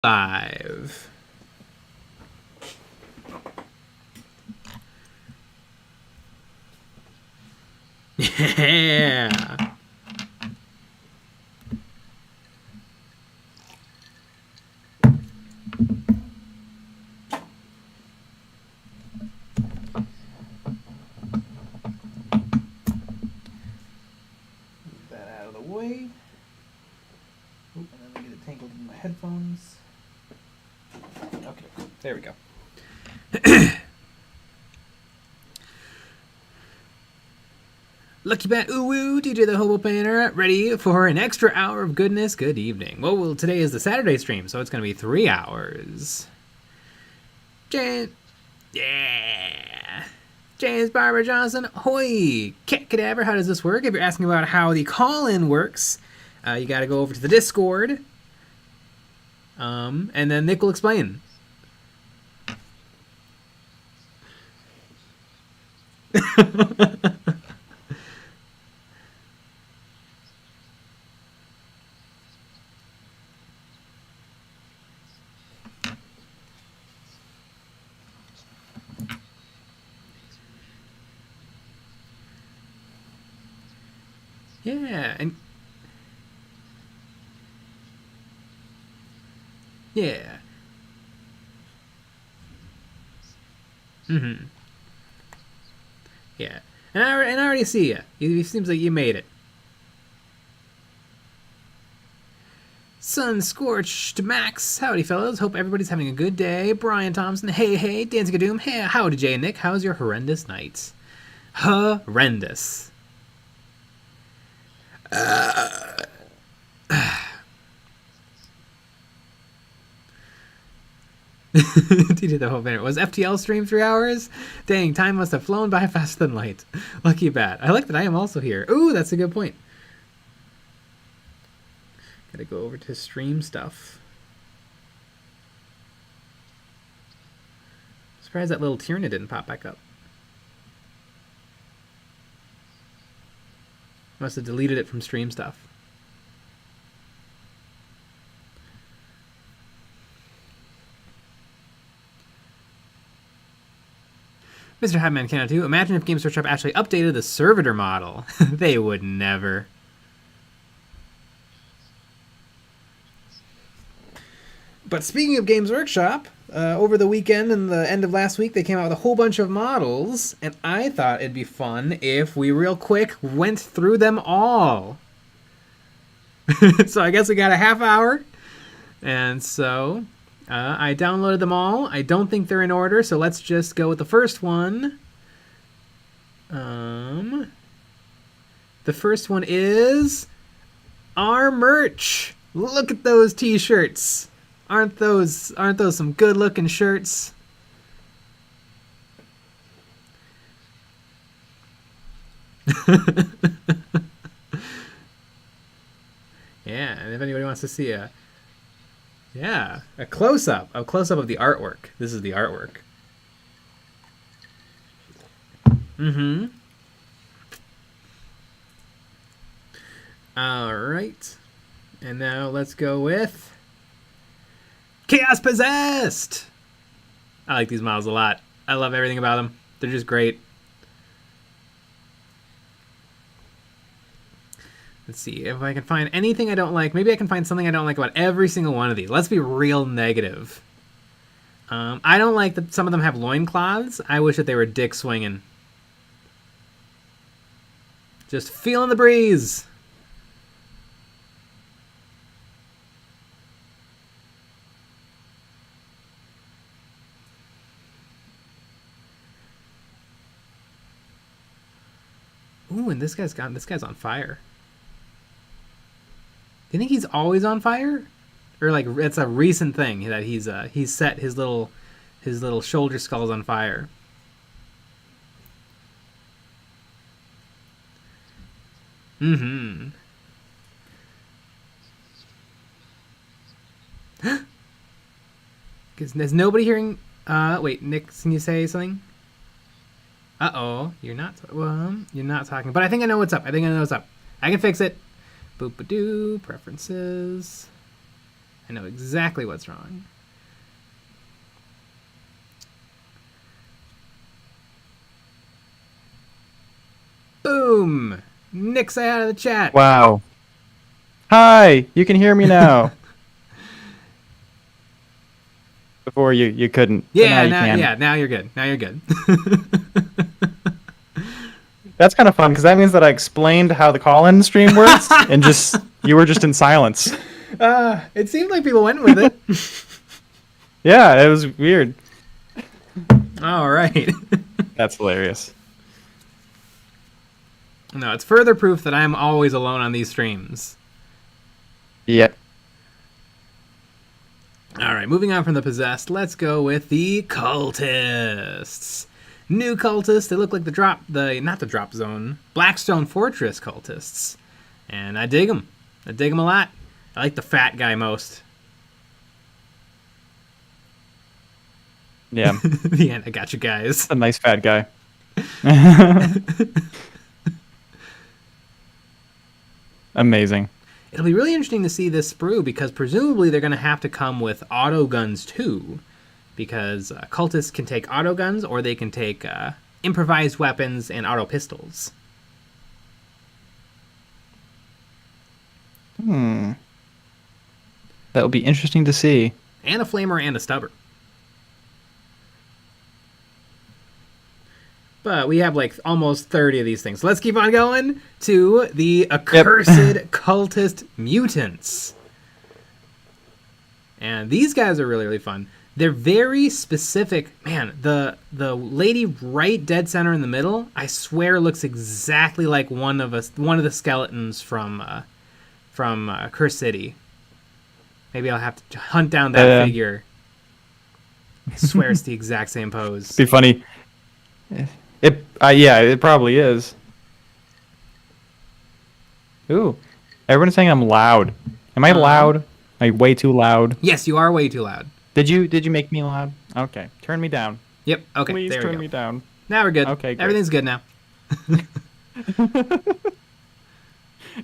Live. Yeah. That out of the way. Oop, and then I get it tangled in my headphones. Okay, there we go. Lucky Bat Uwu, DJ the Hobo Planner, ready for an extra hour of goodness. Good evening. Well, today is the Saturday stream, so it's going to be 3 hours. James, yeah. James Barbara Johnson, hoy. Cat Cadaver, how does this work? If you're asking about how the call-in works, you got to go over to the Discord, and then Nick will explain. Yeah, and yeah. Mm-hmm. Yeah. And I already see you. It seems like you made it. Sun Scorched Max, howdy fellas. Hope everybody's having a good day. Brian Thompson, hey, Dancing Doom, hey, howdy Jay and Nick. How's your horrendous night? Horrendous. DJ the whole banner. Was FTL stream 3 hours? Dang, time must have flown by faster than light. Lucky Bat. I like that I am also here. Ooh, that's a good point. Gotta go over to stream stuff. Surprised that little Tyrna didn't pop back up. Must have deleted it from stream stuff. Mr. Hatman cannot do. Imagine if Games Workshop actually updated the servitor model. They would never. But speaking of Games Workshop, over the weekend and the end of last week, they came out with a whole bunch of models, and I thought it'd be fun if we real quick went through them all. So I guess we got a half hour, and so I downloaded them all. I don't think they're in order, so let's just go with the first one. The first one is our merch. Look at those t-shirts. Aren't those some good looking shirts? Yeah, and if anybody wants to see a close-up of the artwork. This is the artwork. Mm-hmm. All right. And now let's go with Chaos Possessed! I like these models a lot. I love everything about them. They're just great. Let's see if I can find anything I don't like. Maybe I can find something I don't like about every single one of these. Let's be real negative. I don't like that some of them have loincloths. I wish that they were dick swinging. Just feeling the breeze. Ooh, and this guy's on fire. Do you think he's always on fire, or like it's a recent thing that he's set his little shoulder skulls on fire? Mm-hmm. Is nobody hearing? Wait, Nick, can you say something? Uh-oh, you're not talking. But I think I know what's up. I think I know what's up. I can fix it. Boop-a-doo, preferences. I know exactly what's wrong. Boom! Nick, say out of the chat. Wow. Hi, you can hear me now. Before you couldn't. But now Yeah, you can. yeah, now you're good. Now you're good. That's kind of fun because that means that I explained how the call-in stream works, and you were just in silence. It seemed like people went with it. Yeah, it was weird. All right. That's hilarious. No, it's further proof that I'm always alone on these streams. Yep. All right, moving on from the possessed, let's go with the cultists. New cultists. They look like not the drop zone, Blackstone Fortress cultists, and I dig them. I dig them a lot. I like the fat guy most. Yeah. The end. I got you guys. A nice fat guy. Amazing. It'll be really interesting to see this sprue because presumably they're going to have to come with auto guns too, because cultists can take auto guns or they can take improvised weapons and auto pistols. That will be interesting to see. And a flamer and a stubber. But we have like almost 30 of these things. So let's keep on going to the accursed cultist mutants. And these guys are really, really fun. They're very specific. Man, the lady right dead center in the middle, I swear looks exactly like one of the skeletons from Curse City. Maybe I'll have to hunt down that figure. I swear it's the exact same pose. Be funny. Yeah, it probably is. Ooh, everyone's saying I'm loud. Am I loud? Am I way too loud? Yes, you are way too loud. Did you make me loud? Okay, turn me down. Yep. Okay. Please there we turn go. me down. Now we're good. Okay, great. Everything's good now.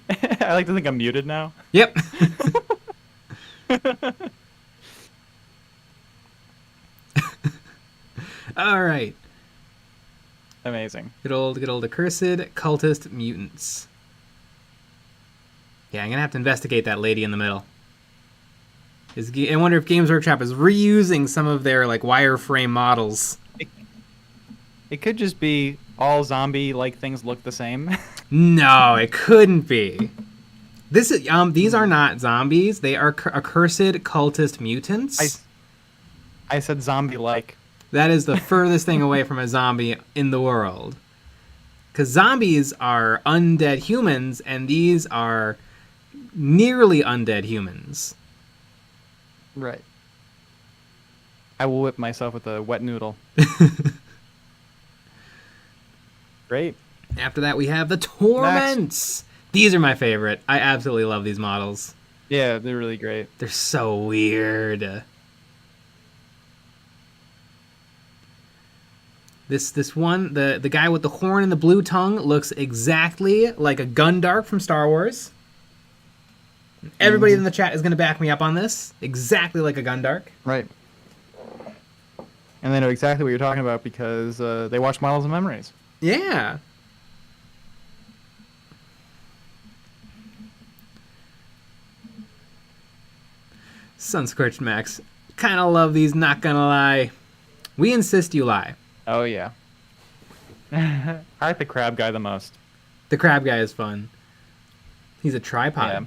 I like to think I'm muted now. Yep. All right. Amazing. Good old accursed cultist mutants. Yeah, I'm gonna have to investigate that lady in the middle. I wonder if Games Workshop is reusing some of their like wireframe models. It could just be all zombie-like things look the same. No, it couldn't be. These are not zombies. They are accursed cultist mutants. I said zombie-like. That is the furthest thing away from a zombie in the world. Because zombies are undead humans, and these are nearly undead humans. Right. I will whip myself with a wet noodle. Great. After that, we have the Torments. These are my favorite. I absolutely love these models. Yeah, they're really great. They're so weird. This one, the guy with the horn and the blue tongue looks exactly like a Gundark from Star Wars. Everybody in the chat is going to back me up on this. Exactly like a Gundark. Right. And they know exactly what you're talking about because they watch Models and Memories. Yeah. Sunscorched Max. Kind of love these, not gonna lie. We insist you lie. Oh, yeah. I like the crab guy the most. The crab guy is fun. He's a tripod. Yeah.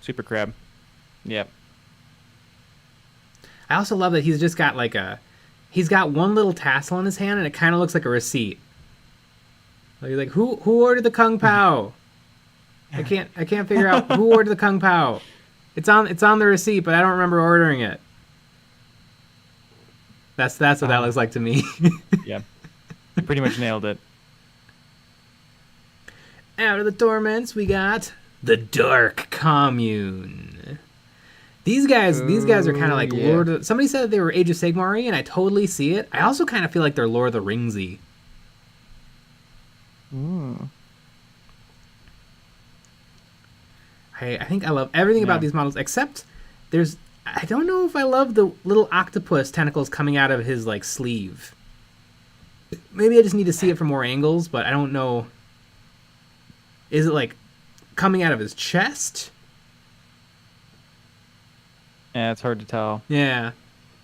Super crab. Yep. I also love that he's just got like he's got one little tassel in his hand and it kind of looks like a receipt. He's like, who ordered the Kung Pao? I can't figure out who ordered the Kung Pao. It's on the receipt, but I don't remember ordering it. That's what that looks like to me. Yeah. You pretty much nailed it. Out of the Torments, we got the Dark Commune. These guys are kind of like Lord of... Somebody said that they were Age of Sigmar-y, and I totally see it. I also kind of feel like they're Lord of the Rings-y. I think I love everything about these models, except there's I don't know if I love the little octopus tentacles coming out of his like sleeve. Maybe I just need to see it from more angles, but I don't know. Is it like coming out of his chest? Yeah, it's hard to tell. Yeah.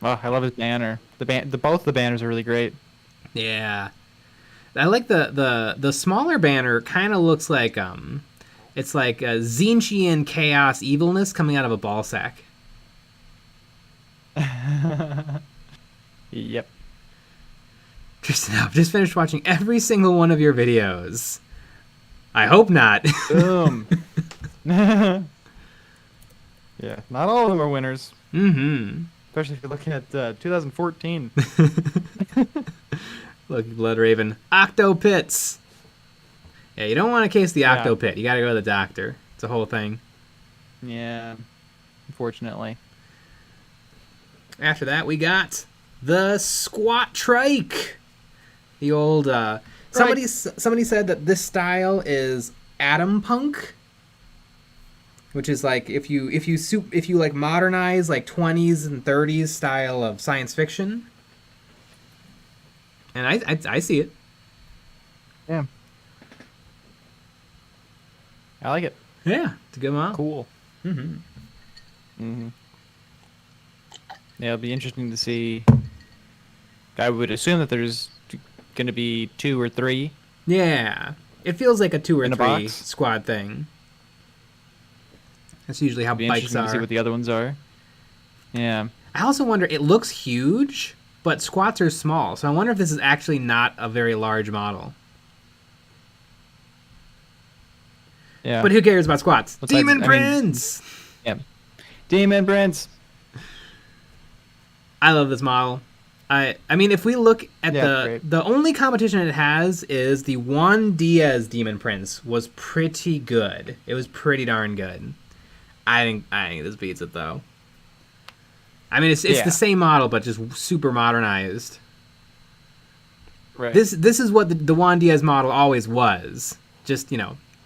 Oh, I love his banner. Both the banners are really great. Yeah. I like the smaller banner kind of looks like it's like a Zinchian chaos evilness coming out of a ball sack. Yep. Tristan, I've just finished watching every single one of your videos. I hope not. Boom. Yeah, not all of them are winners. Mm-hmm. Especially if you're looking at 2014. Look, Blood Raven. Octo pits. Yeah, you don't want to case the Yeah. octo pit. You gotta go to the doctor. It's a whole thing. Yeah, unfortunately. After that, we got the squat trike. The old somebody said that this style is atom punk, which is like if you like modernize like 20s and 30s style of science fiction. And I see it. Yeah. I like it. Yeah, it's a good model. Cool. Mm-hmm. Mm-hmm. Yeah, it'll be interesting to see. I would assume that there's going to be 2 or 3. Yeah, it feels like a 2 or In a 3 box? squad thing. That's usually how It'll be bikes interesting to see are. what the other ones are. Yeah. I also wonder, it looks huge, but squats are small, so I wonder if this is actually not a very large model. Yeah. But who cares about squats? Besides, Demon I mean- Prince! Yeah. Demon Prince. I love this model. I mean, if we look at Yeah, great. the only competition it has is the Juan Diaz Demon Prince was pretty good. It was pretty darn good. I think this beats it though. I mean, it's Yeah. the same model but just super modernized. Right. This is what the Juan Diaz model always was. Just the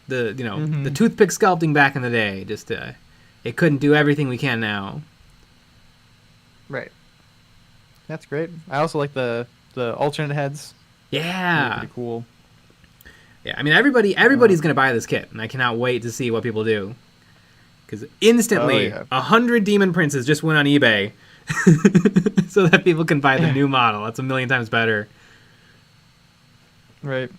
Mm-hmm. the toothpick sculpting back in the day. Just it couldn't do everything we can now. Right. That's great. I also like the alternate heads. They're Yeah. pretty cool. Yeah, I mean everybody's gonna buy this kit, and I cannot wait to see what people do. Because instantly, Oh, yeah. 100 Demon Princes just went on eBay, so that people can buy the new model. That's a million times better. Right.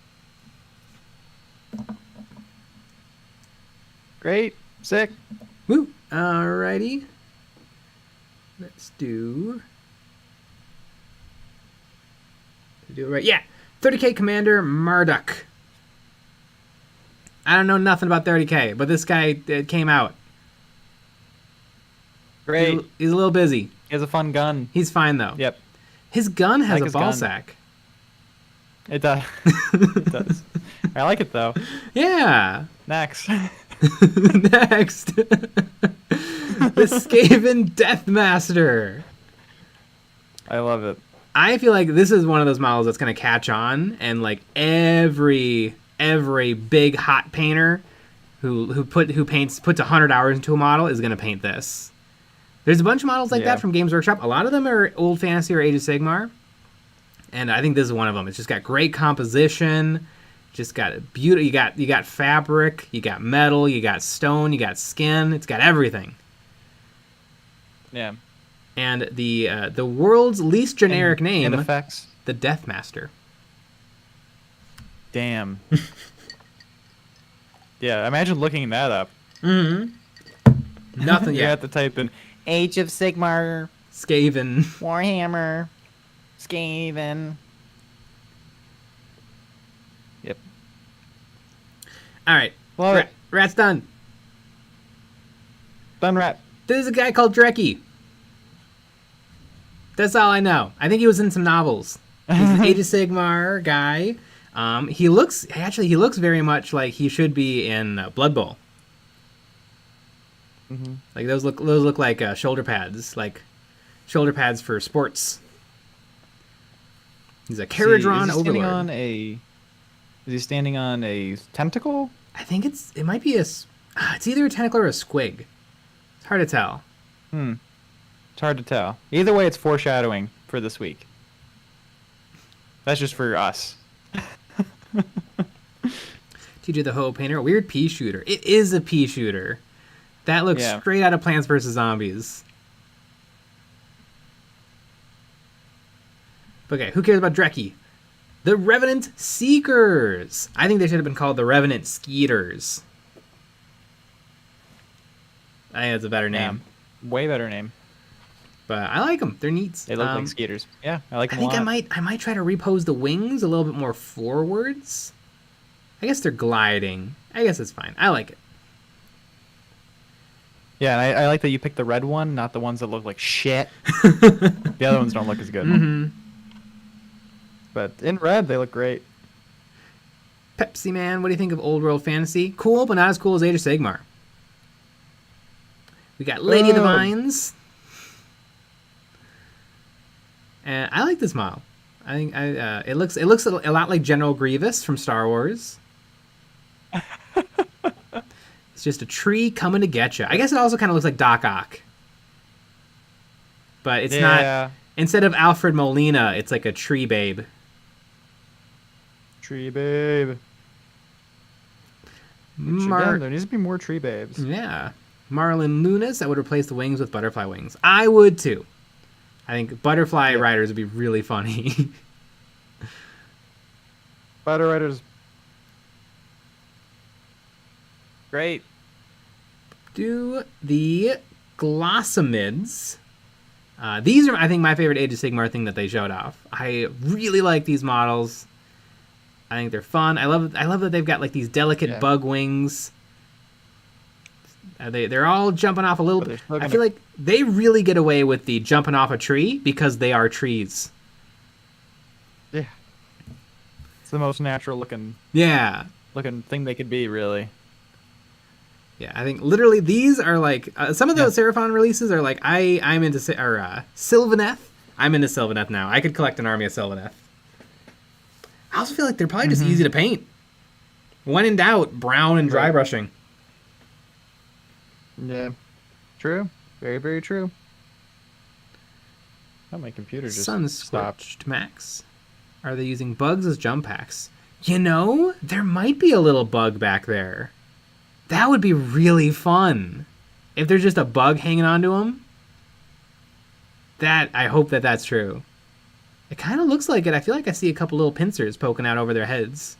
Great. Sick. Woo! Alrighty, let's do it right. Yeah, 30k Commander Marduk. I don't know nothing about 30k, but this guy came out. Great. He's a little busy. He has a fun gun. He's fine though. Yep. His gun has like a his ball gun. sack. It does. It does. I like it though. Yeah. Next. Next. The Skaven Deathmaster. I love it. I feel like this is one of those models that's going to catch on, and like every big hot painter who puts 100 hours into a model is going to paint this. There's a bunch of models like Yeah. that from Games Workshop. A lot of them are Old Fantasy or Age of Sigmar, and I think this is one of them. It's just got great composition. Just got a beauty. You got fabric, you got metal, you got stone, you got skin. It's got everything. Yeah. And the world's least generic name, And effects. the Deathmaster. Damn. Yeah, imagine looking that up. Mm-hmm. Nothing You yet. have to type in Age of Sigmar, Skaven. Warhammer, Skaven. Yep. All right. Love it. Rat's done. Done rat. There's a guy called Dreki. That's all I know. I think he was in some novels. He's an Age of Sigmar guy. He looks very much like he should be in Blood Bowl. Mm-hmm. Like those look like shoulder pads, for sports. He's a Caradron Overlord. Is he standing on a tentacle? I think it might be it's either a tentacle or a squig. It's hard to tell. It's hard to tell. Either way, it's foreshadowing for this week. That's just for us. TJ the Ho Painter, a weird pea shooter. It is a pea shooter. That looks straight out of Plants vs. Zombies. Okay, who cares about Dreki? The Revenant Seekers. I think they should have been called the Revenant Skeeters. I think that's a better name. Yeah, way better name. But I like them. They're neat. They look like skeeters. Yeah, I like them a lot. I might try to repose the wings a little bit more forwards. I guess they're gliding. I guess it's fine. I like it. Yeah, and I like that you picked the red one, not the ones that look like shit. The other ones don't look as good. Mm-hmm. But in red, they look great. Pepsi Man, what do you think of Old World Fantasy? Cool, but not as cool as Age of Sigmar. We got Lady of the Vines. And I like this model. I think it looks a lot like General Grievous from Star Wars. It's just a tree coming to get you. I guess it also kind of looks like Doc Ock. But it's not. Instead of Alfred Molina, it's like a tree babe. Tree babe. Again, there needs to be more tree babes. Yeah. Marlon Lunas, I would replace the wings with butterfly wings. I would too. I think butterfly riders would be really funny. Butter riders. Great. Do the Glossamids. These are, I think, my favorite Age of Sigmar thing that they showed off. I really like these models. I think they're fun. I love that they've got like these delicate bug wings. They're all jumping off a little bit. I feel like they really get away with the jumping off a tree because they are trees. Yeah. It's the most natural looking thing they could be, really. Yeah, I think literally these are like some of the Seraphon releases are like I'm into Sylvaneth. I'm into Sylvaneth now. I could collect an army of Sylvaneth. I also feel like they're probably just easy to paint. When in doubt, brown and dry brushing. Yeah, true. Very, very true. Oh, my computer just stopped. Max. Are they using bugs as jump packs? You know, there might be a little bug back there. That would be really fun. If there's just a bug hanging onto them. I hope that that's true. It kind of looks like it. I feel like I see a couple little pincers poking out over their heads.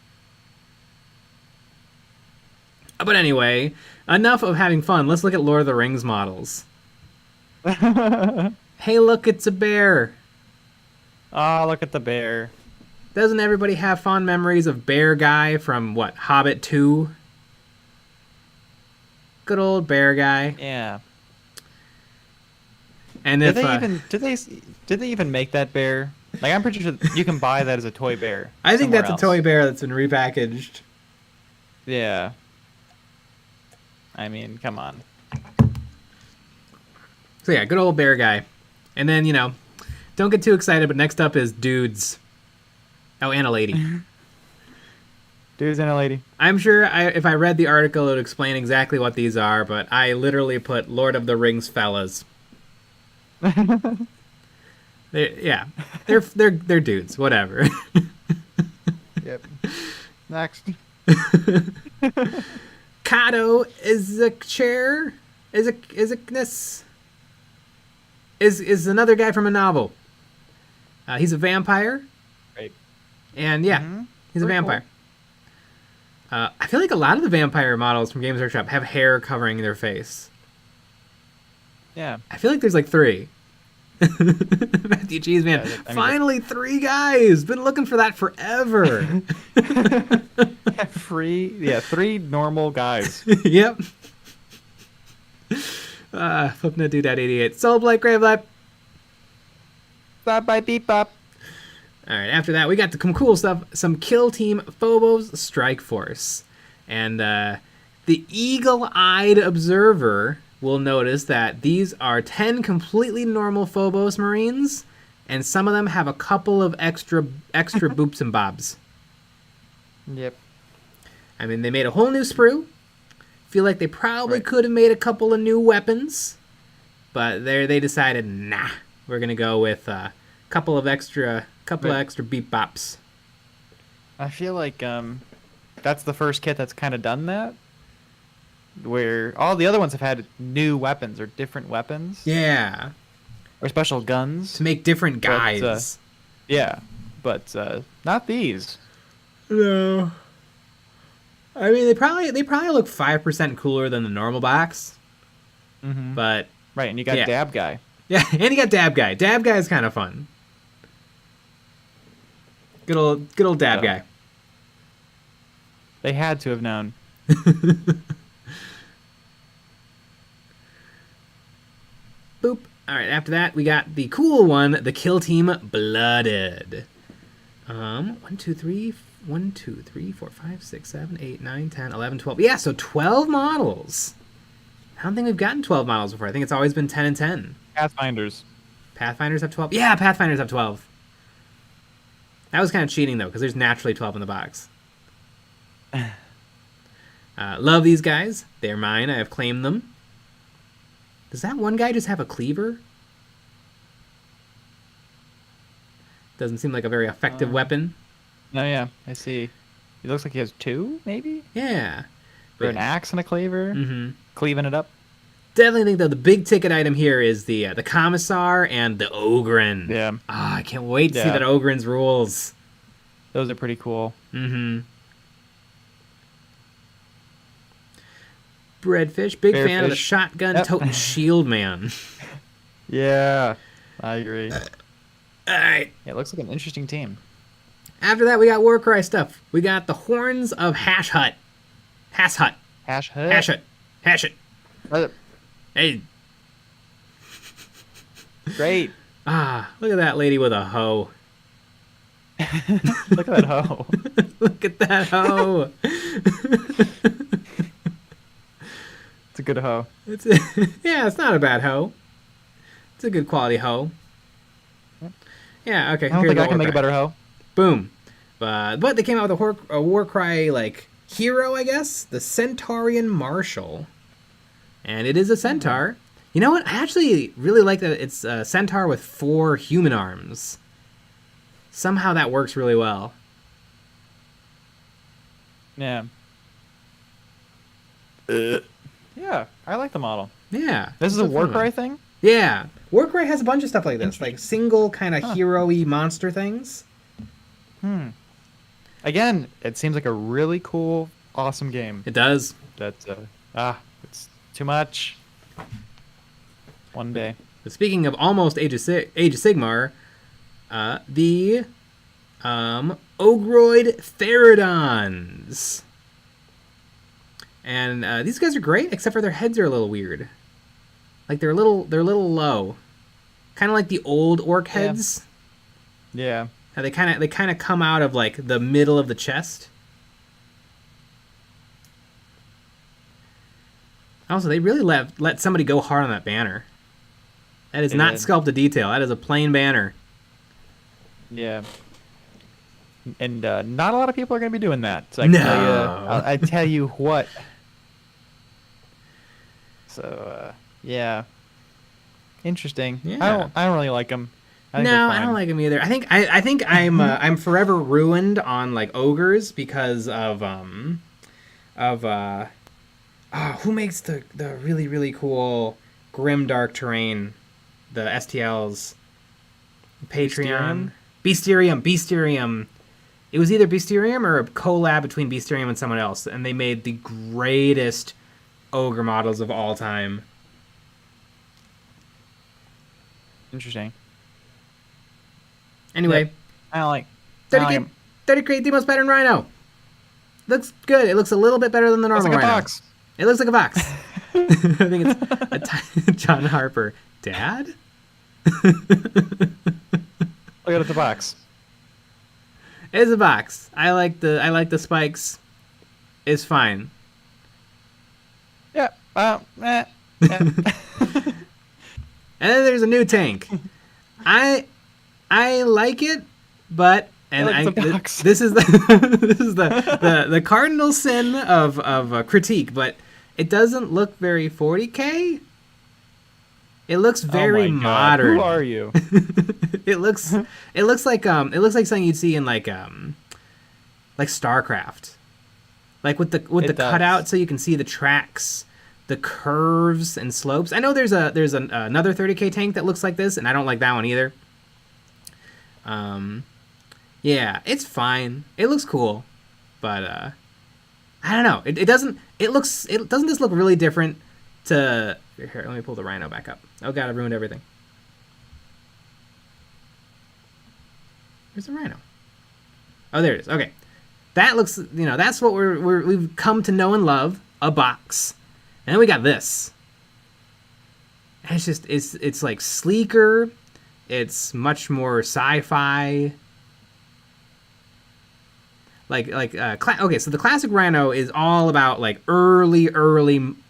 But anyway, enough of having fun. Let's look at Lord of the Rings models. Hey, look, it's a bear. Oh, look at the bear. Doesn't everybody have fond memories of Bear Guy from, what, Hobbit 2? Good old Bear Guy. Yeah. And did they even make that bear? Like, I'm pretty sure you can buy that as a toy bear. I think that's a toy bear that's been repackaged. Yeah. I mean, come on. So yeah, good old Bear Guy. And then, don't get too excited, but next up is Dudes. Oh, and a lady. Dudes and a lady. I'm sure if I read the article, it would explain exactly what these are, but I literally put Lord of the Rings fellas. They're dudes, whatever. Yep. Next. Kato is another guy from a novel. He's a vampire. Right. And he's a vampire. Cool. I feel like a lot of the vampire models from Games Workshop have hair covering their face. Yeah. I feel like there's like 3. Matthew Cheese Man. Finally, 3 guys. Been looking for that forever. 3 normal guys. Yep. Flipna Dude at 88. Soul Blight, Grave Lap. Bop by beep bop. Alright, after that, we got some cool stuff. Some Kill Team Phobos Strike Force. And the eagle-eyed observer will notice that these are 10 completely normal Phobos Marines, and some of them have a couple of extra boops and bobs. Yep. I mean, they made a whole new sprue. Feel like they probably could have made a couple of new weapons. but they decided, nah, we're gonna go with a couple of extra beep bops. I feel like that's the first kit that's kind of done that, where all the other ones have had new weapons or different weapons. Yeah. Or special guns. To make different guys. But, yeah, but not these. No. I mean, they probably look 5% cooler than the normal box. Mm-hmm. But right, and you got Dab Guy. Yeah, and you got Dab Guy. Dab Guy is kind of fun. Good old Dab Guy. They had to have known. Boop. All right, after that, we got the cool one, the Kill Team Blooded. 1, 2, 3, 4, 5, 6, 7, 8, 9, 10, 11, 12. Yeah, so 12 models. I don't think we've gotten 12 models before. I think it's always been 10 and 10. Pathfinders. Pathfinders have 12? Yeah, Pathfinders have 12. That was kind of cheating, though, because there's naturally 12 in the box. Love these guys. They're mine. I have claimed them. Does that one guy just have a cleaver? Doesn't seem like a very effective weapon. No, yeah, I see. He looks like he has 2, maybe? Yeah. Or an axe and a cleaver. Mm-hmm. Cleaving it up. Definitely think, though, the big ticket item here is the Commissar and the Ogren. Yeah. I can't wait to see that Ogren's rules. Those are pretty cool. Mm-hmm. Breadfish, big fan of the shotgun toting shield man. Yeah, I agree. All right. Yeah, it looks like an interesting team. After that, we got Warcry stuff. We got the Horns of Hash Hut. Hash Hut. Hash Hut? Hash Hut. Hash it. Hey. Great. Look at that lady with a hoe. Look at that hoe. Look at that hoe. It's a good hoe. Yeah, it's not a bad hoe. It's a good quality hoe. Yeah, okay. I don't think I can make a better hoe. Boom. But they came out with a Warcry, like, hero, I guess? The Centaurian Marshal. And it is a centaur. You know what? I actually really like that it's a centaur with 4 human arms. Somehow that works really well. Yeah. Yeah, I like the model. Yeah. This is a Warcry thing? Yeah. Warcry has a bunch of stuff like this, like single kind of hero-y monster things. Again, it seems like a really cool, awesome game. It does. That's it's too much. One day. But speaking of almost Age of Sigmar, the Ogroid Theridons. And these guys are great, except for their heads are a little weird. Like they're a little low, kind of like the old orc heads. Yeah. They kind of come out of like the middle of the chest. Also, they really let somebody go hard on that banner. That is not sculpted detail. That is a plain banner. Yeah. And not a lot of people are going to be doing that. So I tell you what. So yeah, interesting. Yeah. I don't really like them. I don't like them either. I think I'm forever ruined on like ogres because of who makes the really really cool grim dark terrain, the STLs, Patreon, Beasterium. It was either Beasterium or a collab between Beasterium and someone else, and they made the greatest ogre models of all time. Interesting. Anyway, I don't like 30 Demos pattern Rhino. Looks good. It looks a little bit better than the normal Rhino. Box. It looks like a box. I think it's John Harper. Dad? Look at the box. It's a box. I like the spikes. It's fine. Yeah. Yeah. And then there's a new tank. I like it, but this is the cardinal sin of critique, but it doesn't look very 40k. It looks very oh my modern. God. Who are you? it looks like something you'd see in like StarCraft. Like with the cutout so you can see the tracks, the curves and slopes. I know there's another 30k tank that looks like this, and I don't like that one either. Yeah, it's fine. It looks cool, but I don't know. It doesn't this look really different to here, let me pull the Rhino back up. Oh god, I ruined everything. Where's the Rhino? Oh, there it is. Okay. That looks, that's what we've come to know and love, a box. And then we got this. And it's just, it's like sleeker. It's much more sci-fi. Okay, so the classic Rhino is all about like early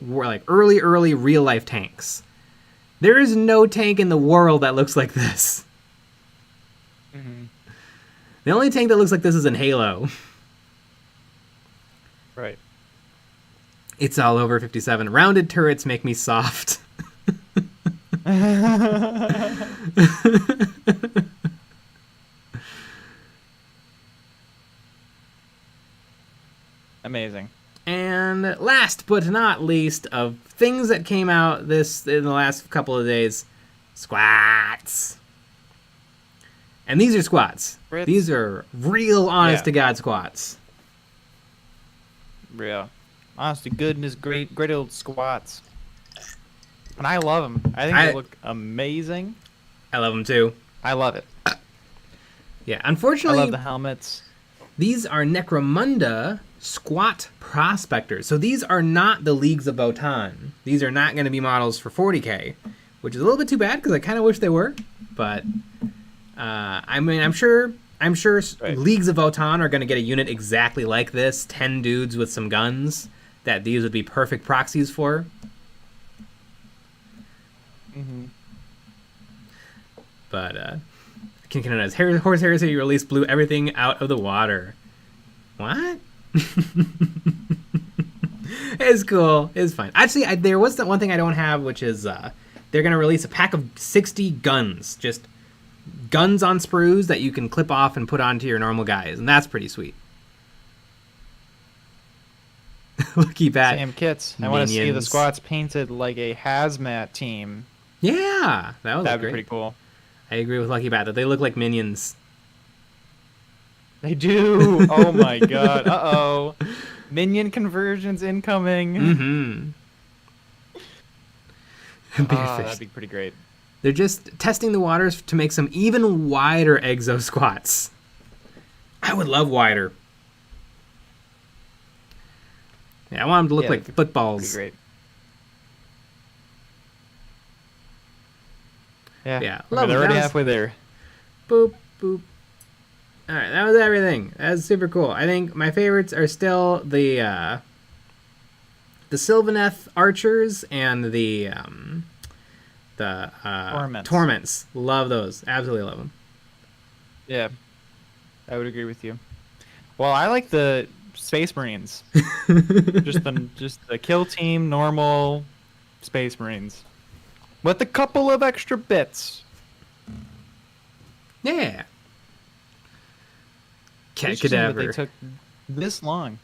real life tanks. There is no tank in the world that looks like this. Mm-hmm. The only tank that looks like this is in Halo. Right. It's all over 57. Rounded turrets make me soft. Amazing. And last but not least of things that came out in the last couple of days, squats. And these are squats. Brits. These are real honest to God squats. Yeah. Honest to goodness, great old squats. And I love them. I think they look amazing. I love them too. I love it. Yeah, unfortunately, I love the helmets. These are Necromunda squat prospectors. So these are not the Leagues of Votann. These are not going to be models for 40k, which is a little bit too bad because I kind of wish they were. But I mean, I'm sure right. Leagues of Votann are going to get a unit exactly like this, 10 dudes with some guns that these would be perfect proxies for. Mm-hmm. But Kinkanada's Horse Heresy release blew everything out of the water. What? It's cool. It's fine. Actually, there was that one thing I don't have, which is they're going to release a pack of 60 guns. Just guns on sprues that you can clip off and put onto your normal guys. And that's pretty sweet. Lucky Bat. Sam Kits. I want to see the squats painted like a hazmat team. Yeah. That'd be pretty cool. I agree with Lucky Bat that they look like minions. They do. Oh my god. Uh-oh. Minion conversions incoming. Mm-hmm. That'd be pretty great. They're just testing the waters to make some even wider exo squats. I would love wider. Yeah, I want them to look like footballs. Pretty great. Yeah. Love they're already halfway there. Boop, boop. All right, that was everything. That was super cool. I think my favorites are still the Sylvaneth Archers and the Torments. Love those. Absolutely love them. Yeah, I would agree with you. Well, I like the Space Marines. just the kill team, normal Space Marines. With a couple of extra bits. Yeah. Cat Cadaver. They took this long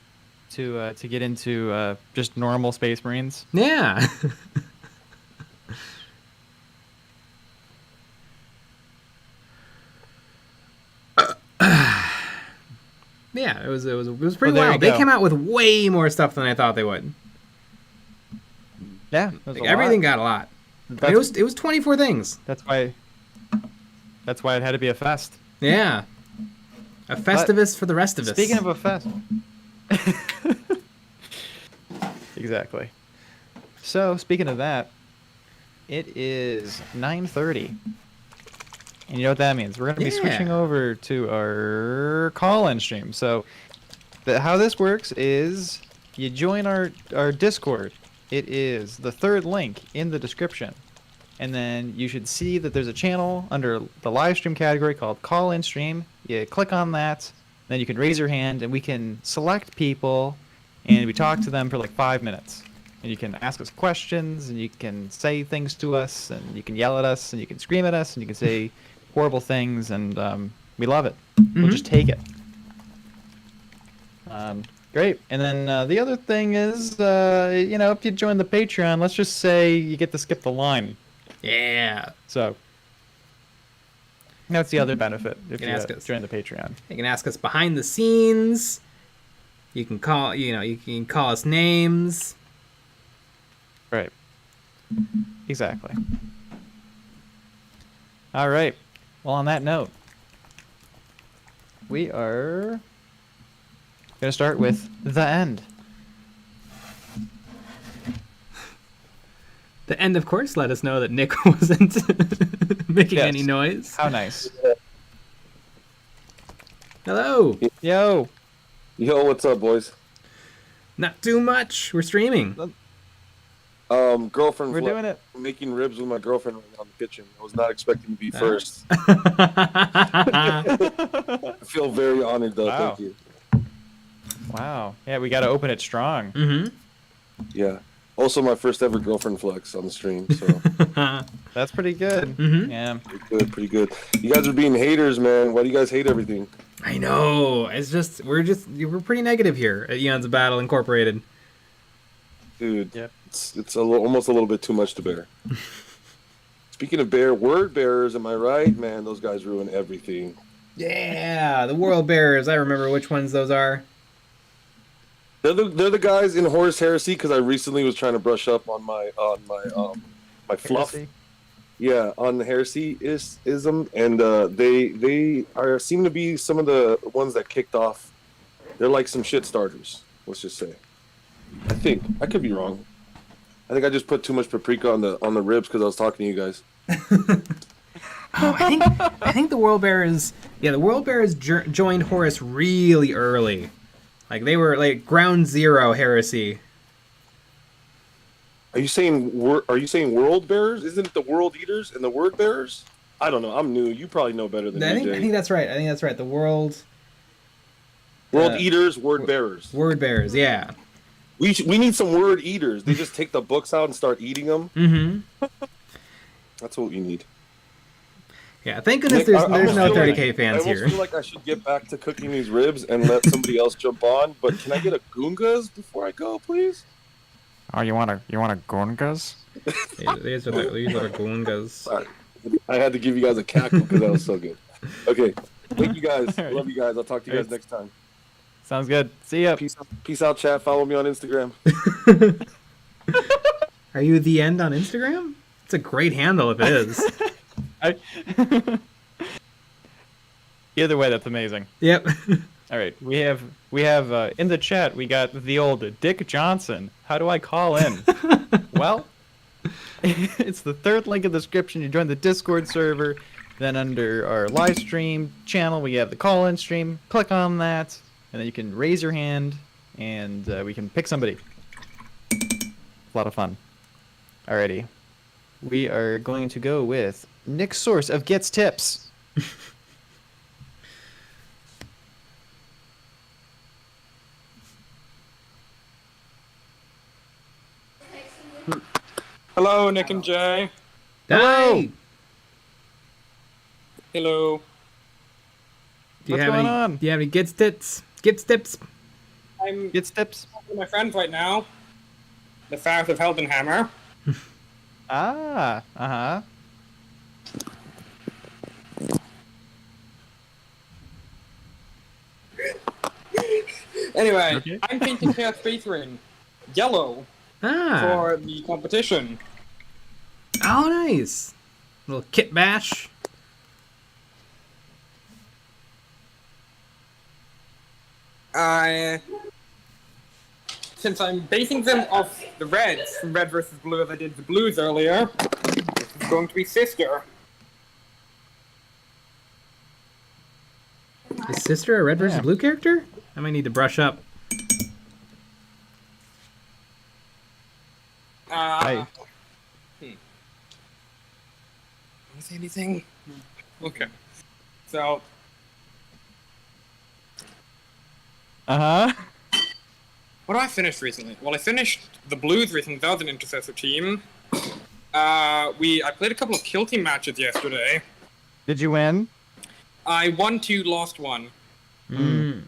to get into just normal Space Marines. Yeah. Yeah, it was pretty wild. They came out with way more stuff than I thought they would. Yeah, everything got a lot. I mean, it was 24 things. That's why it had to be a fest. Yeah. A Festivus for the rest of us. Speaking of a fest. Exactly. So, speaking of that, it is 9:30. And you know what that means? We're going to be switching over to our call-in stream. So, how this works is you join our Discord. It is the third link in the description. And then you should see that there's a channel under the live stream category called Call In Stream. You click on that, then you can raise your hand, and we can select people, and we talk to them for like 5 minutes. And you can ask us questions, and you can say things to us, and you can yell at us, and you can scream at us, and you can say horrible things, and we love it. We'll just take it. Great. And then the other thing is, you know, if you join the Patreon, let's just say you get to skip the line. Yeah. So that's the other benefit if you ask us. join the Patreon. You can ask us behind the scenes. You can call, you can call us names. Right. Exactly. All right. Well, on that note, we are going to start with the end. The end, of course, let us know that Nick wasn't making any noise. How nice. Hello. Yo. Yo, what's up, boys? Not too much. We're streaming. Girlfriend. We're doing it. Making ribs with my girlfriend right now in the kitchen. I was not expecting to be first. I feel very honored, though. Wow. Thank you. Wow. Yeah, we got to open it strong. Mm-hmm. Yeah. Also, my first ever girlfriend flex on the stream. So That's pretty good. Mm-hmm. Yeah. pretty good. You guys are being haters, man. Why do you guys hate everything? I know. It's just we're pretty negative here at EonsOfBattle Incorporated. Dude, Yep. it's almost a little bit too much to bear. Speaking of word bearers, am I right? Man, those guys ruin everything. Yeah, the world bearers. I remember which ones those are. They're the guys in Horus Heresy because I recently was trying to brush up on my my fluff. Heresy? Yeah, on the heresy-ism, and they seem to be some of the ones that kicked off. They're like some shit starters. Let's just say. I think I could be wrong. I think I just put too much paprika on the ribs because I was talking to you guys. Oh, I think the world bearers. Yeah, the world bearers joined Horus really early. Like they were like ground zero heresy. Are you saying world bearers? Isn't it the world eaters and the word bearers? I don't know. I'm new. You probably know better than me, Jay. I think that's right. The world eaters, word bearers. Word bearers, yeah. We need some word eaters. They just take the books out and start eating them. Mm-hmm. That's what we need. Yeah, thank goodness Nick, there's no 30k fans I here. almost feel like I should get back to cooking these ribs and let somebody else jump on. But can I get a Goongas before I go, please? Oh, you want a Gorngas? These are goongas. Sorry. I had to give you guys a cackle because that was so good. Okay. Thank you guys. Love you guys. I'll talk to you guys next time. Sounds good. See ya. Peace out, chat. Follow me on Instagram. Are you the end on Instagram? It's a great handle if it is. Either way, that's amazing. Yep. All right, we have in the chat we got the old Dick Johnson. How do I call in? Well, it's the third link in the description. You join the Discord server. Then under our live stream channel, we have the call-in stream. Click on that, and then you can raise your hand, and we can pick somebody. A lot of fun. Alrighty, we are going to go with Nick Source of Gets Tips. Hello, Nick and Jay. Hello. Hello. Do you What's have going any? on? Do you have any Gets tips? Gets tips? I'm Gets Tips. with my friends right now. The south of Heldenhammer. Ah, uh-huh. Anyway, Okay. I'm painting Chaos Space Ring yellow for the competition. Oh, nice. Little kit bash. Since I'm basing them off the reds from Red versus Blue as I did the blues earlier, this is going to be Sister. Is Sister a red versus Yeah. blue character? I might need to brush up. Hey. Want to say anything? Okay. So, Uh-huh. What have I finished recently? Well, I finished the Blues recently. That was an intercessor team. I played a couple of kill team matches yesterday. Did you win? I won 2, lost 1. We'll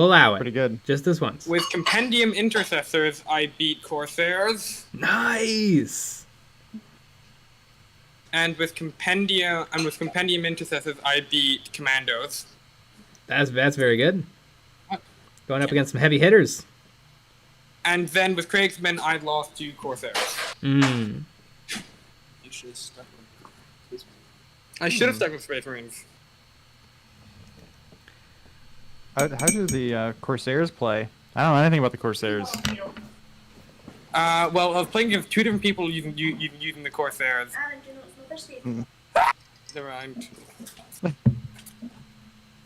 allow it. Pretty good. Just this once. With Compendium Intercessors, I beat Corsairs. Nice. And with Compendium Intercessors, I beat Commandos. That's very good. Going up against some heavy hitters. And then with Craig's Men, I lost to Corsairs. Mm. You should have stuck with Space I should have stuck with Space Marines. How do the Corsairs play? I don't know anything about the Corsairs. Well, I was playing against 2 different people using the Corsairs. Never mind.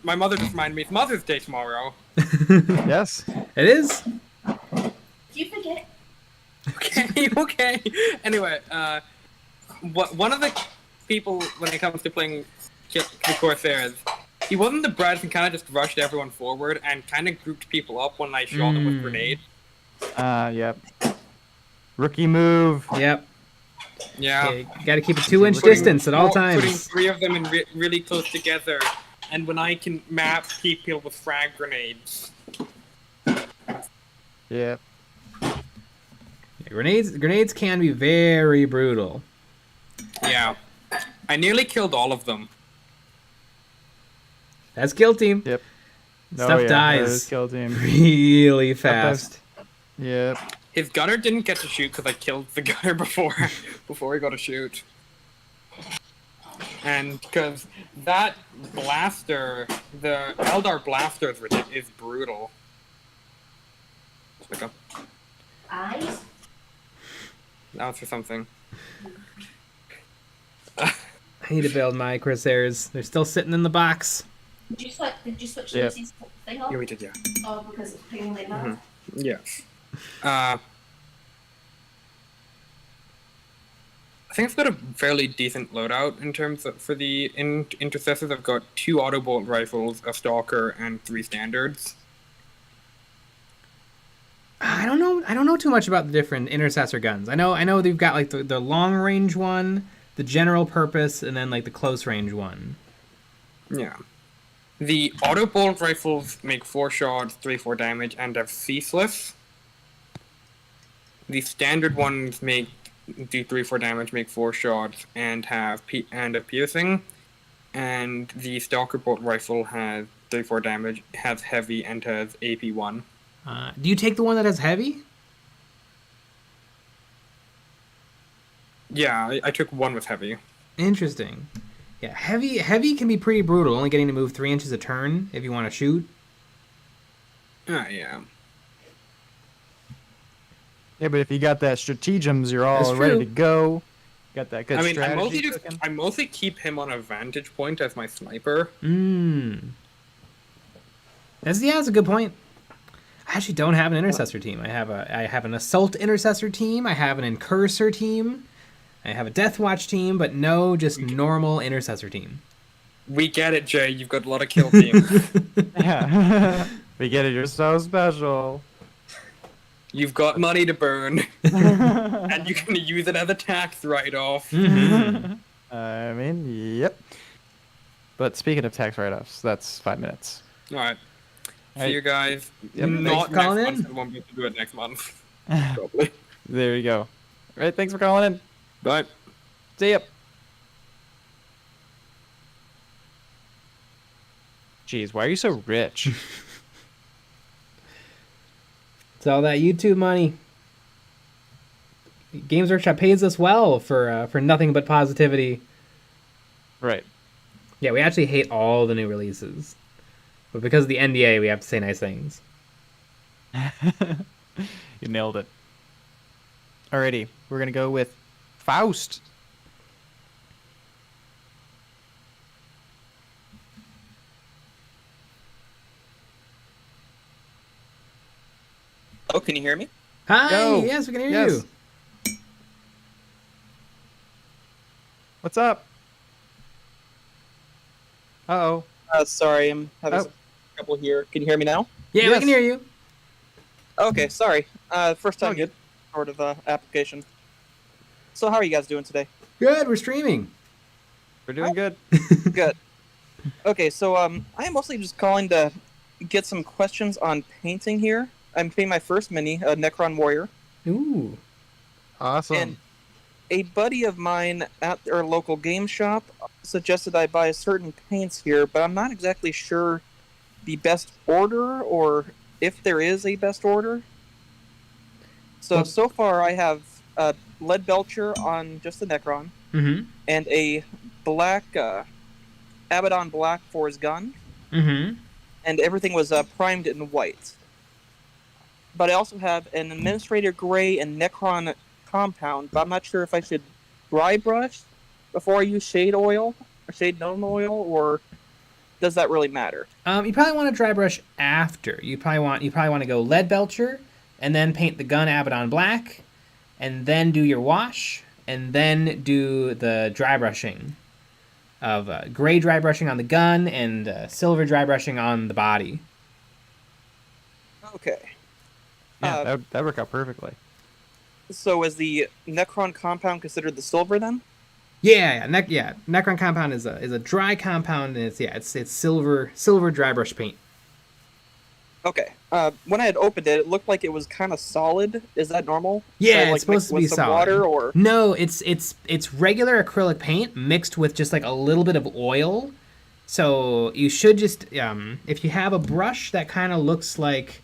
My mother just reminded me it's Mother's Day tomorrow. Yes. It is. You forget. Okay. Anyway, one of the people when it comes to playing the Corsairs, he wasn't the brightest and kind of just rushed everyone forward and kind of grouped people up when I shot them with grenades. Yep. Rookie move. Yep. Yeah. Okay, you got to keep a 2-inch distance at all Putting times. 3 of them in really close together, and when I can map people with frag grenades. Yep. Yeah, grenades can be very brutal. Yeah. I nearly killed all of them. That's kill team. Yep. Stuff that is dies kill team. really fast. Yep. His gunner didn't get to shoot because I killed the gunner before he got to shoot. And because that blaster, the Eldar blaster is brutal. It's like Eyes? now it's for something. I need to build my Corsairs. They're still sitting in the box. Did you switch Yep. Lucy's thing off? Yeah, we did, yeah. Oh, because it's pinging like that? Mhm. Yes. I think I've got a fairly decent loadout in terms of, for the intercessors. I've got 2 auto bolt rifles, a stalker, and 3 standards. I don't know too much about the different intercessor guns. I know they've got like the long range one, the general purpose, and then like the close range one. Yeah. The auto bolt rifles make 4 shots, 3/4 damage, and have ceaseless. The standard ones do 3/4 damage, make 4 shots, and have a piercing. And the stalker bolt rifle has 3/4 damage, has heavy, and has AP1. Do you take the one that has heavy? Yeah, I took one with heavy. Interesting. Yeah, heavy can be pretty brutal. Only getting to move 3 inches a turn if you want to shoot. Yeah. Yeah, but if you got that stratagems, you're That's all ready true. to go. Got that good I strategy cooking. mostly keep him on a vantage point as my sniper. That's a good point. I actually don't have an intercessor team. I have an assault intercessor team. I have an incursor team. I have a death watch team, but no just normal intercessor team. We get it, Jay. You've got a lot of kill teams. Yeah. We get it. You're so special. You've got money to burn, and you can use it as a tax write-off. I mean, yep. But speaking of tax write-offs, that's 5 minutes. All right. See Right. you guys. Yep. Not Thanks for next calling month. in. I won't be able to do it next month. Probably. There you go. All right, thanks for calling in. Bye. See ya. Jeez, why are you so rich? It's all that YouTube money. Games Workshop pays us well for nothing but positivity. Right. Yeah, we actually hate all the new releases, but because of the NDA, we have to say nice things. You nailed it. Alrighty, we're gonna go with Faust. Oh, can you hear me? Hi, Go. yes, we can hear Yes. you. What's up? Uh-oh. Sorry, I'm having Oh. some trouble here. Can you hear me now? Yeah, we Yes. can hear you. Okay, sorry. First All time good. sort of application. So how are you guys doing today? Good, we're streaming. We're doing good. Good. Okay, so I am mostly just calling to get some questions on painting here. I'm painting my first mini, Necron Warrior, Ooh. Awesome. and a buddy of mine at our local game shop suggested I buy certain paints here, but I'm not exactly sure the best order or if there is a best order. So far I have lead belcher on just the Necron Mm-hmm. and a black Abaddon black for his gun, Mm-hmm. and everything was primed in white. But I also have an Administrator Gray and Necron compound, but I'm not sure if I should dry brush before I use shade oil or shade gnome oil, or does that really matter? You probably want to dry brush after. You probably want to go lead belcher, and then paint the gun Abaddon black, and then do your wash, and then do the dry brushing of gray dry brushing on the gun and silver dry brushing on the body. Okay. Yeah, that worked out perfectly. So is the Necron compound considered the silver then? Yeah. Necron compound is a dry compound, and it's silver dry brush paint. Okay. When I had opened it, it looked like it was kind of solid. Is that normal? Yeah, So, it's supposed mixed to with be some solid. water, or No, it's regular acrylic paint mixed with just like a little bit of oil. So you should just if you have a brush that kind of looks like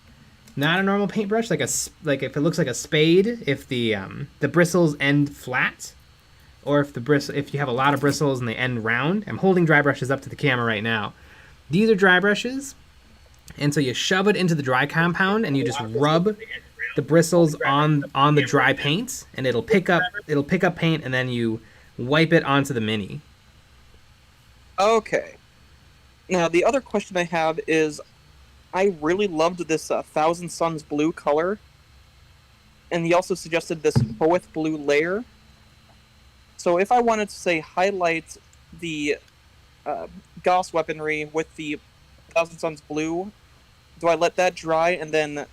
not a normal paintbrush, like if it looks like a spade, if the bristles end flat, or if you have a lot of bristles and they end round. I'm holding dry brushes up to the camera right now. These are dry brushes, and so you shove it into the dry compound and you just rub the bristles on the dry paint, and it'll pick up paint, and then you wipe it onto the mini. Okay. Now, the other question I have is, I really loved this Thousand Suns blue color, and he also suggested this Hoeth blue layer. So if I wanted to, say, highlight the Gauss weaponry with the Thousand Suns blue, do I let that dry and then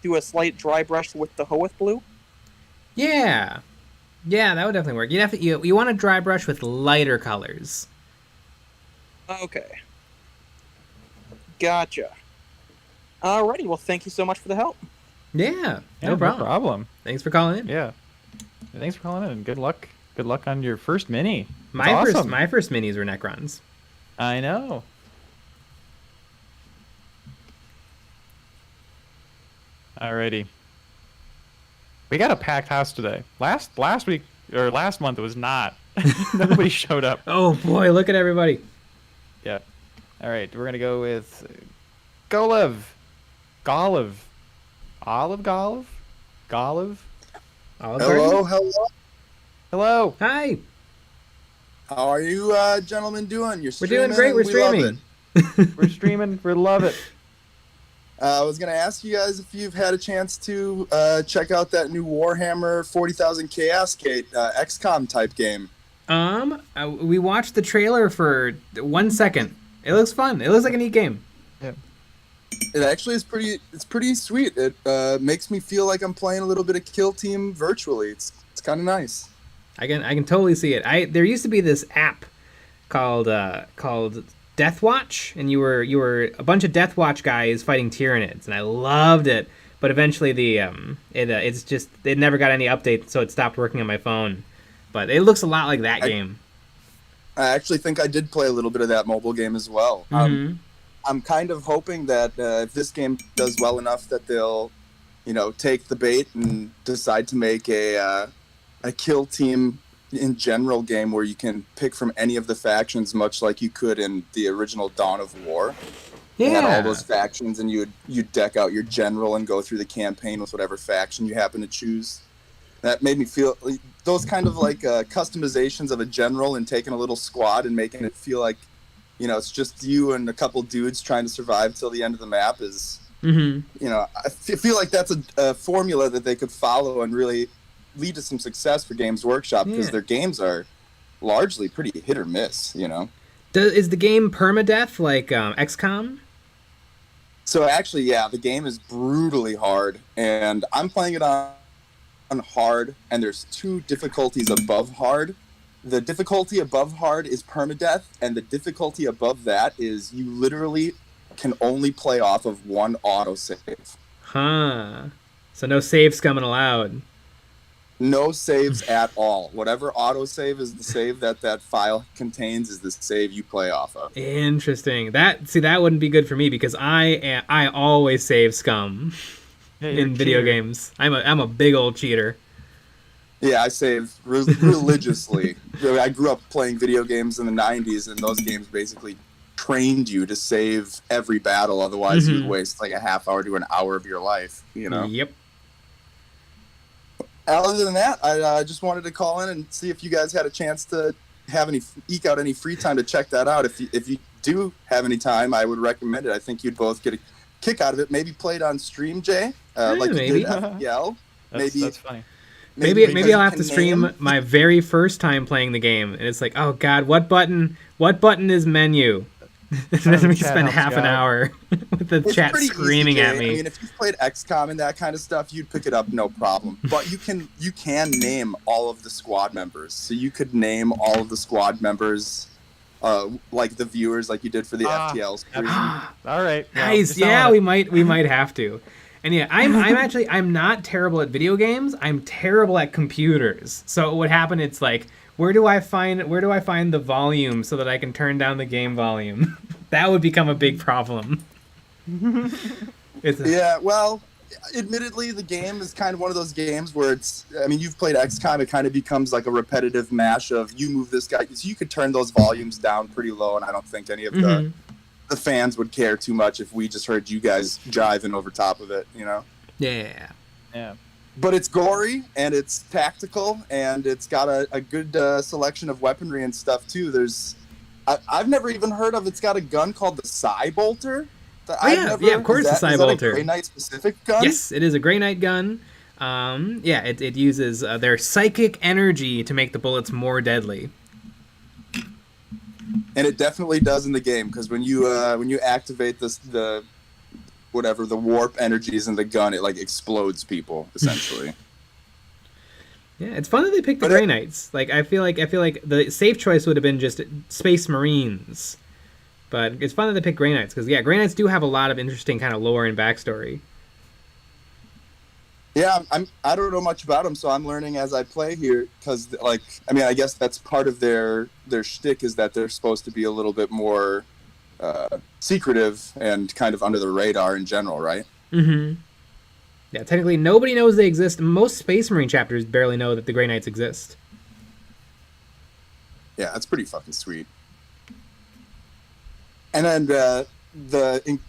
do a slight dry brush with the Hoeth blue? Yeah, that would definitely work. You want to dry brush with lighter colors. Okay. Gotcha. Alrighty, well, thank you so much for the help. Yeah, Yeah, no problem. Thanks for calling in. Yeah. Thanks for calling in, and good luck. Good luck on your first mini. My That's awesome. first minis were Necrons. I know. Alrighty. We got a packed house today. Last week or last month it was not. Nobody showed up. Oh boy, look at everybody. Yeah. All right, we're gonna go with Golev, Olive Garden? Hello. Hello. Hi. How are you, gentlemen, doing? We're doing great. We're We love streaming. We're streaming. We love it. I was gonna ask you guys if you've had a chance to check out that new Warhammer 40,000 Chaos Gate XCOM type game. We watched the trailer for 1 second. It looks fun. It looks like a neat game. Yeah. It actually is pretty. It's pretty sweet. It makes me feel like I'm playing a little bit of Kill Team virtually. It's kind of nice. I can totally see it. There used to be this app called Death Watch, and you were a bunch of Death Watch guys fighting Tyranids, and I loved it. But eventually it never got any update, so it stopped working on my phone. But it looks a lot like that game. I actually think I did play a little bit of that mobile game as well. Mm-hmm. I'm kind of hoping that if this game does well enough, that they'll, take the bait and decide to make a Kill Team in general game where you can pick from any of the factions, much like you could in the original Dawn of War. Yeah. You had all those factions, and you'd deck out your general and go through the campaign with whatever faction you happen to choose. That made me feel those kind of like customizations of a general and taking a little squad and making it feel like, it's just you and a couple dudes trying to survive till the end of the map is, I feel like that's a formula that they could follow and really lead to some success for Games Workshop, because their games are largely pretty hit or miss, Is the game permadeath like XCOM? So actually, yeah, the game is brutally hard, and I'm playing it on hard, and there's 2 difficulties above hard. The difficulty above hard is permadeath, and the difficulty above that is you literally can only play off of 1 autosave. Huh. So no save scumming allowed. No saves at all. Whatever autosave is the save that file contains is the save you play off of. Interesting. That wouldn't be good for me because I always save scum Yeah, you're in a video cheater. games. I'm a big old cheater. Yeah, I save religiously. I grew up playing video games in the 90s, and those games basically trained you to save every battle. Otherwise, you'd waste like a half hour to an hour of your life, you know? Yep. Other than that, I just wanted to call in and see if you guys had a chance to eke out any free time to check that out. If you do have any time, I would recommend it. I think you'd both get a kick out of it. Maybe play it on stream, Jay, like you maybe. did FPL. That's funny. Maybe because I'll you have to can stream name- my very first time playing the game, and it's like, oh god, what button is menu? And then we chat spend helps half you an out. hour with the It's chat pretty easy, screaming Jay. at me. I mean, if you've played XCOM and that kind of stuff, you'd pick it up no problem. But you can name all of the squad members. So you could name all of the squad members, like the viewers, like you did for the FTL stream. All right. well, Nice. just don't Yeah, wanna- we might have to. And yeah, I'm not terrible at video games. I'm terrible at computers. So what would happen? It's like, where do I find the volume so that I can turn down the game volume? That would become a big problem. Yeah, well, admittedly, the game is kind of one of those games where you've played XCOM, it kind of becomes like a repetitive mash of you move this guy. So you could turn those volumes down pretty low, and I don't think any of the fans would care too much if we just heard you guys jiving over top of it, you know? Yeah. Yeah. But it's gory, and it's tactical, and it's got a good selection of weaponry and stuff, too. I've never even heard of, it's got a gun called the Psy Bolter. Yeah, of course, the Psy Is that Bolter. a Grey Knight specific gun? Yes, it is a Grey Knight gun. It uses their psychic energy to make the bullets more deadly. And it definitely does in the game, because when you activate the warp energies in the gun, it like explodes people essentially. Yeah, it's fun that they picked the Grey Knights. Like I feel like the safe choice would have been just Space Marines. But it's fun that they picked Grey Knights because Grey Knights do have a lot of interesting kind of lore and backstory. Yeah, I don't know much about them, so I'm learning as I play here. Because I guess that's part of their shtick is that they're supposed to be a little bit more secretive and kind of under the radar in general, right? Mm-hmm. Yeah, technically nobody knows they exist. Most Space Marine chapters barely know that the Grey Knights exist. Yeah, that's pretty fucking sweet. And then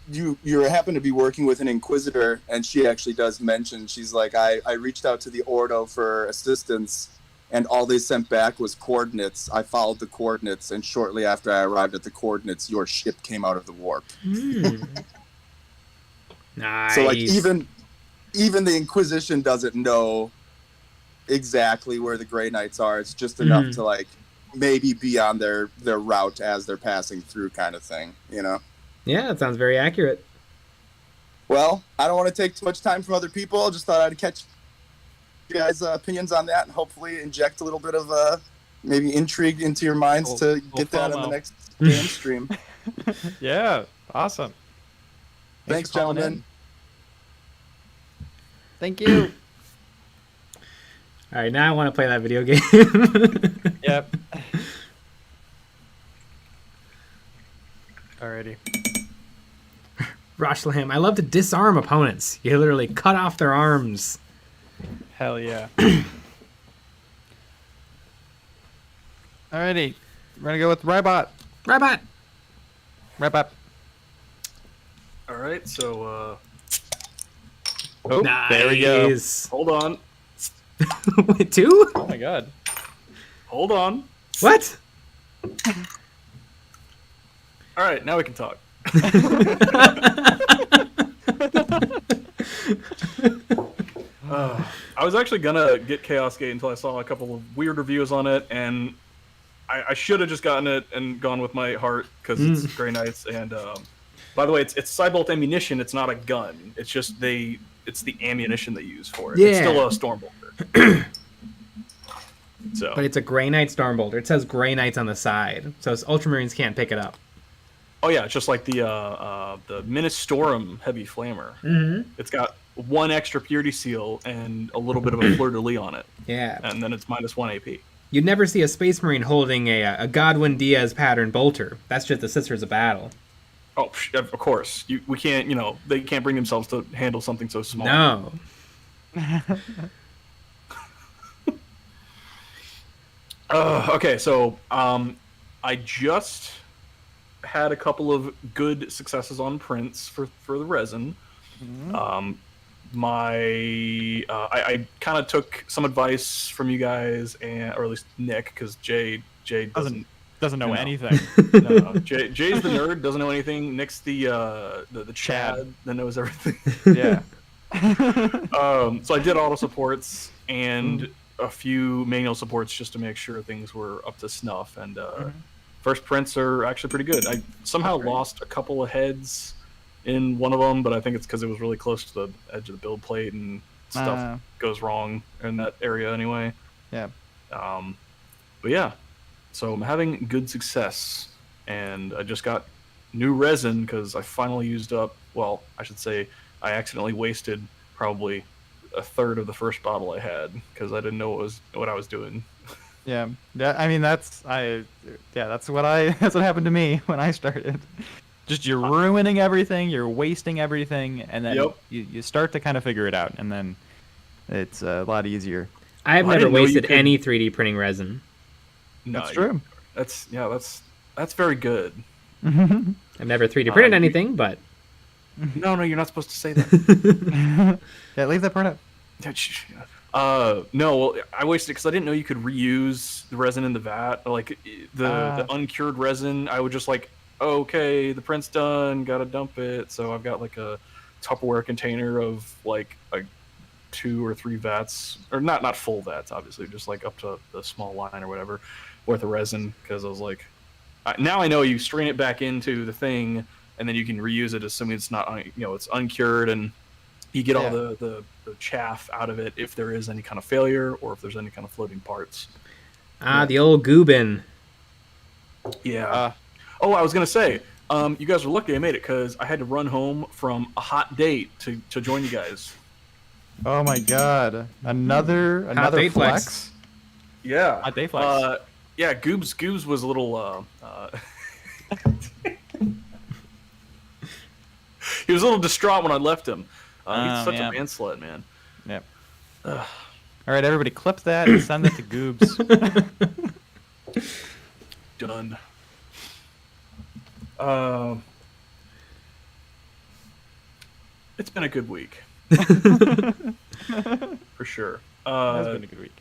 you happen to be working with an Inquisitor, and she actually does mention, she's like, I reached out to the Ordo for assistance, and all they sent back was coordinates. I followed the coordinates, and shortly after I arrived at the coordinates, your ship came out of the warp. Nice. So even the Inquisition doesn't know exactly where the Grey Knights are. It's just enough to maybe be on their route as they're passing through, kind of thing, you know? Yeah, that sounds very accurate. Well, I don't want to take too much time from other people. I just thought I'd catch you guys' opinions on that and hopefully inject a little bit of maybe intrigue into your minds to get that on the next game stream. Yeah, awesome. Thanks, for calling gentlemen. in. Thank you. All right, now I want to play that video game. Yep. Alrighty. Roshlaham, I love to disarm opponents. You literally cut off their arms. Hell yeah. Alrighty. We're gonna go with Rybot. Robot. Rybot. All right, so Oh, Nice. there we go. hold on, Wait, 2? Oh my god. hold on. What? All right, now we can talk. I was actually gonna get Chaos Gate until I saw a couple of weird reviews on it, and I should have just gotten it and gone with my heart because it's Grey Knights, and By the way, it's Cybolt ammunition. It's not a gun. It's just it's the ammunition they use for it. Yeah. It's still a Stormbolter. So. But it's a Grey Knight Stormbolter. It says Grey Knights on the side, so Ultramarines can't pick it up. Oh yeah, it's just like the Ministorum Heavy Flamer. Mm-hmm. It's got 1 extra Purity Seal and a little bit of a fleur-de-lis on it. Yeah. And then it's -1 AP. You'd never see a Space Marine holding a Godwin Diaz pattern bolter. That's just the Sisters of Battle. Oh, of course. We can't, they can't bring themselves to handle something so small. No. Okay, so I just had a couple of good successes on prints for the resin. Mm-hmm. I kind of took some advice from you guys, or at least Nick, because Jay doesn't know anything. No, Jay's the nerd, doesn't know anything. Nick's the Chad that knows everything. Yeah. So I did auto supports and a few manual supports just to make sure things were up to snuff. And first prints are actually pretty good. I somehow lost a couple of heads in one of them, but I think it's because it was really close to the edge of the build plate and stuff goes wrong in that area anyway. Yeah. But yeah, so I'm having good success, and I just got new resin because I finally used up. Well, I should say I accidentally wasted probably a third of the first bottle I had because I didn't know what I was doing. Yeah. I mean that's what happened to me when I started. Just you're ruining everything, you're wasting everything, and then you start to kind of figure it out, and then it's a lot easier. I've never wasted any 3D printing resin. No, that's true. That's very good. I've never 3D printed anything, but no, you're not supposed to say that. Yeah, leave that part out. No, well, I wasted it because I didn't know you could reuse the resin in the vat. Like the uncured resin, I would just like, okay, the print's done, gotta dump it. So I've got like a Tupperware container of like 2 or 3 vats, or not full vats, obviously, just like up to the small line or whatever, worth of resin. Because I was like, now I know you strain it back into the thing, and then you can reuse it, assuming it's not, it's uncured, and you get all the chaff out of it if there is any kind of failure or if there's any kind of floating parts. The old goobin. Yeah. Oh, I was gonna say, you guys were lucky I made it because I had to run home from a hot date to join you guys. Oh my god! Another date flex. Yeah. Hot date flex. Yeah. Goobs was a little. He was a little distraught when I left him. He's such a man sled, man. Yep. All right, everybody, clip that and send it to Goobs. Done. It's been a good week. For sure. It's been a good week.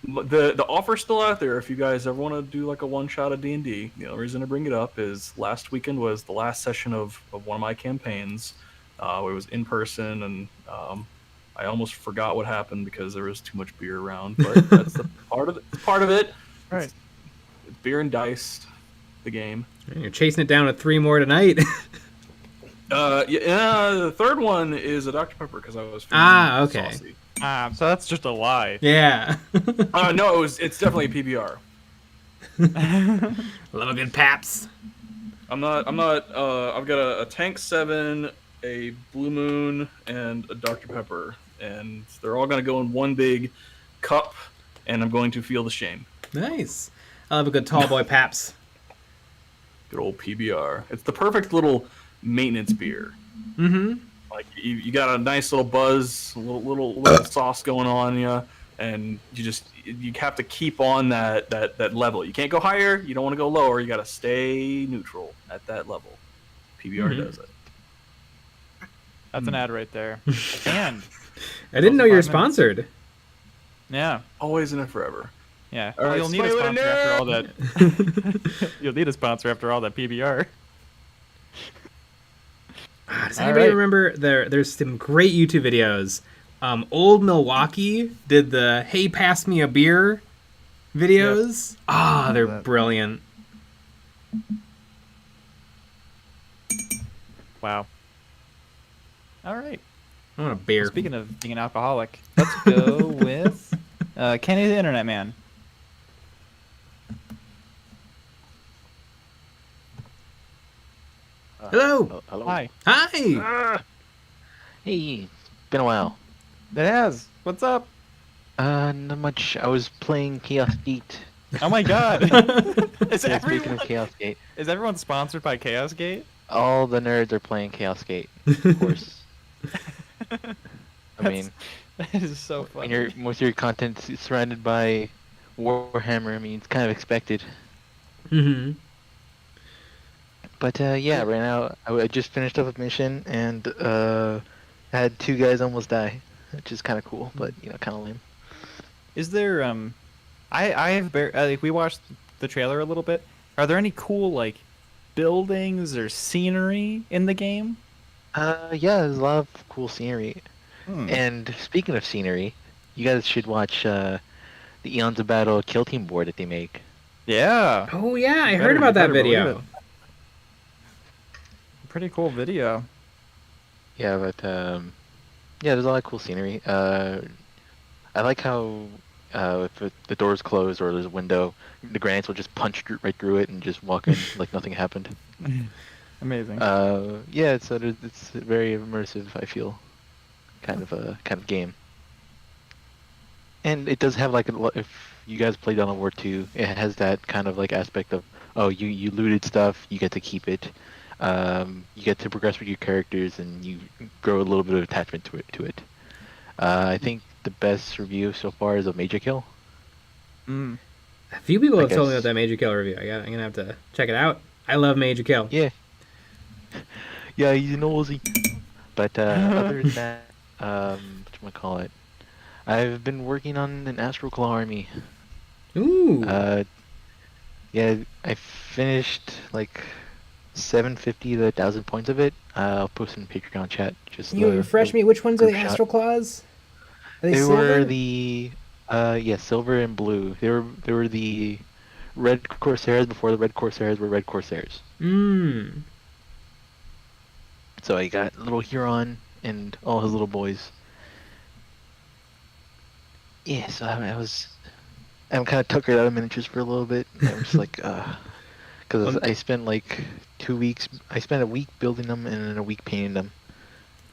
The offer's still out there if you guys ever want to do like a one-shot of D&D. The only reason to bring it up is last weekend was the last session of one of my campaigns. It was in person, and I almost forgot what happened because there was too much beer around. But that's the part of it. Right. It's beer and dice, the game. You're chasing it down with 3 more tonight. The third one is a Dr. Pepper because I was feeling okay. saucy. So that's just a lie. Yeah. No, it's definitely a PBR. Love a good Paps. I'm not. I've got a Tank 7, a Blue Moon, and a Dr. Pepper, and they're all gonna go in one big cup, and I'm going to feel the shame. Nice. I love a good tall boy Paps. Good old PBR. It's the perfect little maintenance beer. Mm-hmm. Like you got a nice little buzz, a little sauce going on, and you have to keep on that level. You can't go higher. You don't want to go lower. You got to stay neutral at that level. PBR does it. That's an ad right there. And I didn't know you were sponsored. Yeah. Always and forever. Yeah. All right, you'll need a sponsor after all that. You'll need a sponsor after all that PBR. Does anybody remember there's some great YouTube videos? Old Milwaukee did the "Hey, pass me a beer" videos. They're brilliant. Wow. All right. I want a beer. Well, speaking of being an alcoholic, let's go with Kenny the Internet Man. Hello. Hello. Hi. Hi. Hey, been a while. It has. What's up? Not much. I was playing Chaos Gate. Oh my God. is, Yeah, speaking everyone, of Chaos Gate, is everyone sponsored by Chaos Gate? all the nerds are playing Chaos Gate, of course. I mean, That is so when funny. most of your content is surrounded by Warhammer, I mean, it's kind of expected. Mm-hmm. But yeah, right now I just finished up a mission and had 2 guys almost die, which is kind of cool, but kind of lame. Is there I have like we watched the trailer a little bit. Are there any cool like buildings or scenery in the game? Yeah, there's a lot of cool scenery. Hmm. And speaking of scenery, you guys should watch the Eons of Battle kill team board that they make. Yeah. Oh yeah, I You heard better- about you that better believe video. it. Pretty cool video. Yeah, but yeah, there's a lot of cool scenery. I like how if the door's closed or there's a window, the granite will just punch right through it and just walk in like nothing happened. Amazing. Yeah, it's very immersive. I feel kind of game. And it does have like if you guys played on War 2, it has that kind of like aspect of you looted stuff, you get to keep it. You get to progress with your characters and you grow a little bit of attachment to it. I think the best review so far is a Major Kill. Mm. A few people I have told me guess. about that Major Kill review. I'm gonna have to check it out. I love Major Kill. Yeah. Yeah, he's nosy. But other than that, whatchamacallit, I've been working on an Astral Claw army. Ooh. Yeah, I finished like 750 to 1,000 points of it. I'll post in Patreon chat. Just Can you the- refresh the me? Which ones are the group shot. Astral Claws? Are they They silver? were the yeah, silver and blue. They were the red Corsairs before the red Corsairs were red Corsairs. Mmm. So I got little Huron and all his little boys. Yeah, so I'm kind of tuckered out of miniatures for a little bit. I'm just like, because I spent like 2 weeks. I spent a week building them and then a week painting them.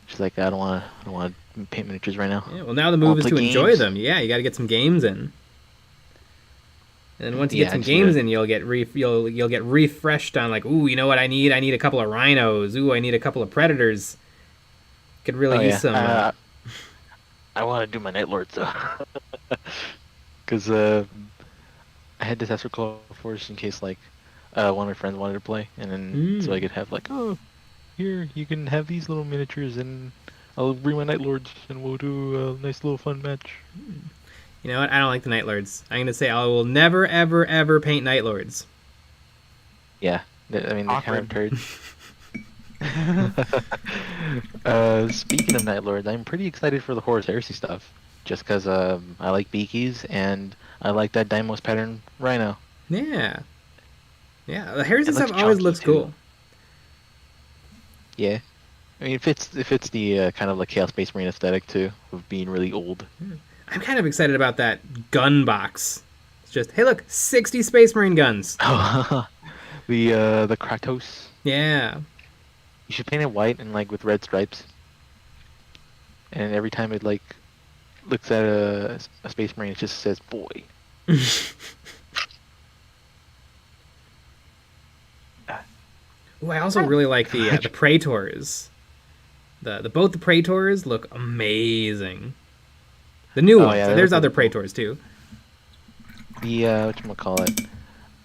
Just like I don't want to paint miniatures right now. Yeah, well, now the move I'll is play to enjoy games. them. Yeah, you got to get some games in. And then once you Yeah, get some just games gotta- in, you'll get refreshed on like, ooh, you know what I need? I need a couple of rhinos. Ooh, I need a couple of predators. Could really Oh, use yeah. some. I want to do my Night Lords though, because I had this Astral Claw Force in case like one of my friends wanted to play, and then so I could have like, oh, here you can have these little miniatures, and I'll bring my Night Lords, and we'll do a nice little fun match. You know what? I don't like the Night Lords. I'm gonna say I will never, ever, ever paint Night Lords. Yeah, I mean they're kind of turds. Speaking of Night Lords, I'm pretty excited for the Horus Heresy stuff, just because I like Beakies and I like that Deimos pattern Rhino. Yeah. Yeah, the Heresy It looks stuff always chunky, looks too. cool. Yeah, I mean it fits the kind of like Chaos Space Marine aesthetic too, of being really old. I'm kind of excited about that gun box. It's just, hey, look, 60 Space Marine guns. the Kratos. Yeah. You should paint it white and like with red stripes. And every time it like looks at a Space Marine, it just says "boy." Ooh, I also really like the Praetors. Both the Praetors look amazing. The new Oh, ones. yeah, they There's look other really cool. Praetors too. The whatchamacallit,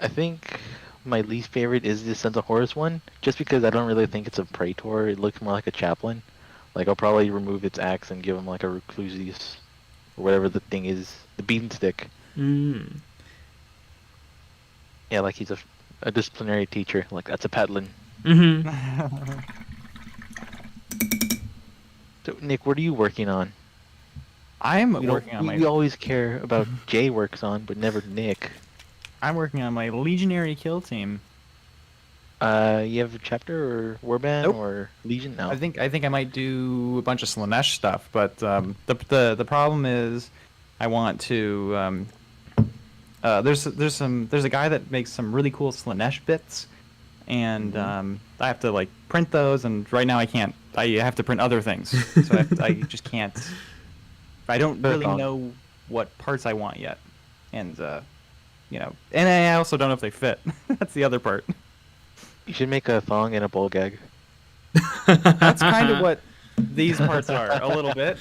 I think my least favorite is the Sons of Horus one, just because I don't really think it's a Praetor. It looks more like a chaplain. Like I'll probably remove its axe and give him like a Reclusius or whatever the thing is, the bean stick. Mm. Yeah, like he's a disciplinary teacher. Like that's a Patlin. Mm-hmm. So Nick, what are you working on? I'm You know, working on we always care about Jay works on, but never Nick. I'm working on my Legionary kill team. You have a chapter or warband Nope. or legion? No. I think I might do a bunch of Slanesh stuff, but the problem is I want to there's a guy that makes some really cool Slanesh bits, and I have to like print those, and right now I can't. I have to print other things, so I just can't. I don't really know what parts I want yet, and and I also don't know if they fit. That's the other part. You should make a thong and a bowl gag. That's kind of what these parts are, a little bit.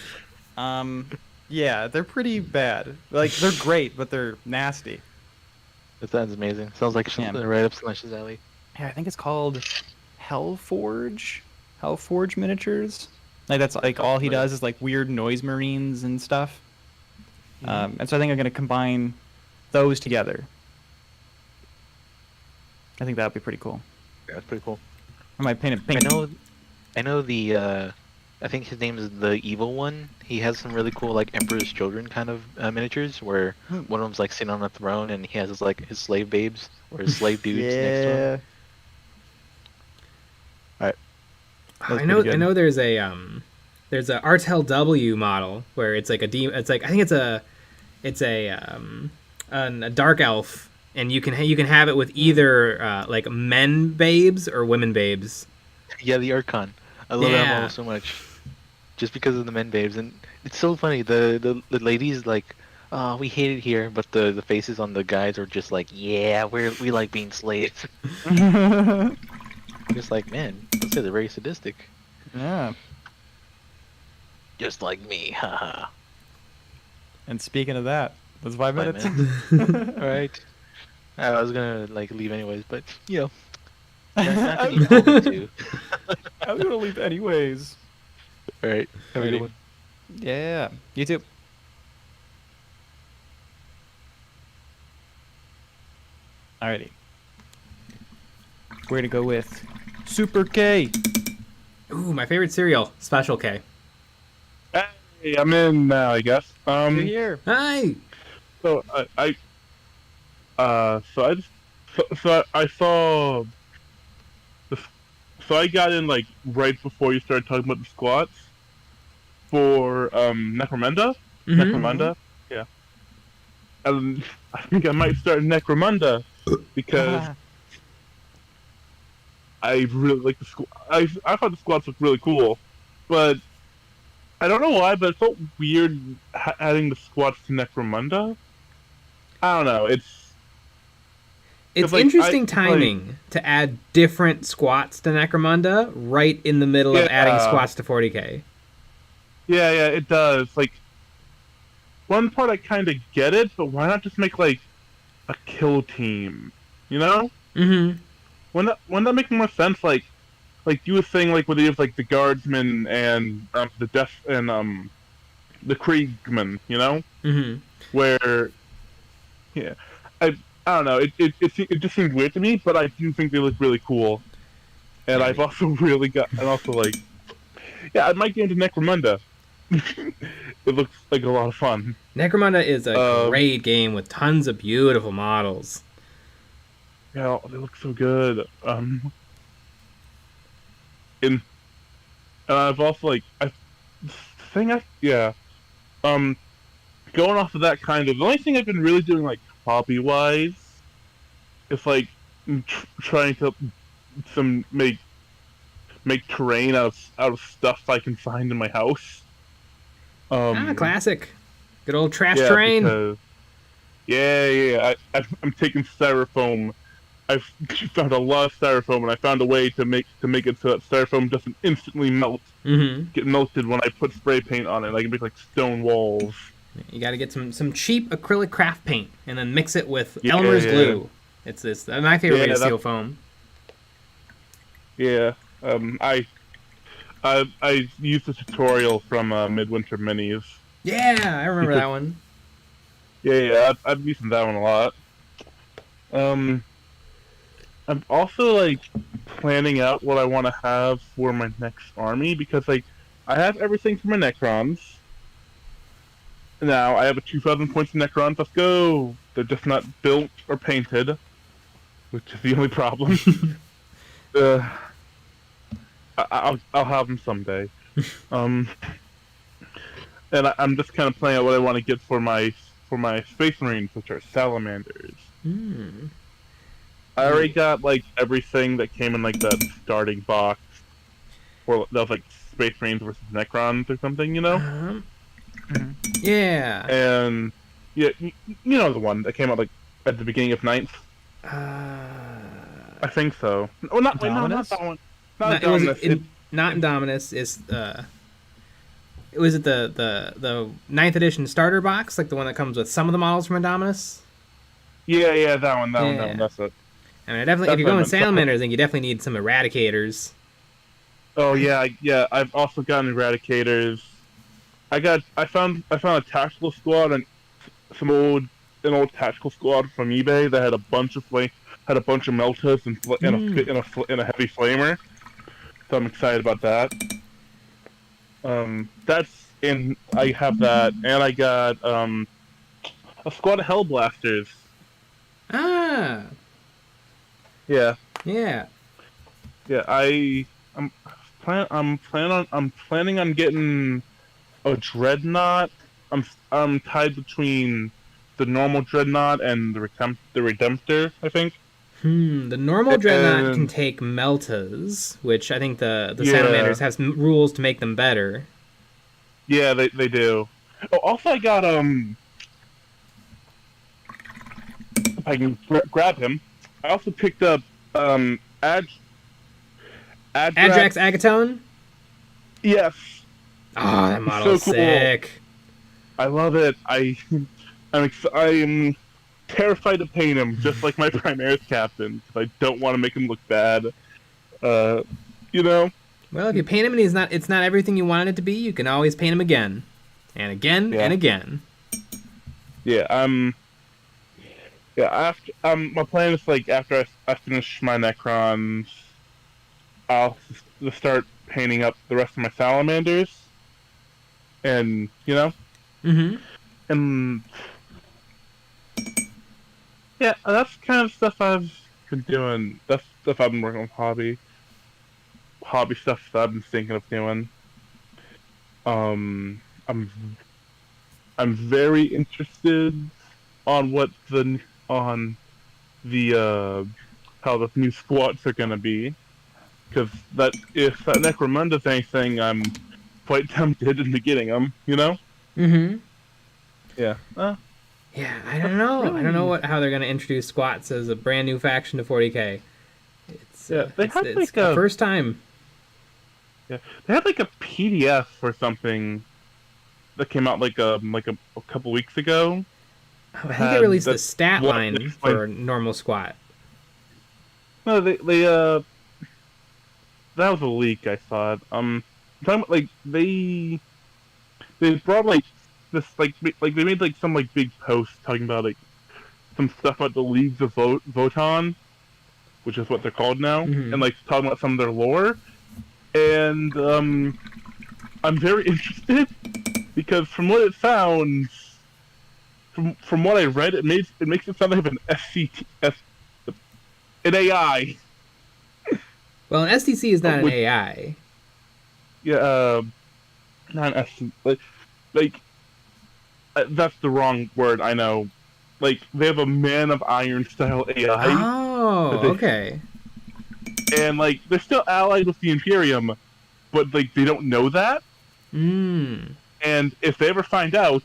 Yeah, they're pretty bad. Like, they're great, but they're nasty. That sounds amazing. Sounds like right up Slash's alley. Yeah, I think it's called Hellforge Miniatures. Like, that's like all he does is like weird noise marines and stuff. And so I think I'm gonna combine those together. I think that would be pretty cool. Yeah, that's pretty cool. I might paint it pink. I know the I think his name is the Evil One. He has some really cool like Emperor's Children kind of miniatures where one of them's like sitting on a throne and he has his slave babes or his slave dudes next to him. Alright. I know there's a Artel W model where it's like it's like I think it's a dark elf, and you can have it with either like men babes or women babes. Yeah, the Archon. I love that model so much, just because of the men babes, and it's so funny. The ladies like, oh, we hate it here, but the faces on the guys are just like, yeah, we like being slaves. Just like, man, those guys are very sadistic. Yeah. Just like me, haha. And speaking of that, that's 5 minutes. Alright. I was gonna like leave anyways, but you know. Not you told me to. I was gonna leave anyways. Alright. Have a good one. Yeah. You too. Alrighty. We're gonna go with Super K. Ooh, my favorite cereal, Special K. Hey, I'm in now, I guess. You're here. Hi. So I saw so I got in like right before you started talking about the squats for Necromunda. Necromunda, yeah. And I think I might start Necromunda because I really like the squad. I thought the squats looked really cool, but I don't know why, but it felt weird adding the squats to Necromunda. I don't know. It's like, interesting timing to add different squats to Necromunda right in the middle of adding squats to 40k. Yeah, it does. Like, one part I kind of get it, but why not just make like a kill team? You know? Mm-hmm. Wouldn't that make more sense? Like you were saying, like when they have like the guardsmen and the death and the Kriegmen, you know? Mm-hmm. Where, yeah, I don't know. It just seemed weird to me, but I do think they look really cool. And I've also like, yeah, I might get into Necromunda. It looks like a lot of fun. Necromunda is a great game with tons of beautiful models. Yeah, they look so good. And I've also going off of that kind of, the only thing I've been really doing like hobby wise is like trying to make terrain out of stuff I can find in my house. Classic. Good old trash terrain. I'm taking styrofoam. I've found a lot of styrofoam, and I found a way to make it so that styrofoam doesn't instantly melt. Mm-hmm. Get melted when I put spray paint on it. I can make like stone walls. You got to get some cheap acrylic craft paint, and then mix it with Elmer's glue. It's my favorite way to seal foam. Yeah, I used the tutorial from Midwinter Minis. Yeah, I remember that one. Yeah, I've used that one a lot. I'm also like planning out what I want to have for my next army because like I have everything for my Necrons. Now I have a 2,000 points of Necrons. Let's go. They're just not built or painted, which is the only problem. I'll have them someday. Um, and I'm just kind of playing out what I want to get for my Space Marines, which are salamanders. Hmm. I already got like everything that came in like that starting box, or that was like Space Marines versus Necrons or something, you know. Yeah. And yeah, you know the one that came out like at the beginning of ninth. I think so. Oh, not wait, no, not that one. Not it was Dominus. not Indominus. It's was it the 9th edition starter box, like the one that comes with some of the models from Indominus? Yeah, that one. That's it. I mean, definitely, if you're going salamanders, then you definitely need some eradicators. Oh yeah. I've also gotten eradicators. I found a tactical squad and an old tactical squad from eBay that had a bunch of meltas and a heavy flamer. So I'm excited about that. I have that, and I got a squad of Hellblasters. Ah. Yeah. Yeah. Yeah. I'm planning on getting a dreadnought. I'm tied between the normal dreadnought and the Redemptor, I think. The normal dreadnought can take meltas, which I think the Yeah. salamanders have some rules to make them better. Yeah, they do. Oh, also I got if I can grab him. I also picked up Adrax Agaton? Yes. Oh, that model's so cool. sick. I love it. I'm terrified to paint him, just like my Primaris captain, because I don't want to make him look bad. You know. Well, if you paint him and it's not everything you wanted it to be, you can always paint him again, and again, and again. Yeah. Yeah. My plan is like after I finish my Necrons, I'll start painting up the rest of my salamanders, and you know. And yeah, that's kind of stuff I've been doing. That's stuff I've been working on hobby stuff that I've been thinking of doing. I'm very interested on how the new squats are gonna be, because if that Necromunda's anything, I'm quite tempted into getting them. You know. Yeah. Yeah, I don't know. Really? I don't know how they're gonna introduce squats as a brand new faction to 40k. It's the first time. Yeah, they had like a PDF or something that came out like a couple weeks ago. I think they released the stat line for normal squat. No, they that was a leak. I thought. Talking about, like they brought like this like they made like some like big post talking about like some stuff about the leagues of Voton, which is what they're called now, and like talking about some of their lore. And I'm very interested because from what it sounds, from what I read, it makes it sound like an an AI. Well, an STC is not an AI. Yeah, not an STC. Like that's the wrong word. I know. Like they have a Man of Iron style AI. Oh, okay. And like they're still allied with the Imperium, but like they don't know that. And if they ever find out,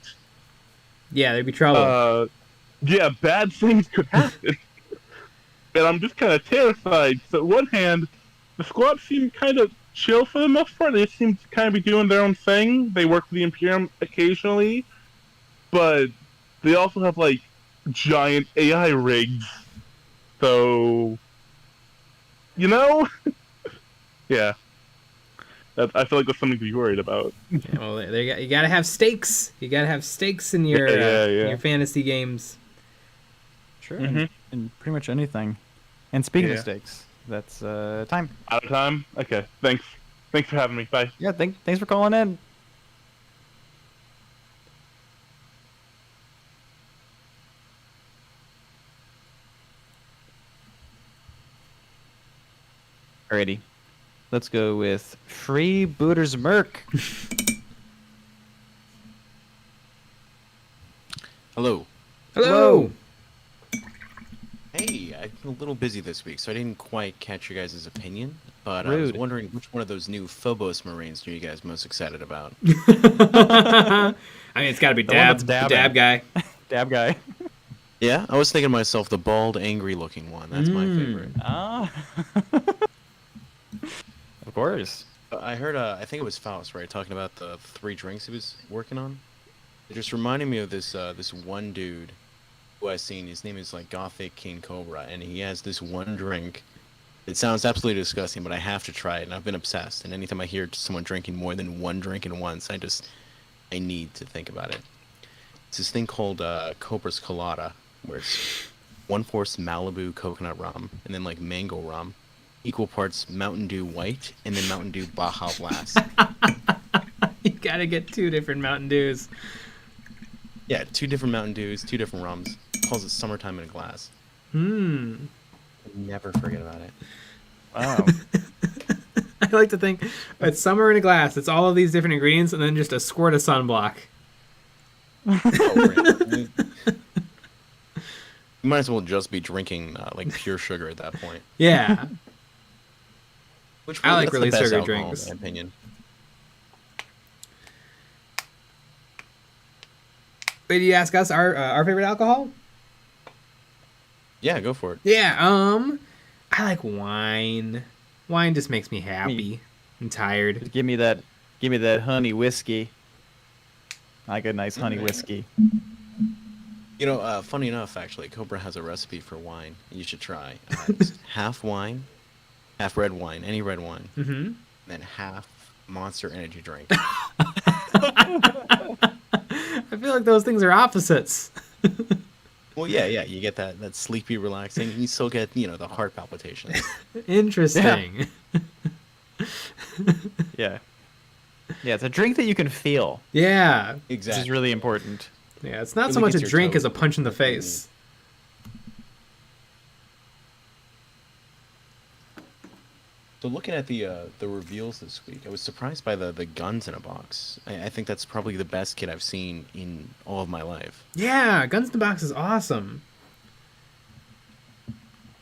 yeah, there'd be trouble. Yeah, bad things could happen. And I'm just kind of terrified. So on one hand, the squad seemed kind of chill for the most part. They seem to kind of be doing their own thing. They work for the Imperium occasionally, but they also have like giant AI rigs. So. You know? Yeah. I feel like that's something to be worried about. Yeah, well, you gotta have stakes. You gotta have stakes in your your fantasy games. Sure, and pretty much anything. And speaking of stakes, that's time. Out of time? Okay, thanks. Thanks for having me. Bye. Yeah, thanks for calling in. Alrighty. Let's go with Freebooters Merc. Hello. Hello. Hey, I've been a little busy this week, so I didn't quite catch your guys' opinion. But I was Rude. wondering which one of those new Phobos Marines are you guys most excited about? I mean, it's got to be The one Dab, that's the dabbing. Dab guy. Dab guy. Yeah, I was thinking to myself, the bald, angry-looking one. That's my favorite. Ah. Of course. I heard, I think it was Faust, right, talking about the 3 drinks he was working on. It just reminded me of this this one dude who I've seen. His name is like Gothic King Cobra, and he has this one drink. It sounds absolutely disgusting, but I have to try it, and I've been obsessed. And anytime I hear someone drinking more than one drink at once, I need to think about it. It's this thing called Cobra's Colada, where it's 1/4 Malibu coconut rum, and then like mango rum, equal parts Mountain Dew White, and then Mountain Dew Baja Blast. You gotta get 2 different Mountain Dews. Yeah, 2 different Mountain Dews, 2 different rums. Calls it summertime in a glass. Never forget about it. Wow. I like to think it's summer in a glass. It's all of these different ingredients and then just a squirt of sunblock. You might as well just be drinking like pure sugar at that point. Yeah. Which I like that's the really best sugary alcohol, drinks. in my opinion. Wait, did you ask us our favorite alcohol? Yeah, go for it. Yeah, I like wine. Wine just makes me happy. I'm tired. Just give me that honey whiskey. I like a nice honey whiskey. You know, funny enough, actually, Cobra has a recipe for wine you should try. It's half wine, half red wine, any red wine, then half Monster Energy drink. I feel like those things are opposites. Well, yeah, you get that sleepy, relaxing, and you still get, you know, the heart palpitations. Interesting. Yeah. Yeah, it's a drink that you can feel, Yeah. which Exactly. is really important. Yeah, it's not Really so much a gets your drink toes as a punch in the face. So looking at the reveals this week, I was surprised by the guns in a box. I think that's probably the best kit I've seen in all of my life. Yeah, Guns in the Box is awesome.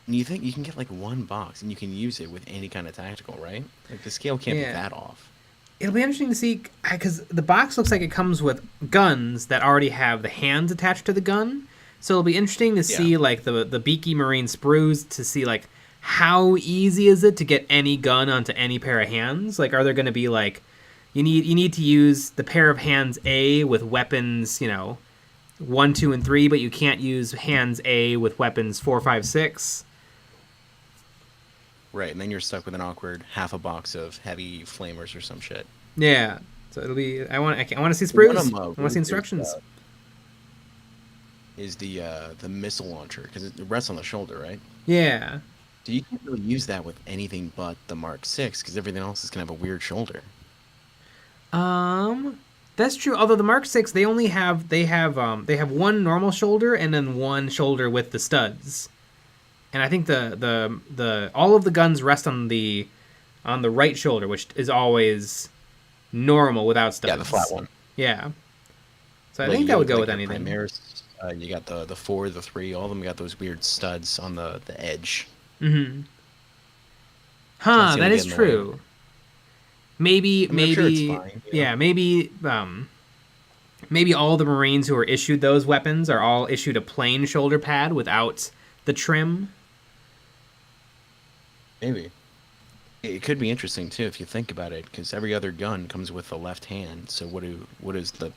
And you think you can get like 1 box and you can use it with any kind of tactical, right? Like the scale can't be Yeah. that off. It'll be interesting to see, because the box looks like it comes with guns that already have the hands attached to the gun. So it'll be interesting to see, like, the Beaky Marine sprues, to see, like, how easy is it to get any gun onto any pair of hands? Like, are there going to be, like, you need to use the pair of hands A with weapons, 1, 2, and 3, but you can't use hands A with weapons 4, 5, 6. Right, and then you're stuck with an awkward half a box of heavy flamers or some shit. Yeah. So it'll be. I want to see sprues. I'm, I want to really see instructions. curious about is the missile launcher, because it rests on the shoulder, right? Yeah. So you can't really use that with anything but the Mark 6, because everything else is gonna have a weird shoulder. That's true. Although the Mark 6, they have one normal shoulder and then one shoulder with the studs. And I think the all of the guns rest on the right shoulder, which is always normal without studs. Yeah, the flat one. Yeah. So I Like, think you that would with, go like, with your anything. Primaris, you got the 4, the 3, all of them got those weird studs on the edge. Mm-hmm. That's Huh, gonna that be is annoying. true. Maybe I mean, I'm sure it's fine, yeah, maybe all the Marines who are issued those weapons are all issued a plain shoulder pad without the trim. Maybe. It could be interesting too if you think about it, because every other gun comes with the left hand. So what does the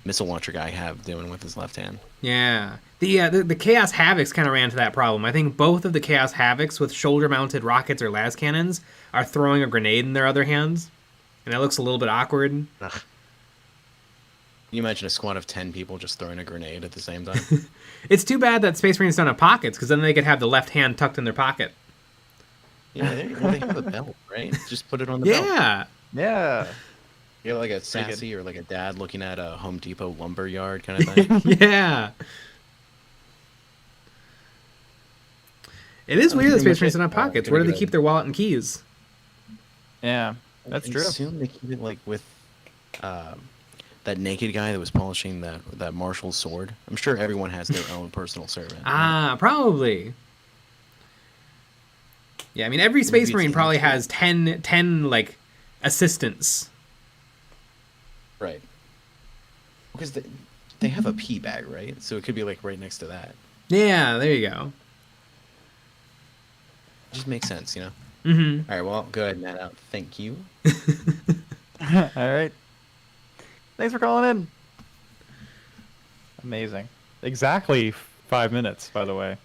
missile launcher guy have doing with his left hand? Yeah. The Chaos Havocs kind of ran into that problem. I think both of the Chaos Havocs with shoulder-mounted rockets or las cannons are throwing a grenade in their other hands, and it looks a little bit awkward. Ugh. Can you imagine a squad of 10 people just throwing a grenade at the same time? It's too bad that Space Marines don't have pockets, because then they could have the left hand tucked in their pocket. Yeah, they have a belt, right? Just put it on the belt. Yeah. Yeah. You're like a sassy or like a dad looking at a Home Depot lumber yard kind of thing. Yeah. It is weird that pretty Space much Marines it. don't have pockets. It's Where do gonna they be keep their wallet and keys? Yeah, that's I true. assume they keep it like with that naked guy that was polishing that marshal's sword. I'm sure everyone has their own personal servant. Ah, probably. Yeah, I mean, every Space Marine probably has 10 like, assistants. Right. Because they have a pee bag, right? So it could be like right next to that. Yeah, there you go. Just makes sense, you know? Mm-hmm. All right, well, go ahead and add out. Thank you. All right. Thanks for calling in. Amazing. Exactly 5 minutes, by the way.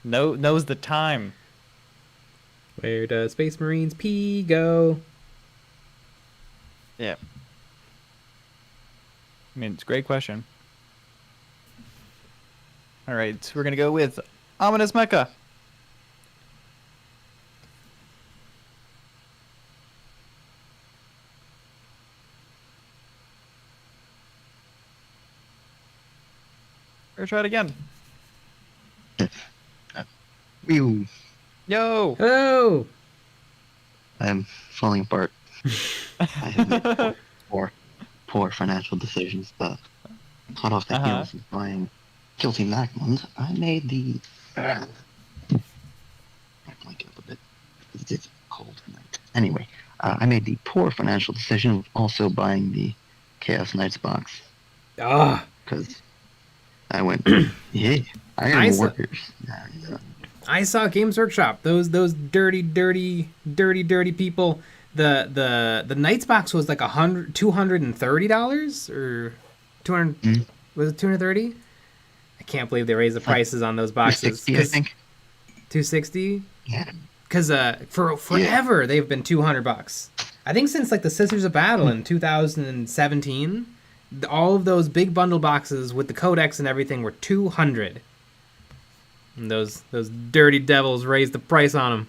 Knows the time. Where does Space Marines pee go? Yeah. I mean, it's a great question. All right, so we're going to go with Ominous Mecha. Or try it again. Whew. Yo! Hello! I'm falling apart. I have made poor financial decisions, but hot off the heels of buying Guilty Macmund, I made the... I might get a bit... It's cold tonight. Anyway, I made the poor financial decision of also buying the Chaos Knights box. Ah! Because I went, yeah, Iron Warriors. I saw Games Workshop. Those dirty people. The Knights box was like $230 or 200. Was it 230? I can't believe they raised the prices on those boxes. 260, I think. 260. Yeah. Because for forever they've been $200. I think since like the Sisters of Battle in 2017, all of those big bundle boxes with the codex and everything were $200. And those dirty devils raised the price on them.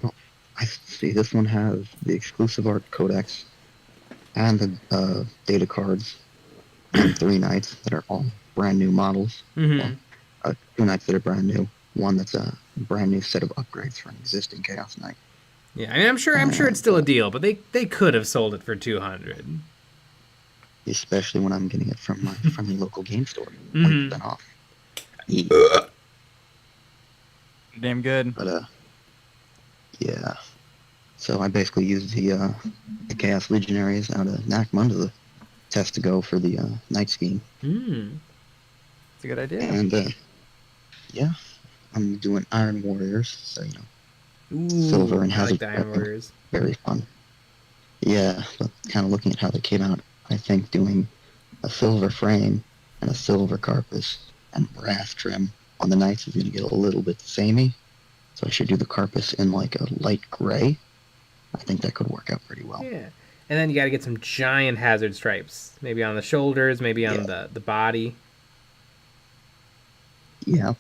Well, I see this one has the exclusive art codex and the data cards and 3 knights that are all brand new models. Mm-hmm. Well, 2 knights that are brand new. One that's a brand new set of upgrades for an existing Chaos Knight. Yeah, I mean, I'm sure it's still a deal, but they could have sold it for $200. Especially when I'm getting it from my friendly local game store. Mm-hmm. 1% off. Damn good. But yeah. So I basically used the Chaos Legionaries out of Nakmund as a test to go for the Night Scheme. It's a good idea. And yeah, I'm doing Iron Warriors, so Ooh, silver and I hazard like the Iron Warriors. very fun. Yeah, but kind of looking at how they came out, I think doing a silver frame and a silver carpus and brass trim on the knights is going to get a little bit samey. So I should do the carpus in like a light gray. I think that could work out pretty well. Yeah. And then you got to get some giant hazard stripes. Maybe on the shoulders, maybe on the body. Yeah.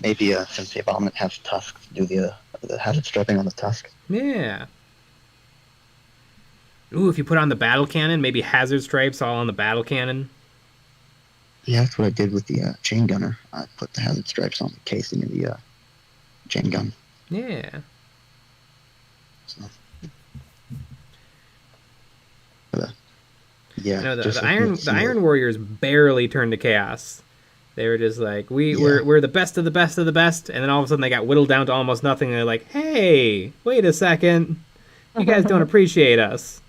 Maybe since the Abominant has tusks, do the hazard striping on the tusk. Yeah. Ooh, if you put on the battle cannon, maybe hazard stripes all on the battle cannon. Yeah, that's what I did with the chain gunner. I put the hazard stripes on the casing of the chain gun. Yeah. So, yeah. No, just the looking at Iron Warriors barely turned to chaos. They were just like, we're the best of the best of the best, and then all of a sudden they got whittled down to almost nothing. And they're like, hey, wait a second, you guys don't appreciate us.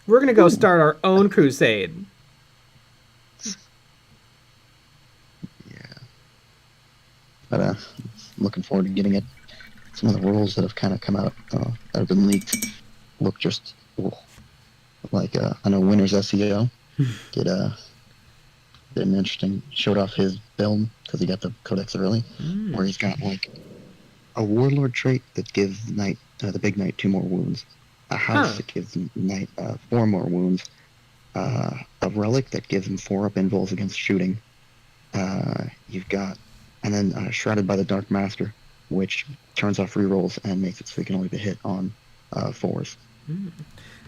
We're gonna go start our own crusade. But looking forward to getting it. Some of the rules that have kind of come out that have been leaked look just like I know Winner's SEO did an interesting, showed off his build because he got the codex early, where he's got like a warlord trait that gives the big knight 2 more wounds, a house that gives the knight 4 more wounds, a relic that gives him 4 up invuls against shooting. You've got, and then Shrouded by the Dark Master, which turns off rerolls and makes it so he can only be hit on 4s.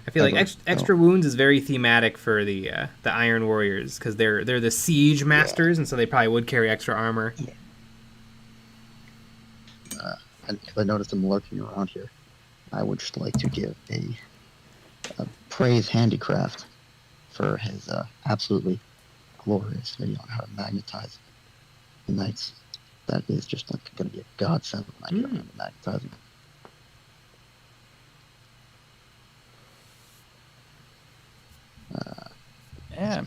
I feel like ever, extra wounds is very thematic for the Iron Warriors because they're the siege masters, and so they probably would carry extra armor. And if I notice him lurking around here, I would just like to give a praise handicraft for his absolutely glorious video on how to magnetize the knights. That is just like going to be a godsend when I get around to magnetizing. Yeah.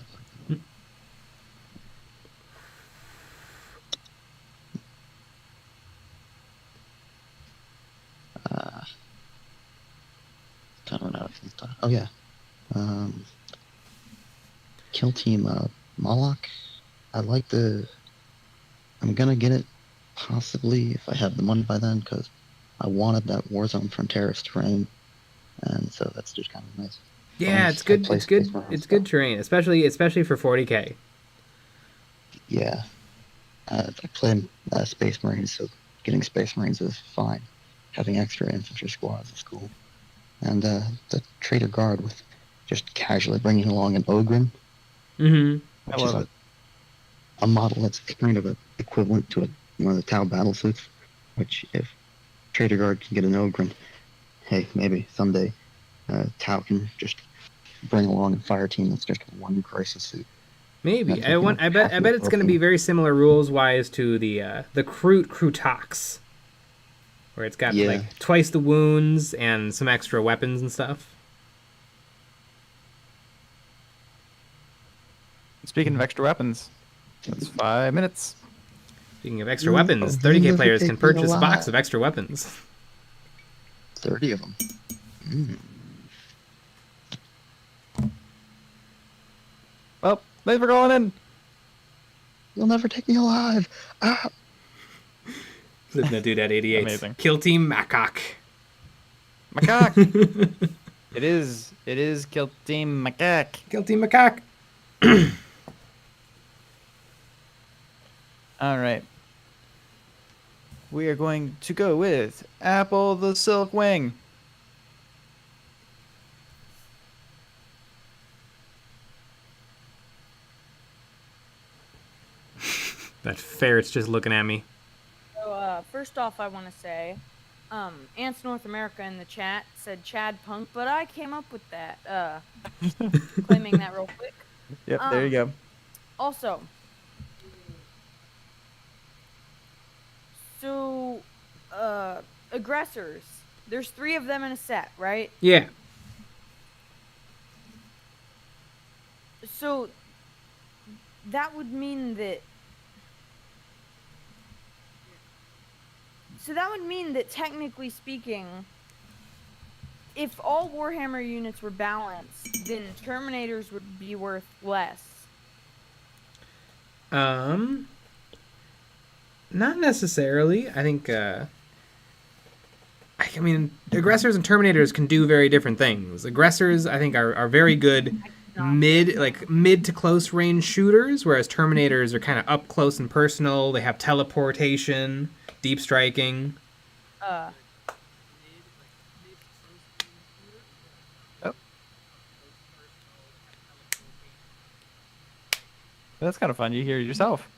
Kind of know. Oh yeah. Kill team Moloch. I like the. I'm gonna get it possibly if I have the money by then because I wanted that Warzone Fronteras terrain, and so that's just kind of nice. Yeah, it's good. It's good. It's good terrain, especially for 40k. Yeah, I played Space Marines, so getting Space Marines is fine. Having extra infantry squads is cool, and the Trader Guard with just casually bringing along an Ogren, I which is love it. a model that's kind of equivalent to one of the Tau battle suits. Which if Trader Guard can get an Ogren, hey, maybe someday Tau can just bring along a fire team that's just one crisis suit. Maybe. I bet it's going to be very similar rules wise to the Krutox, where it's got like twice the wounds and some extra weapons and stuff. Speaking of extra weapons, it's 5 minutes. Speaking of extra weapons, 30k players can purchase a box of extra weapons. 30 of them. Well, thanks for calling in. You'll never take me alive. Ah. Listen to dude at 88. Amazing. Kill team Macaque. Macaque. It is Kill Team Macaque. Kill team Macaque. All right. We are going to go with Apple the Silkwing. That ferret's just looking at me. So, first off, I want to say, Ants North America in the chat said Chad Punk, but I came up with that, claiming that real quick. Yep, there you go. Also, so, aggressors, there's 3 of them in a set, right? Yeah. So, that would mean that... So that would mean that, technically speaking, if all Warhammer units were balanced, then Terminators would be worth less. Not necessarily. I think, I mean, aggressors and Terminators can do very different things. Aggressors, I think, are very good mid to close range shooters, whereas Terminators are kind of up close and personal. They have teleportation, deep striking. Oh. That's kind of fun. You hear it yourself.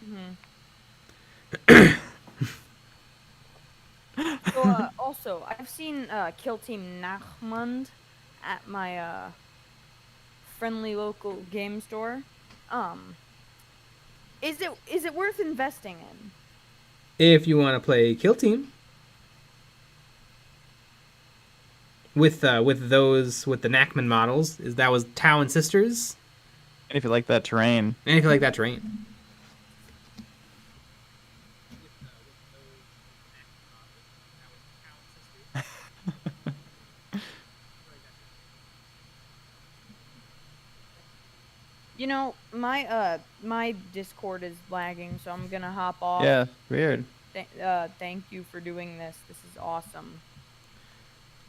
So, also, I've seen Kill Team Nachmund at my friendly local game store. Is it worth investing in? If you want to play Kill Team with the Nachman models, that was Tau and Sisters. And if you like that terrain. You know, my Discord is lagging, so I'm gonna hop off. Yeah, weird. Thank you for doing this. This is awesome.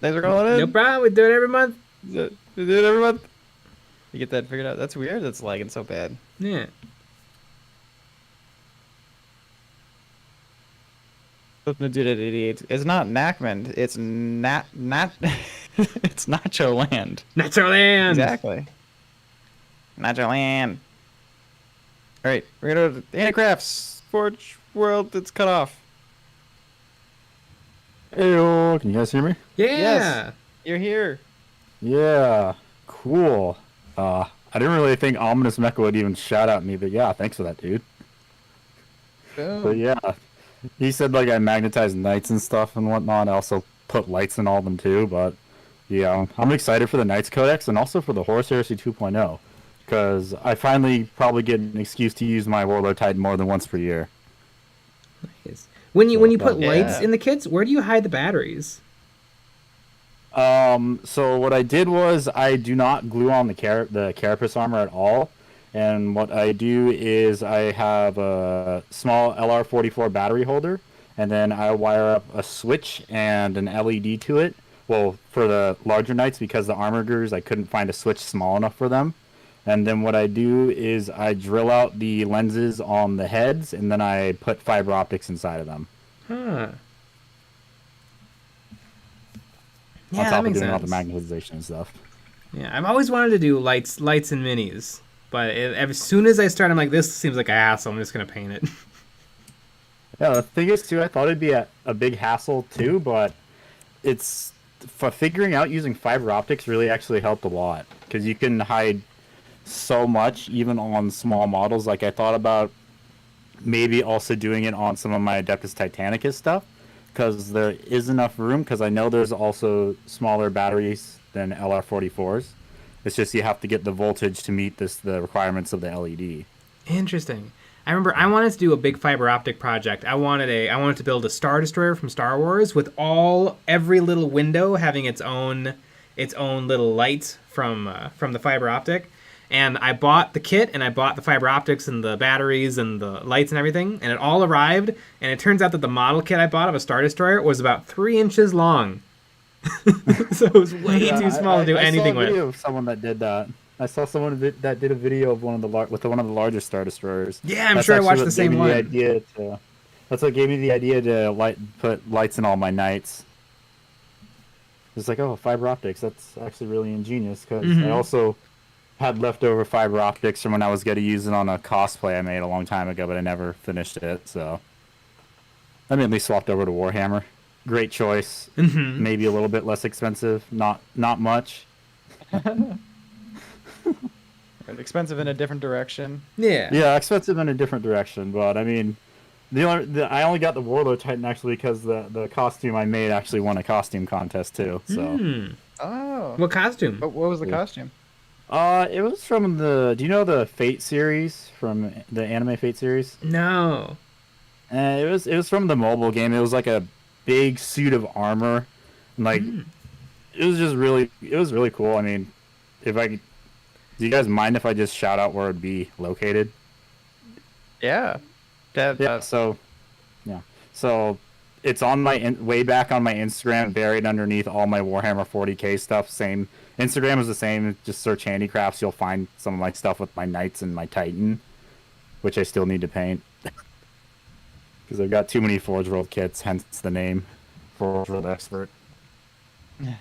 Thanks for calling in. No problem. We do it every month. We do it every month. You get that figured out. That's weird. That's lagging so bad. Yeah. It's not Nackman. It's it's Nacho Land. Nacho Land. Exactly. Nacho Land. All right, we're gonna go to Handicrafts Forge World. It's cut off. Hey, can you guys hear me? Yeah. Yes, you're here. Yeah, cool. I didn't really think Ominous Mecha would even shout out me, but yeah, thanks for that, dude. Boom. But yeah, he said like I magnetized knights and stuff and whatnot. I also put lights in all of them too, but yeah, I'm excited for the Knights Codex and also for the Horus Heresy 2.0 because I finally probably get an excuse to use my Warlord Titan more than once per year. Nice. When you put Yeah. lights in the kits, where do you hide the batteries? So what I did was I do not glue on the carapace armor at all. And what I do is I have a small LR44 battery holder, and then I wire up a switch and an LED to it. Well, for the larger knights, because the armor gurus, I couldn't find a switch small enough for them. And then what I do is I drill out the lenses on the heads, and then I put fiber optics inside of them. Huh. On Yeah, top that of makes doing all the sense. magnetization and stuff. Yeah, I've always wanted to do lights and minis, but as soon as I start, I'm like, this seems like a hassle. I'm just gonna paint it. Yeah, the thing is, too, I thought it'd be a big hassle, too, but it's... For figuring out using fiber optics really actually helped a lot. Because you can hide so much, even on small models. Like, I thought about maybe also doing it on some of my Adeptus Titanicus stuff. Because there is enough room, because I know there's also smaller batteries than LR44s. It's just you have to get the voltage to meet the requirements of the LED. Interesting. I remember I wanted to do a big fiber optic project. I wanted to build a Star Destroyer from Star Wars with every little window having its own little light from the fiber optic. And I bought the kit and I bought the fiber optics and the batteries and the lights and everything, and it all arrived. And it turns out that the model kit I bought of a Star Destroyer was about 3 inches long. So it was way too small to do anything with. I saw a video of someone that did that. I saw someone that did a video of one of the larger Star Destroyers. Yeah, I'm sure I watched the same one. That's what gave me the idea to put lights in all my knights. It's like, oh, fiber optics. That's actually really ingenious because I also had leftover fiber optics from when I was going to use it on a cosplay I made a long time ago, but I never finished it. So I mainly swapped over to Warhammer. Great choice. Maybe a little bit less expensive. Not much. Expensive in a different direction. Yeah, expensive in a different direction. But I mean, I only got the Warlord Titan actually because the costume I made actually won a costume contest too. So. Oh. What costume? What was the costume? It was from do you know the Fate series from the anime Fate series? No. It was from the mobile game. It was like a big suit of armor, and like it was really cool. I mean, do you guys mind if I just shout out where it'd be located? Yeah. So it's on my way back on my Instagram, buried underneath all my Warhammer 40k stuff. Same Instagram is the same. Just search Handicrafts. You'll find some of my stuff with my Knights and my Titan, which I still need to paint because I've got too many Forge World kits. Hence the name, Forge World Expert. Yeah.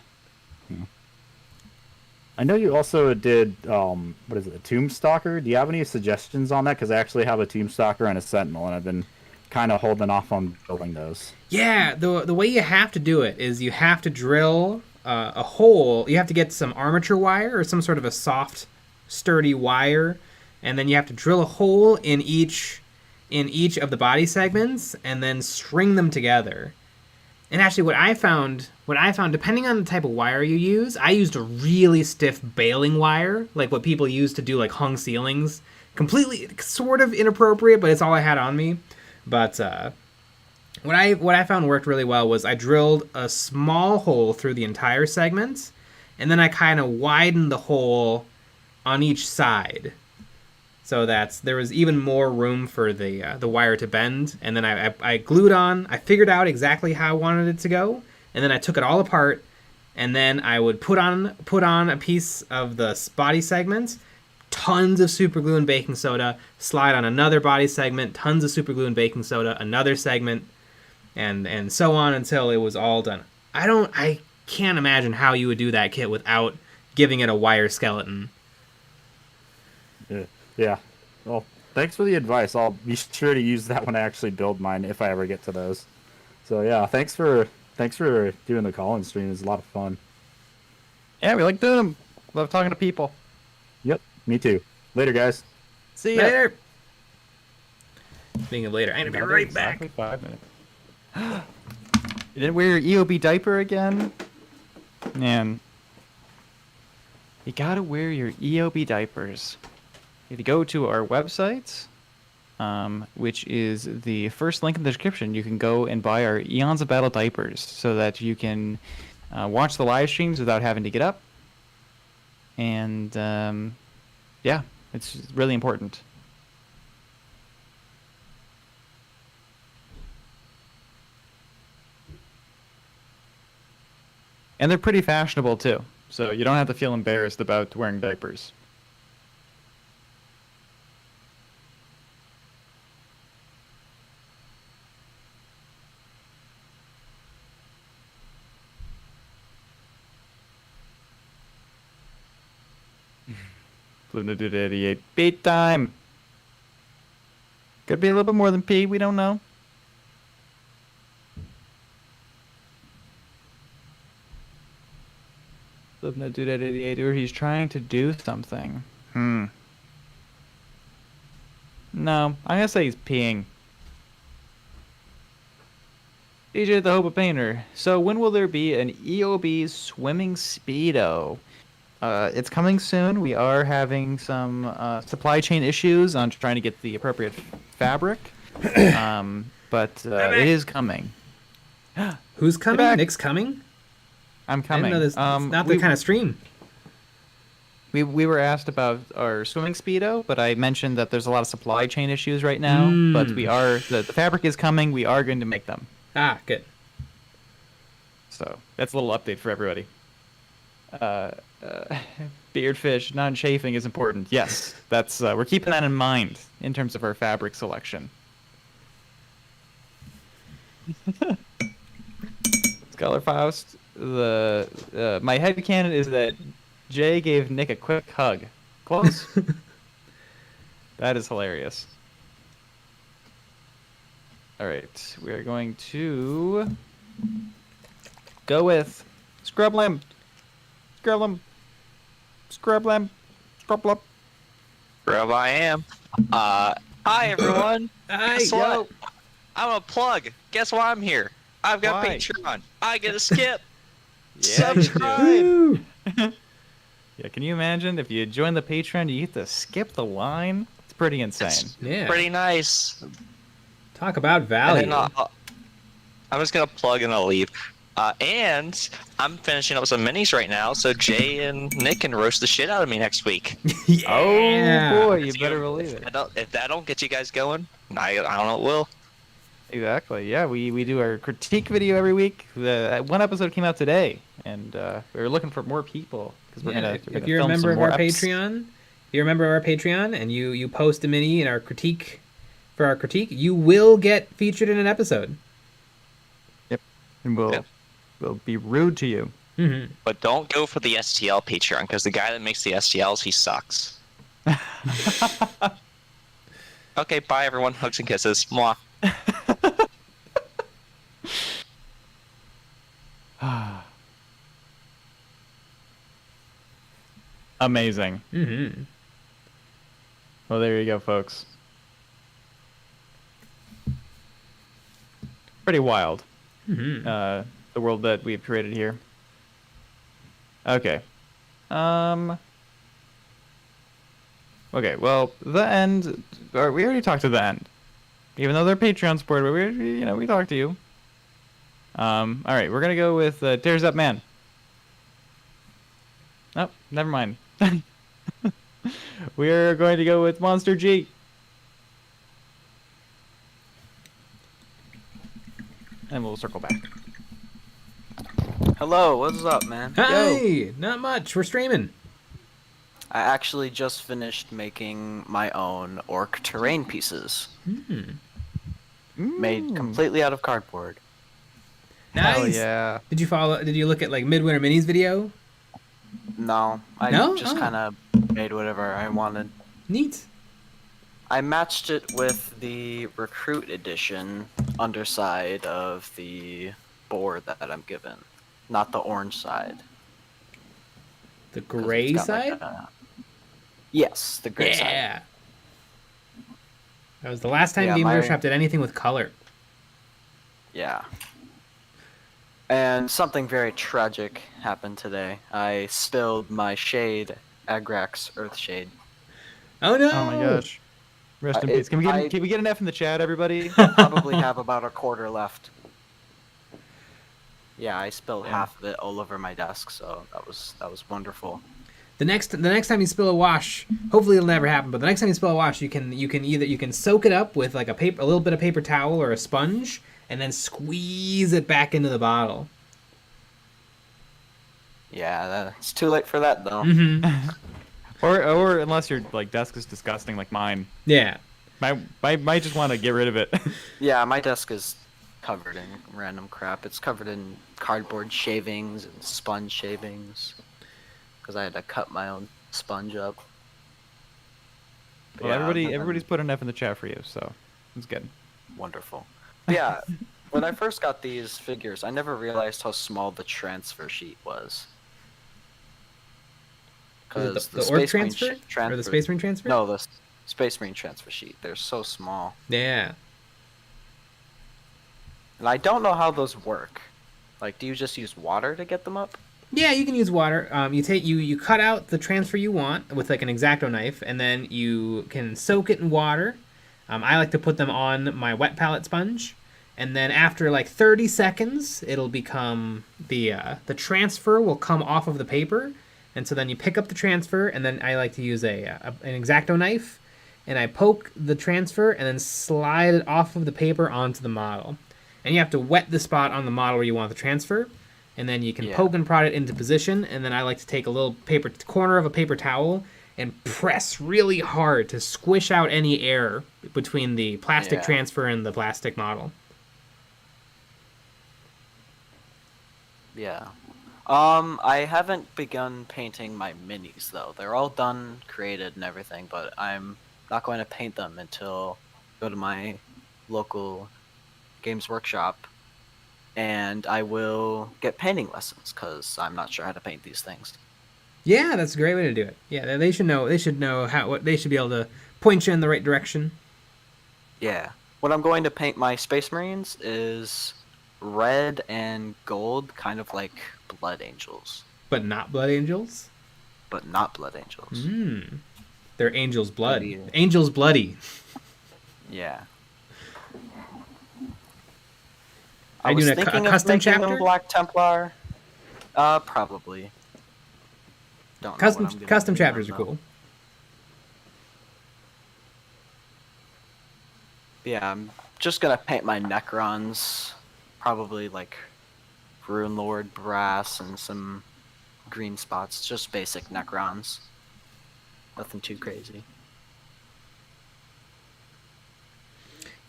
I know you also did what is it, a Tomb Stalker? Do you have any suggestions on that? Because I actually have a Tomb Stalker and a Sentinel, and I've been kind of holding off on building those. Yeah, the way you have to do it is you have to drill a hole. You have to get some armature wire or some sort of a soft, sturdy wire, and then you have to drill a hole in each of the body segments, and then string them together. And actually, what I found, depending on the type of wire you use, I used a really stiff baling wire, like what people use to do like hung ceilings. Completely, sort of inappropriate, but it's all I had on me. But what I found worked really well was I drilled a small hole through the entire segment, and then I kind of widened the hole on each side, so that there was even more room for the wire to bend. And then I glued on. I figured out exactly how I wanted it to go, and then I took it all apart, and then I would put on a piece of the body segment, tons of super glue and baking soda, slide on another body segment, tons of super glue and baking soda, another segment, and so on until it was all done. I can't imagine how you would do that kit without giving it a wire skeleton. Yeah. Well, thanks for the advice. I'll be sure to use that when I actually build mine if I ever get to those. So yeah, thanks for doing the call-in stream. It was a lot of fun. Yeah, we like doing them. Love talking to people. Yep, me too. Later, guys. See ya. Later. Speaking of later, I'm gonna be right back. Exactly 5 minutes. You didn't wear your EOB diaper again? Man. You gotta wear your EOB diapers. You have to go to our website, which is the first link in the description. You can go and buy our Eons of Battle diapers so that you can watch the live streams without having to get up. And yeah, it's really important. And they're pretty fashionable too, so you don't have to feel embarrassed about wearing diapers. Luna did 88. Beat time! Could be a little bit more than P, we don't know. Luna did 88, or he's trying to do something. No, I'm gonna say he's peeing. DJ the Hope of Painter. So when will there be an EOB swimming speedo? It's coming soon. We are having some supply chain issues on trying to get the appropriate fabric, but it is coming. Who's coming? Nick's coming? I'm coming. I didn't know this. It's not the kind of stream. We were asked about our swimming speedo, but I mentioned that there's a lot of supply chain issues right now. But we are the fabric is coming. We are going to make them. Ah, good. So that's a little update for everybody. Beardfish non-chafing is important. Yes, that's we're keeping that in mind in terms of our fabric selection. Scholar Faust, my headcanon is that Jay gave Nick a quick hug. Close. That is hilarious. All right, we are going to go with Scrublam. Scrublam. Scrublam. Scrublam. Scrub I am. Hi everyone. Hi. Guess what? I'm a plug. Guess why I'm here? I've got Patreon. I get a skip. Subscribe. Yeah, can you imagine if you join the Patreon, you get to skip the line? It's pretty insane. Yeah. Pretty nice. Talk about value. And then, I'm just gonna plug and I'll leave. And I'm finishing up some minis right now, so Jay and Nick can roast the shit out of me next week. Yeah. Oh boy, you better believe it. If that don't get you guys going, I don't know what will. Exactly. Yeah, we do our critique video every week. One episode came out today, and we were looking for more people because we're gonna. If you're a member of our Patreon, and you post a mini in our critique for our critique, you will get featured in an episode. Yep, and we'll be rude to you. Mm-hmm. But don't go for the STL Patreon because the guy that makes the STLs, he sucks. Okay, bye everyone. Hugs and kisses. Mwah. Amazing. Mm-hmm. Well, there you go, folks. Pretty wild. Mm-hmm. The world that we've created here. Okay. Okay, well, the end. Or we already talked to the end. Even though they're Patreon supporter, we talked to you. All right, we're gonna go with Tears Up Man. Oh, never mind. We're going to go with Monster G. And we'll circle back. Hello, what's up, man? Hi! Not much. We're streaming. I actually just finished making my own orc terrain pieces. made completely out of cardboard. Nice. Hell yeah. Did you look at like Midwinter Minis video? No, I No? just Oh. kind of made whatever I wanted. Neat. I matched it with the Recruit Edition underside of the board that I'm given, not the orange side. The gray side? Yes, the gray side. Yeah. That was the last time Yeah, Game my- Workshop did anything with color. Yeah. And something very tragic happened today. I spilled my shade, Agrax Earthshade. Oh no! Oh my gosh. Rest in peace. Can we get an F in the chat, everybody? I probably have about a quarter left. Yeah, I spilled half of it all over my desk, so that was wonderful. The next time you spill a wash, hopefully it'll never happen. But the next time you spill a wash, you can soak it up with like a little bit of paper towel or a sponge, and then squeeze it back into the bottle. Yeah, it's too late for that though. Mm-hmm. or unless your like desk is disgusting like mine. Yeah. Might just want to get rid of it. Yeah, my desk is covered in random crap. It's covered in cardboard shavings and sponge shavings. Because I had to cut my own sponge up. But Well, yeah, everybody's put an F in the chat for you, so it's good. Wonderful. Yeah, when I first got these figures, I never realized how small the transfer sheet was. Was it the orc transfer? Or the Space Marine transfer? No, the Space Marine transfer sheet. They're so small. Yeah. And I don't know how those work. Like, do you just use water to get them up? Yeah, you can use water. You cut out the transfer you want with like an X-Acto knife, and then you can soak it in water. I like to put them on my wet palette sponge, and then after like 30 seconds, it'll become the transfer will come off of the paper, and so then you pick up the transfer, and then I like to use an X-Acto knife, and I poke the transfer and then slide it off of the paper onto the model, and you have to wet the spot on the model where you want the transfer. And then you can poke and prod it into position, and then I like to take a little corner of a paper towel and press really hard to squish out any air between the plastic transfer and the plastic model. Yeah. I haven't begun painting my minis though. They're all done, created, and everything, but I'm not going to paint them until I go to my local Games Workshop. And I will get painting lessons because I'm not sure how to paint these things. Yeah, that's a great way to do it. Yeah, they should know. They should know they should be able to point you in the right direction. Yeah. What I'm going to paint my Space Marines is red and gold, kind of like Blood Angels. But not Blood Angels? But not Blood Angels. They're Angels' blood. Bloody. Angels bloody. Yeah. Are you was doing a thinking of custom making them chapter? Black Templar. Probably. Don't know what I'm gonna Custom do chapters then, are though. cool. Yeah, I'm just gonna paint my Necrons. Probably like Rune Lord brass and some green spots. Just basic Necrons. Nothing too crazy.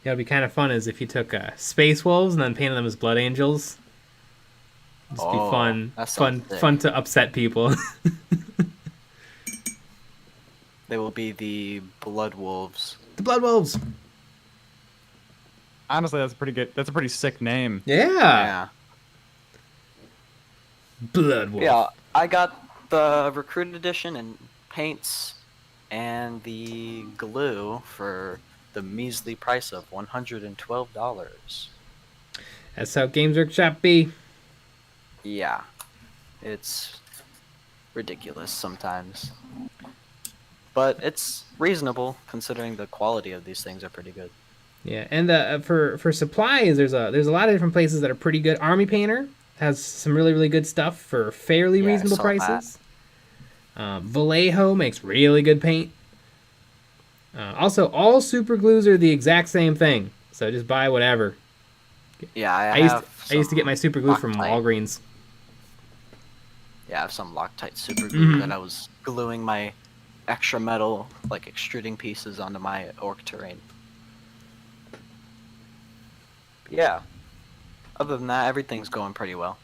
Yeah, it'd be kind of fun is if you took Space Wolves and then painted them as Blood Angels. Just be fun, that sounds sick. fun to upset people. They will be the Blood Wolves. The Blood Wolves. Honestly, that's a pretty sick name. Yeah. Blood Wolf. Yeah, I got the Recruit Edition and paints and the glue for the measly price of $112. That's how Games Workshop be. Yeah, it's ridiculous sometimes, but it's reasonable considering the quality of these things are pretty good. Yeah, and for supplies, there's a lot of different places that are pretty good. Army Painter has some really good stuff for fairly reasonable prices. Vallejo makes really good paint. Also, all super glues are the exact same thing, so just buy whatever. Yeah, I used to get my super glue from Walgreens. Yeah, I have some Loctite super glue Mhm. that I was gluing my extra metal, like extruding pieces onto my orc terrain. Yeah. Other than that, everything's going pretty well.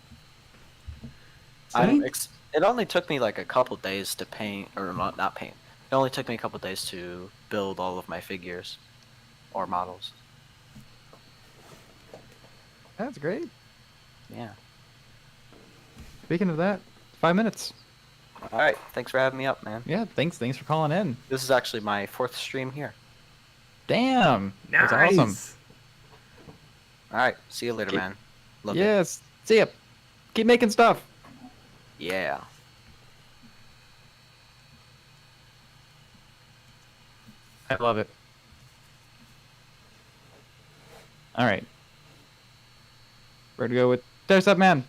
Sweet. It only took me like a couple days to paint, or not paint. It only took me a couple days to build all of my figures or models. That's great. Yeah. Speaking of that, 5 minutes. All right. Thanks for having me up, man. Yeah, thanks for calling in. This is actually my 4th stream here. Damn. Nice. That's awesome. All right. See you later, man. Love you. Yes. See ya. Keep making stuff. Yeah. I love it. All right. We're gonna go with There's Up Man.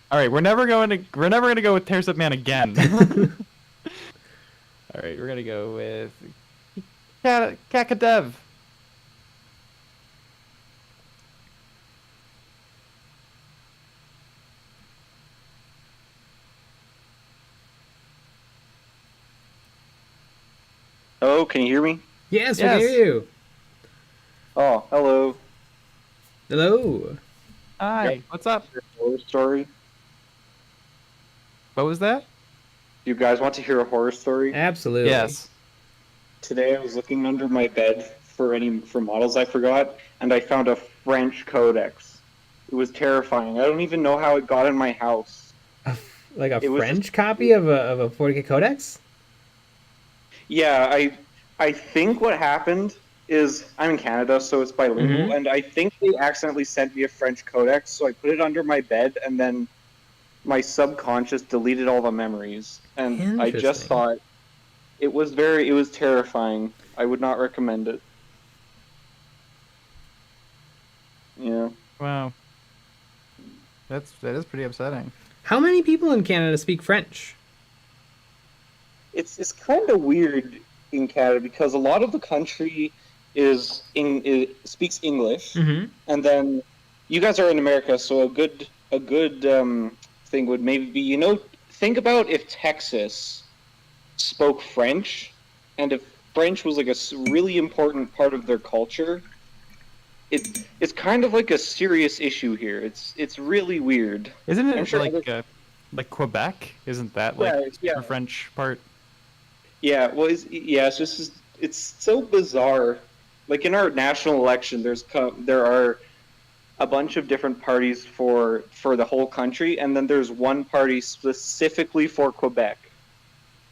All right, we're never gonna go with Tears Up Man again. All right, we're gonna go with Kakadev. Oh, can you hear me? Yes, we can hear you. Oh, hello. Hello. Hi. What's up? Horror story. What was that? You guys want to hear a horror story? Absolutely. Yes. Today I was looking under my bed for models I forgot, and I found a French codex. It was terrifying. I don't even know how it got in my house. Like a It was French copy of a 40k codex? Yeah, I think what happened is I'm in Canada, so it's bilingual, and I think they accidentally sent me a French codex, so I put it under my bed, and then my subconscious deleted all the memories, and I just thought it was terrifying. I would not recommend it. Yeah. Wow. That is pretty upsetting. How many people in Canada speak French? It's kind of weird in Canada because a lot of the country speaks English, and then you guys are in America, so a good thing would maybe be, think about if Texas spoke French, and if French was like a really important part of their culture. It's kind of like a serious issue here. It's really weird. Isn't I'm it sure like Quebec? Isn't that like the French part? Yeah, well, it's so bizarre. Like in our national election, there are a bunch of different parties for the whole country, and then there's one party specifically for Quebec.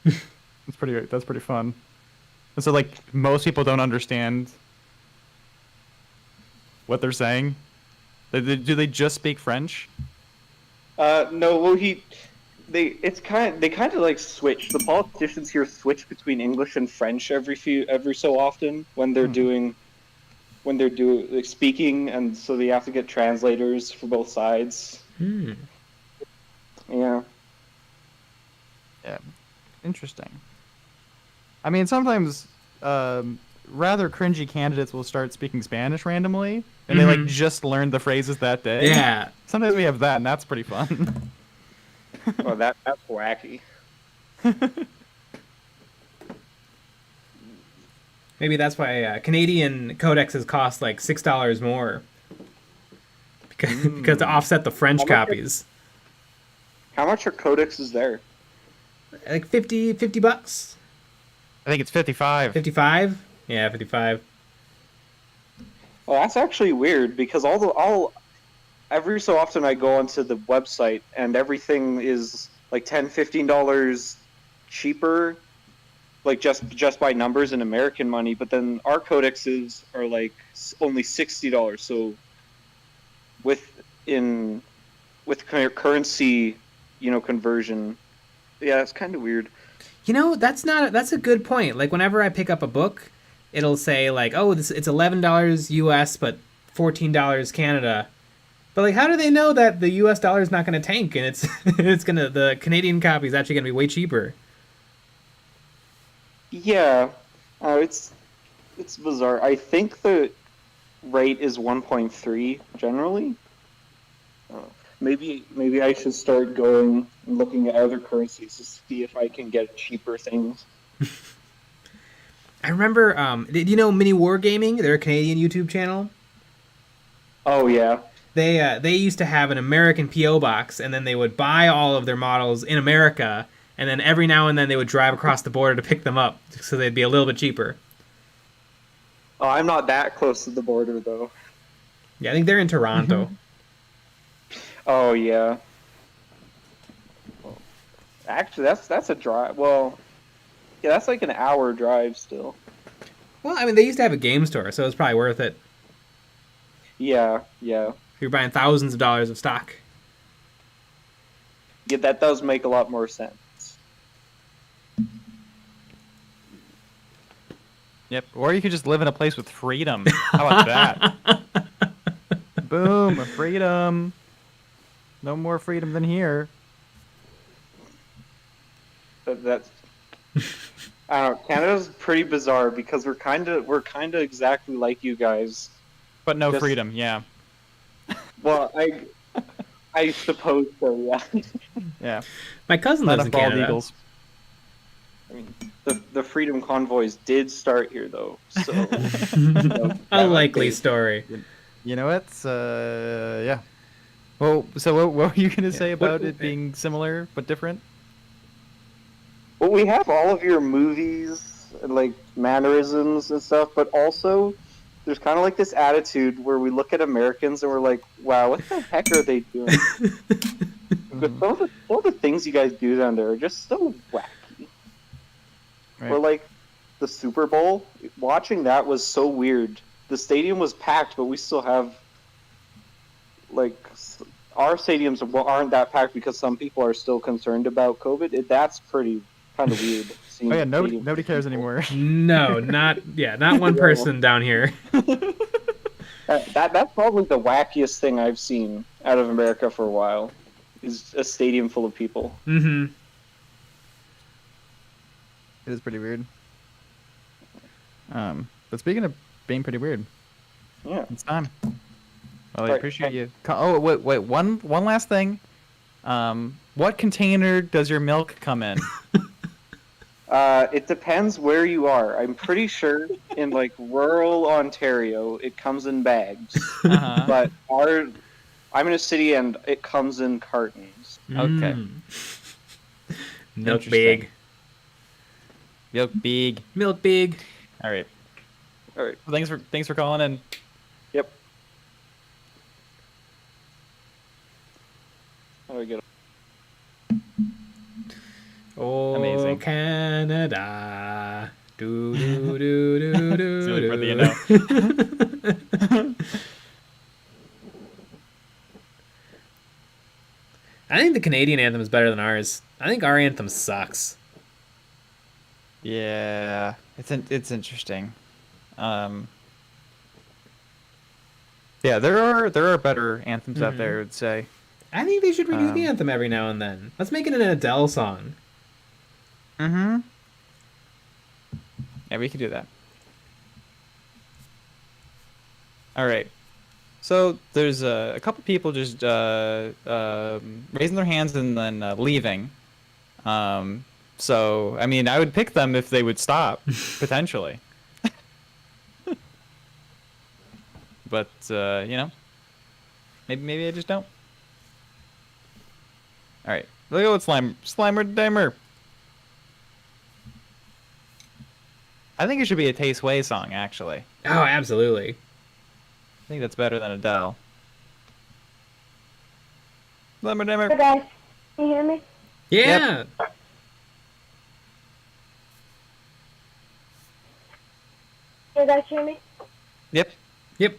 That's pretty fun. And so like most people don't understand what they're saying. Do they just speak French? No, well they kind of like switch. The politicians here switch between English and French every so often when they're speaking, and so they have to get translators for both sides. Yeah. Yeah. Interesting. I mean, sometimes rather cringy candidates will start speaking Spanish randomly, and they like just learned the phrases that day. Yeah. Sometimes we have that, and that's pretty fun. Well, that's wacky. Maybe that's why Canadian codexes cost like $6 more. Because to offset the French copies. How much are codexes there? Like $50. I think it's 55. 55? Yeah, 55. Well, that's actually weird because every so often I go onto the website and everything is like $10, $15 cheaper, like just by numbers in American money. But then our codexes are like only $60. So with currency, conversion, yeah, it's kind of weird. That's a good point. Like whenever I pick up a book, it'll say like, oh, it's $11 US, but $14 Canada. But like, how do they know that the US dollar is not going to tank and the Canadian copy is actually going to be way cheaper? Yeah, it's bizarre. I think the rate is 1.3 generally. maybe I should start going and looking at other currencies to see if I can get cheaper things. I remember, did you know Mini Wargaming? They're a Canadian YouTube channel. Oh yeah. They used to have an American PO box, and then they would buy all of their models in America, and then every now and then they would drive across the border to pick them up, so they'd be a little bit cheaper. Oh, I'm not that close to the border though. Yeah, I think they're in Toronto. Oh yeah. Actually, that's a drive. Well, yeah, that's like an hour drive still. Well, I mean, they used to have a game store, so it's probably worth it. Yeah, yeah. You're buying thousands of dollars of stock. Yeah, that does make a lot more sense. Yep. Or you could just live in a place with freedom. How about that? Boom, freedom. No more freedom than here. That's I don't know. Canada's pretty bizarre because we're kind of exactly like you guys, but no freedom. Yeah. Well, I suppose so. Yeah. Yeah. My cousin lives in Canada. Eagles. I mean, the freedom convoys did start here though, so a likely story. You know what? Yeah. Well, so what were you gonna say about it being similar but different? Well, we have all of your movies, like mannerisms and stuff, but also there's kind of like this attitude where we look at Americans and we're like, wow, what the heck are they doing? But some of the things you guys do down there are just so wacky. Right. Or like the Super Bowl, watching that was so weird. The stadium was packed, but we still have like our stadiums aren't that packed because some people are still concerned about COVID. That's pretty kind of weird. Oh yeah, nobody cares anymore. No, not one person down here. That's probably the wackiest thing I've seen out of America for a while. Is a stadium full of people. Mm-hmm. It is pretty weird. But speaking of being pretty weird, yeah, it's time. Well, I Right, appreciate you. Oh wait, one last thing. What container does your milk come in? It depends where you are. I'm pretty sure in like rural Ontario it comes in bags, but I'm in a city and it comes in cartons. Okay. Milk big. Milk big. Milk big. All right. All right. Well, thanks for calling in. Yep. How do I get? Oh, amazing. Canada. Do do do do do. It's the only part that you know. I think the Canadian anthem is better than ours. I think our anthem sucks. Yeah, it's interesting. Yeah, there are better anthems out there, I would say. I think they should redo the anthem every now and then. Let's make it an Adele song. Mm-hmm. Yeah, we could do that. All right. So there's a couple people just raising their hands and then leaving. So I mean, I would pick them if they would stop potentially. But you know, maybe I just don't. All right, let's go with Slimer Dimer. I think it should be a Tay Sway song, actually. Oh, absolutely. I think that's better than Adele. Slimer Dimer. Hey guys, can you hear me? Yeah. Yep. You guys hear me? Yep. Yep.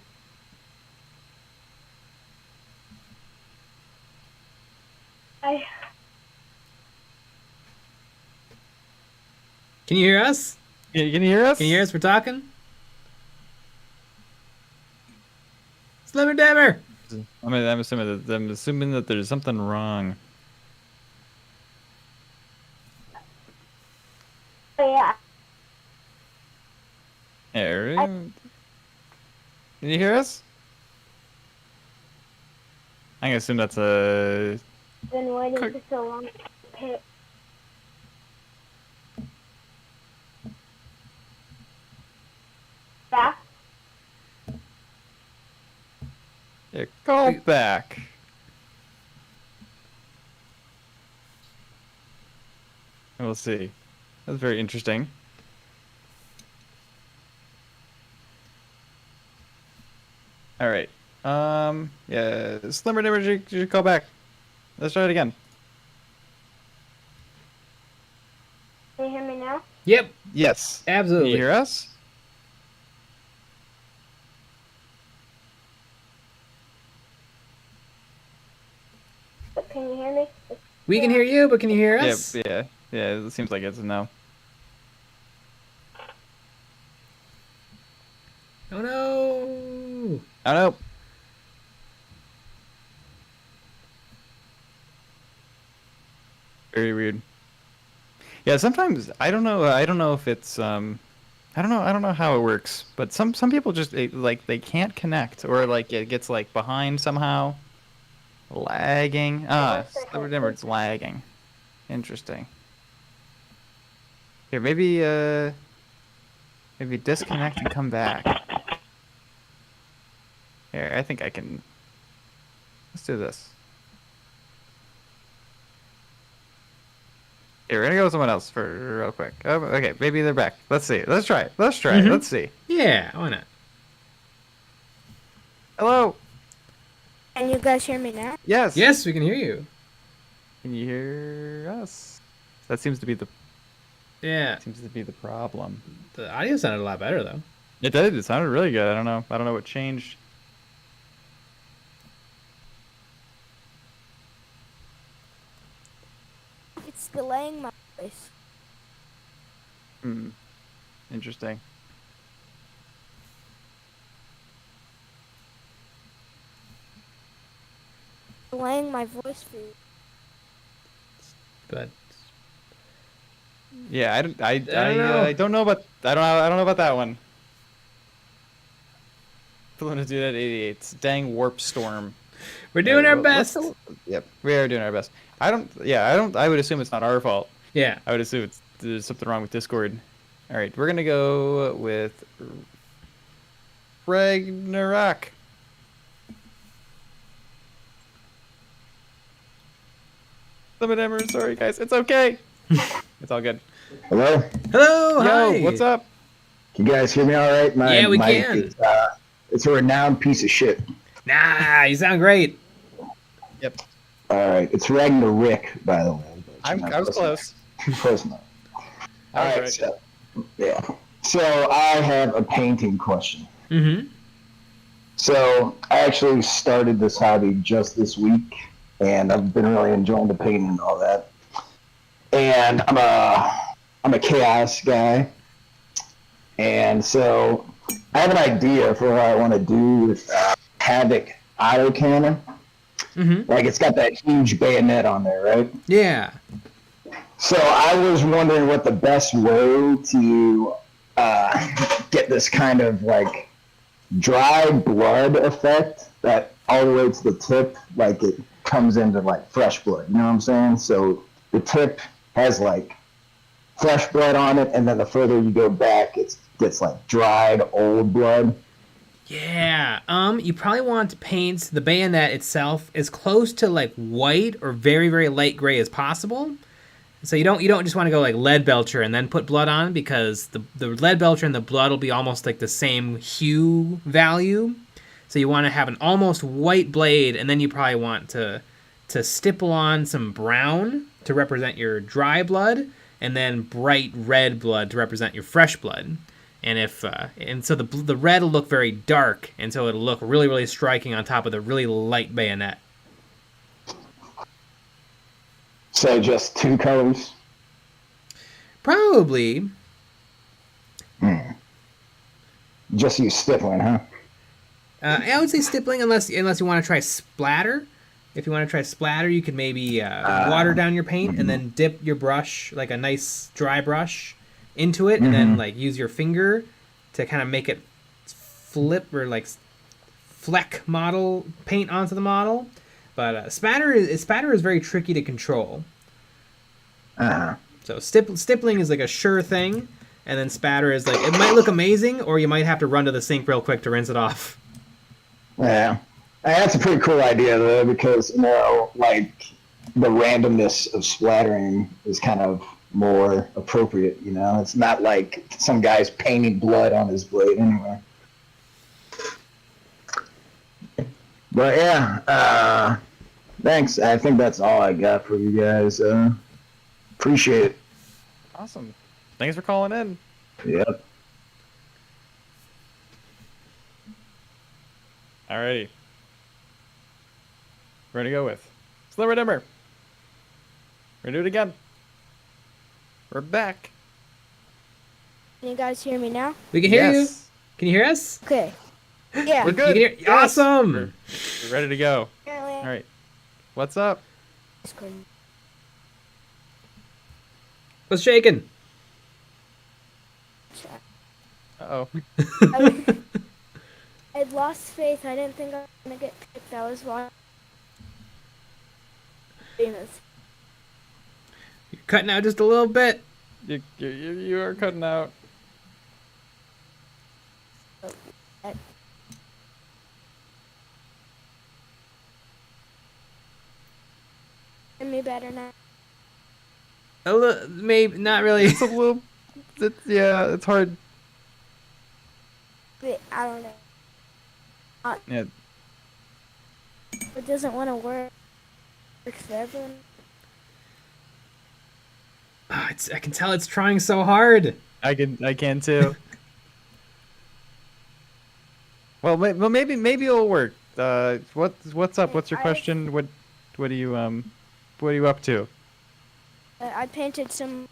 Can you hear us? Can you hear us? Can you hear us? We're talking. Slimmer Dammer. I'm assuming that there's something wrong. Oh, yeah. Can you hear us? I'm gonna assume that's a. Been waiting for so long to pick. Back? Yeah, call back. We'll see. That's very interesting. All right. Yeah, Slimmer Dimmer, you should call back. Let's try it again. Can you hear me now? Yep. Yes. Absolutely. Can you hear us? Can you hear me? We can hear you, but can you hear us? Yeah. It seems like it's a no. Oh no! Oh no. Very weird. Yeah, sometimes I don't know. I don't know if it's I don't know how it works, but some people just like they can't connect, or like it gets like behind somehow, lagging. Remember it's lagging. Interesting. Here, maybe disconnect and come back. Here, I think I can. Let's do this. Here, we're gonna go with someone else for real quick. Oh, okay, maybe they're back. Let's see. Let's try it. Let's try it. Let's see. Yeah, why not? Hello. Can you guys hear me now? Yes. Yes, we can hear you. Can you hear us? That seems to be the. Yeah. Seems to be the problem. The audio sounded a lot better though. It did. It sounded really good. I don't know. I don't know what changed. It's delaying my voice. Interesting. Delaying my voice for you. But yeah, I don't know. I don't know about that one. Pulling a dude at 88. Dang warp storm. We're doing our best. Yep, we are doing our best. I would assume it's not our fault. Yeah. I would assume there's something wrong with Discord. All right, we're gonna go with Ragnarok. Sorry guys, it's okay. It's all good. Hello? Hello, hi. Yo, what's up? Can you guys hear me all right? Yeah, we can. Is, it's a renowned piece of shit. Nah, you sound great. Yep. All right, it's Ragnarok, by the way. I was close. Close enough. All right, right. so yeah. So I have a painting question. Mm-hmm. So I actually started this hobby just this week, and I've been really enjoying the painting and all that. And I'm a chaos guy, and so I have an idea for what I want to do with Havoc autocannon. Mm-hmm. Like it's got that huge bayonet on there, right? Yeah. So I was wondering what the best way to get this kind of like dry blood effect that all the way to the tip, like it comes into like fresh blood. You know what I'm saying? So the tip has like fresh blood on it, and then the further you go back, it gets like dried old blood. Yeah. You probably want to paint the bayonet itself as close to like white or very, very light gray as possible. So you don't just want to go like lead belcher and then put blood on, because the lead belcher and the blood will be almost like the same hue value. So you want to have an almost white blade, and then you probably want to stipple on some brown to represent your dry blood, and then bright red blood to represent your fresh blood. And so the red will look very dark, and so it'll look really, really striking on top of the really light bayonet. So just two colors? Probably. Just use stippling, huh? I would say stippling unless you want to try splatter. If you want to try splatter, you could maybe water down your paint and then dip your brush, like a nice dry brush, into it, and then like use your finger to kind of make it flip or like fleck model paint onto the model. But spatter is very tricky to control. Uh-huh. So stippling is like a sure thing, and then spatter is like, it might look amazing, or you might have to run to the sink real quick to rinse it off. Yeah. That's a pretty cool idea, though, because, you know, like, the randomness of splattering is kind of more appropriate, you know? It's not like some guy's painting blood on his blade anyway. But, yeah, thanks. I think that's all I got for you guys. Appreciate it. Awesome. Thanks for calling in. Yep. Alrighty. We're gonna go with Sliver Dimmer. We're gonna do it again. We're back. Can you guys hear me now? We can hear you. Can you hear us? Okay. Yeah. We're good. You can hear, awesome. We're ready to go. All right. What's up? What's shaking? Uh-oh. I'd lost faith. I didn't think I was gonna get picked. I was watching. You're cutting out just a little bit. You are cutting out. Hear me better now? A little, maybe not really. It's a little. Yeah, it's hard. I don't know. Yeah. It doesn't want to work. Works for everyone. Oh, I can tell it's trying so hard. I can too. Well, maybe it'll work. What's up? What's your question? What are you up to? I painted some.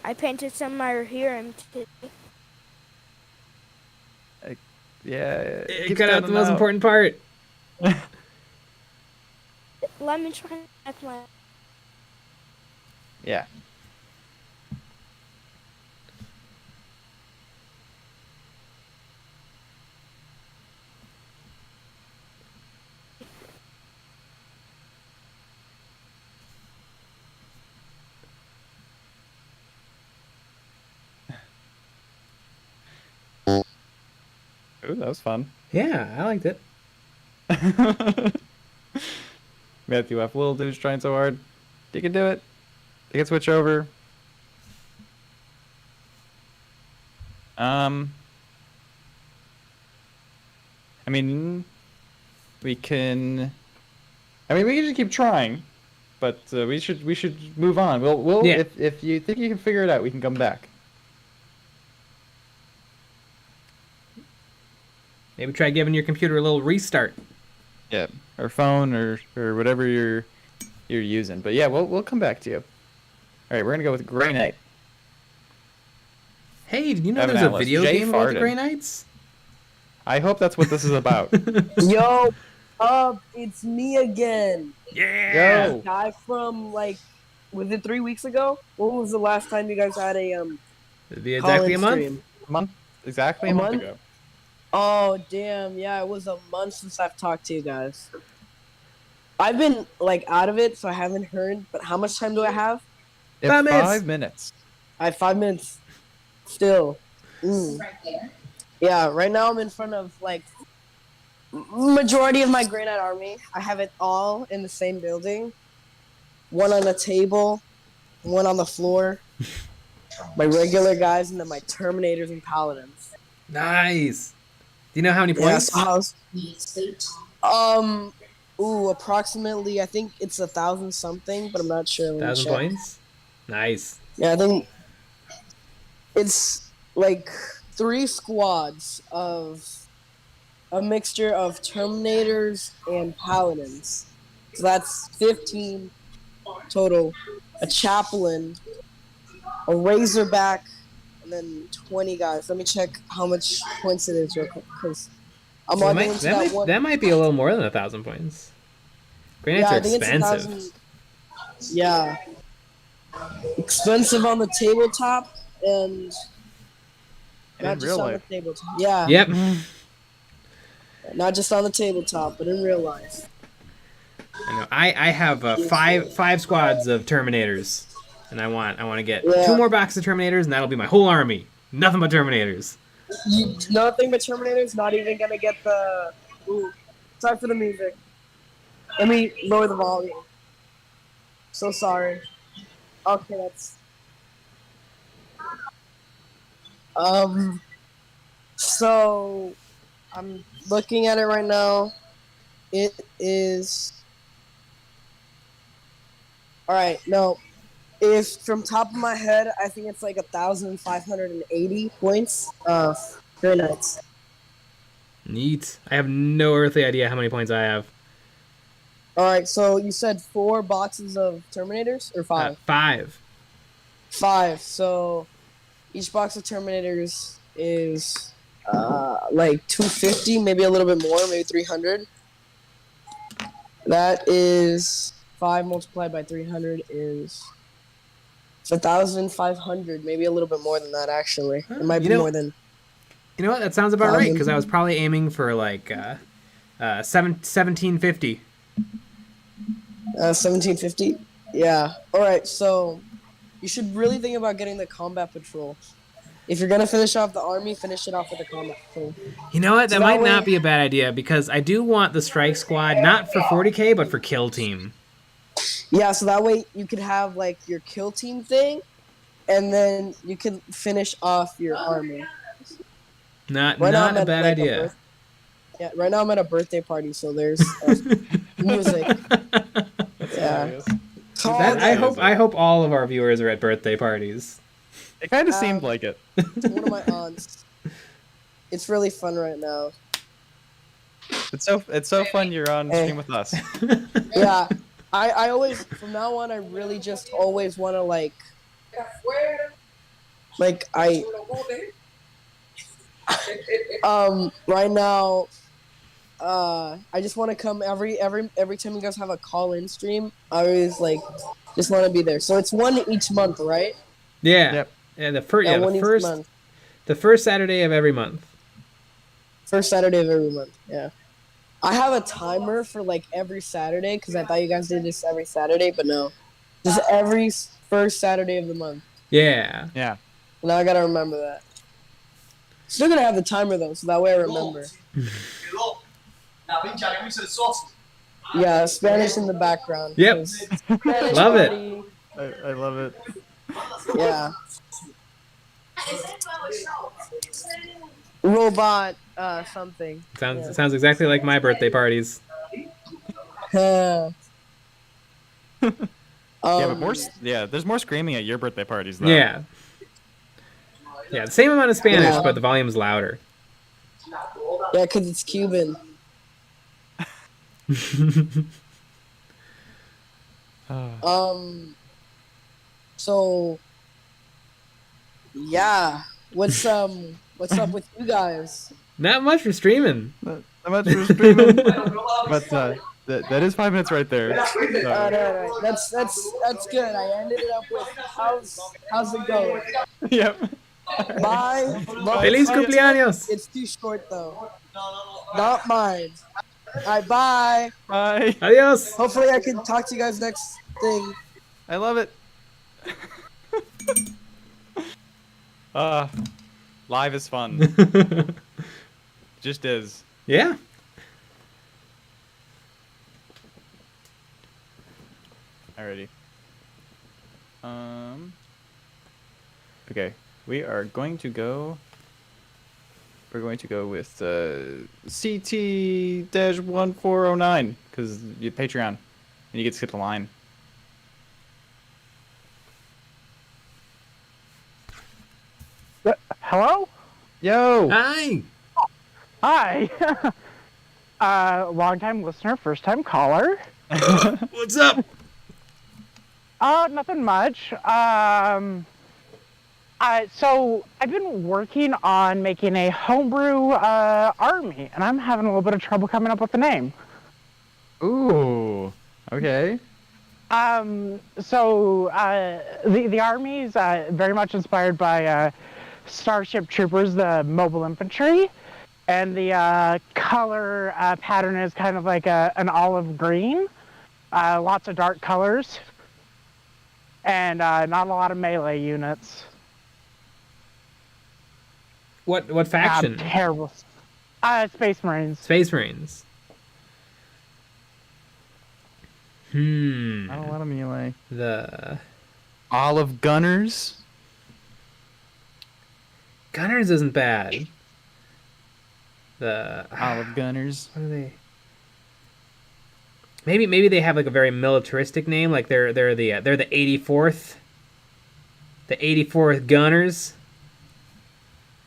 I painted some of my Rohirrim today. Yeah. It cut out the most important part. Let me try and check my. Yeah. Ooh, that was fun. Yeah, I liked it. Matthew F. Little dude's trying so hard. You can do it. You can switch over. I mean, we can just keep trying, but we should move on. We'll Yeah. if you think you can figure it out, we can come back. Maybe try giving your computer a little restart. Yeah, or phone or whatever you're using. But yeah, we'll come back to you. All right, we're gonna go with Grey Knight. Hey, did you know Evan there's a Atlas. video Jay game about the farted. Grey Knights? I hope that's what this is about. Yo, it's me again. Yeah. Yo. Guy from was it 3 weeks ago? When was the last time you guys had a It'd be exactly a call-in month. stream? Exactly a month ago. Oh damn, yeah, it was a month since I've talked to you guys. I've been out of it, so I haven't heard. But how much time do I have? 5 minutes. I have 5 minutes. Still. Yeah, right now I'm in front of majority of my Grey Knight army. I have it all in the same building. One on the table, one on the floor. My regular guys, and then my Terminators and Paladins. Nice. Do you know how many points? Approximately, I think it's 1,000 something, but I'm not sure. Let me 1,000 check. points. Nice. Yeah, I think it's 3 squads of a mixture of Terminators and Paladins. So that's 15 total. A Chaplain, a Razorback, and then 20 guys. Let me check how much points it is real quick, because I'm That logging might, into that, that might, one. that might be a little more than 1,000 points. Grey Knights Yeah, are I think it's expensive. 1,000. Yeah. expensive on the tabletop and not in just real on life. the tabletop. Yeah. Yep. Not just on the tabletop, but in real life. I know. I have five squads of Terminators, and I want to get Yeah. 2 more boxes of Terminators, and that'll be my whole army. Nothing but Terminators. Nothing but Terminators. Not even gonna get the. Ooh, sorry for the music. Let me lower the volume. So sorry. Okay, that's. So, I'm looking at it right now. It is. Alright, no. If from top of my head, I think it's like 1,580 points. Very nice. Neat. I have no earthly idea how many points I have. Alright, so you said 4 boxes of Terminators? Or 5? 5. 5. So each box of Terminators is like 250, maybe a little bit more, maybe 300. That is 5 multiplied by 300 is 1,500, maybe a little bit more than that actually. It might be more than. You know what? That sounds about right because I was probably aiming for like 1750. 1750? Yeah. Alright, so you should really think about getting the combat patrol. If you're gonna finish off the army, finish it off with the combat patrol. You know what? So That might way- not be a bad idea because I do want the strike squad not for 40k but for kill team. Yeah, so that way you could have like your kill team thing, and then you can finish off your army. Not now I'm a at, bad like, idea. Yeah, right now I'm at a birthday party, so there's music. Yeah. I hope all of our viewers are at birthday parties. It kind of seemed like it. It's one of my aunts. It's really fun right now. It's so fun you're on stream with us. Yeah, I always from now on I really just always want to like right now I just want to come every time you guys have a call-in stream. I always like just want to be there. So it's one each month, right? Yeah. Yep. Yeah, the first Saturday of every month. First Saturday of every month. Yeah. I have a timer for like every Saturday because I thought you guys did this every Saturday, but no, just every first Saturday of the month. Yeah. Yeah. Now I gotta remember that. Still gonna have the timer though, so that way I remember. Yeah, Spanish in the background. Yep. Spanish Love it. party. I love it. Yeah. Robot, something. Sounds exactly like my birthday parties. Yeah, but there's more screaming at your birthday parties though. Yeah. Yeah, the same amount of Spanish, but the volume's louder. Yeah, because it's Cuban. So yeah, what's up with you guys? Not much for streaming. Not much for streaming. But that is 5 minutes right there. No. That's good. I ended it up with how's it going? Yep. Bye. Feliz cumpleaños. It's too short though. Not mine. Alright, bye. Bye. Adios. Hopefully I can talk to you guys next thing. I love it. Live is fun. Just is. Yeah. Alrighty. Okay, we are going to go. We're going to go with CT-1409 because you Patreon and you get to skip the line. Hello? Yo. Hi. Hi. Long-time listener, first-time caller. What's up? Nothing much. So I've been working on making a homebrew army, and I'm having a little bit of trouble coming up with the name. Ooh. Okay. The army's very much inspired by Starship Troopers, the mobile infantry, and the color pattern is kind of like an olive green, lots of dark colors, and not a lot of melee units. What faction? Terrible. Space Marines. Space Marines. Not a lot of melee. The Olive Gunners. Gunners isn't bad. The Olive Gunners. What are they? Maybe they have like a very militaristic name, like they're the 84th. The 84th Gunners.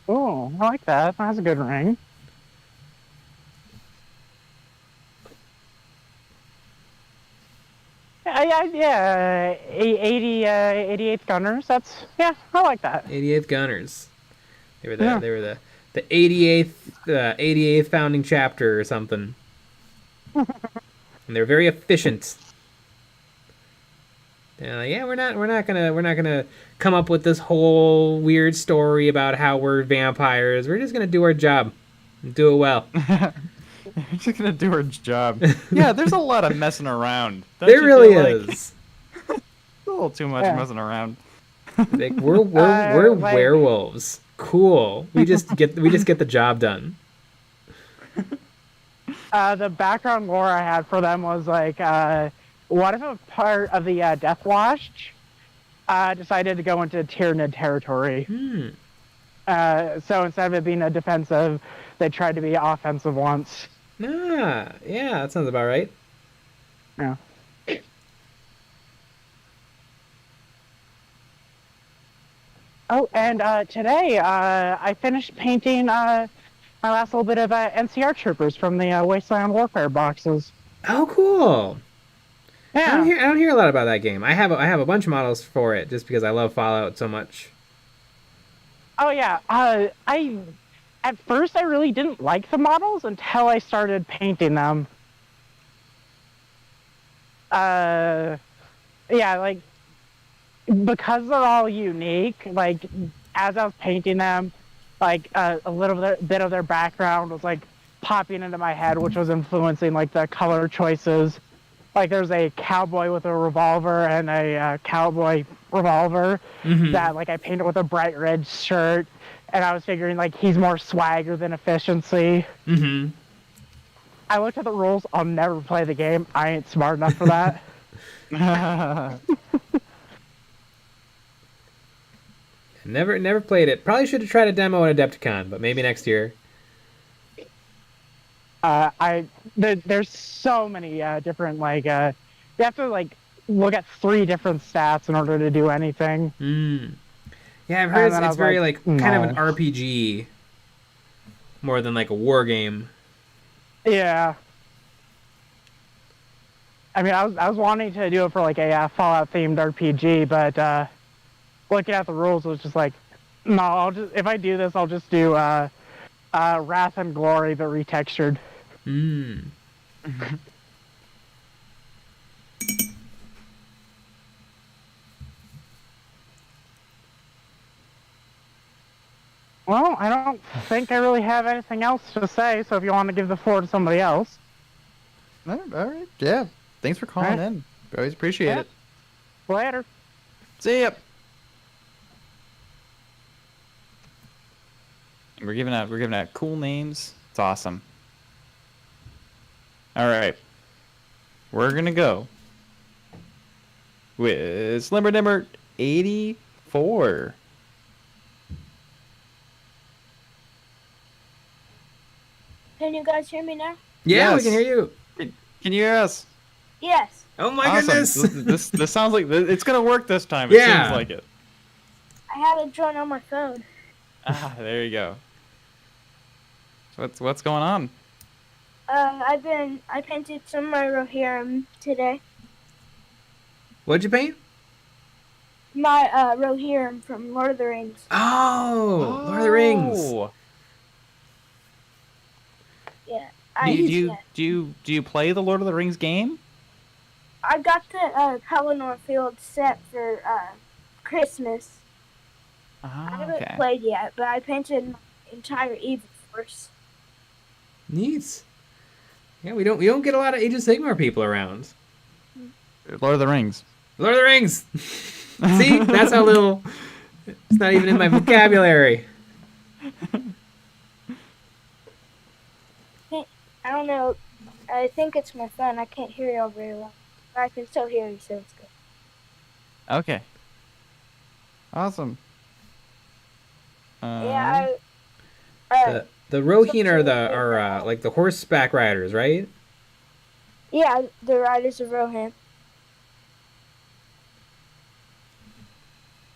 Oh, I like that. That's a good ring. Yeah, 88th Gunners. I like that. 88th Gunners. They were the 88th founding chapter or something. And they're very efficient. Yeah, we're not gonna come up with this whole weird story about how we're vampires. We're just gonna do our job, and do it well. We're just gonna do our job. Yeah, there's a lot of messing around. There really is. A little too much messing around. Like, we're werewolves. Cool. We just get the job done. The background lore I had for them was like, what if a part of the Death Watch decided to go into Tyranid territory? So instead of it being a defensive, they tried to be offensive once. Yeah, that sounds about right. Yeah. Oh, and today I finished painting my last little bit of NCR troopers from the Wasteland Warfare boxes. Oh, cool! Yeah. I don't hear a lot about that game. I have a bunch of models for it just because I love Fallout so much. Oh yeah, at first I really didn't like the models until I started painting them. Yeah, like, because they're all unique, like, as I was painting them, like, a little bit of their background was, like, popping into my head, which was influencing, like, the color choices. Like, there's a cowboy with a revolver and a cowboy revolver that, like, I painted with a bright red shirt, and I was figuring, like, he's more swagger than efficiency. I looked at the rules. I'll never play the game. I ain't smart enough for that. Never played it. Probably should have tried a demo at Adepticon, but maybe next year. There's so many different, like, you have to, like, look at 3 different stats in order to do anything. Yeah, I've heard it's very, like, kind of an RPG more than, like, a war game. Yeah. I mean, I was wanting to do it for, like, a Fallout-themed RPG, but looking at the rules, it was just like, no, if I do this, I'll just do Wrath and Glory, but retextured. Well, I don't think I really have anything else to say, so if you want to give the floor to somebody else. All right. Yeah. Thanks for calling in. Always appreciate it. Later. See ya. We're giving out cool names. It's awesome. All right. We're gonna go with Slimmer Dimmer 84. Can you guys hear me now? Yeah, we can hear you. Can you hear us? Yes. Oh my goodness! This sounds like it's gonna work this time. It seems like it. I have it joined on my phone. There you go. So what's going on? I painted some of my Rohirrim today. What'd you paint? My Rohirrim from Lord of the Rings. Oh, Lord of the Rings. Yeah. Do you play the Lord of the Rings game? I got the Pelennor Field set for Christmas. I haven't played yet, but I painted my entire evil force. Neat. Yeah, we don't get a lot of Age of Sigmar people around. Lord of the Rings. Lord of the Rings. See, that's how little. It's not even in my vocabulary. I don't know. I think it's my phone. I can't hear y'all very well. But I can still hear you, so it's good. Okay. Awesome. Yeah, The Rohirrim are like the horseback riders, right? Yeah, the Riders of Rohan.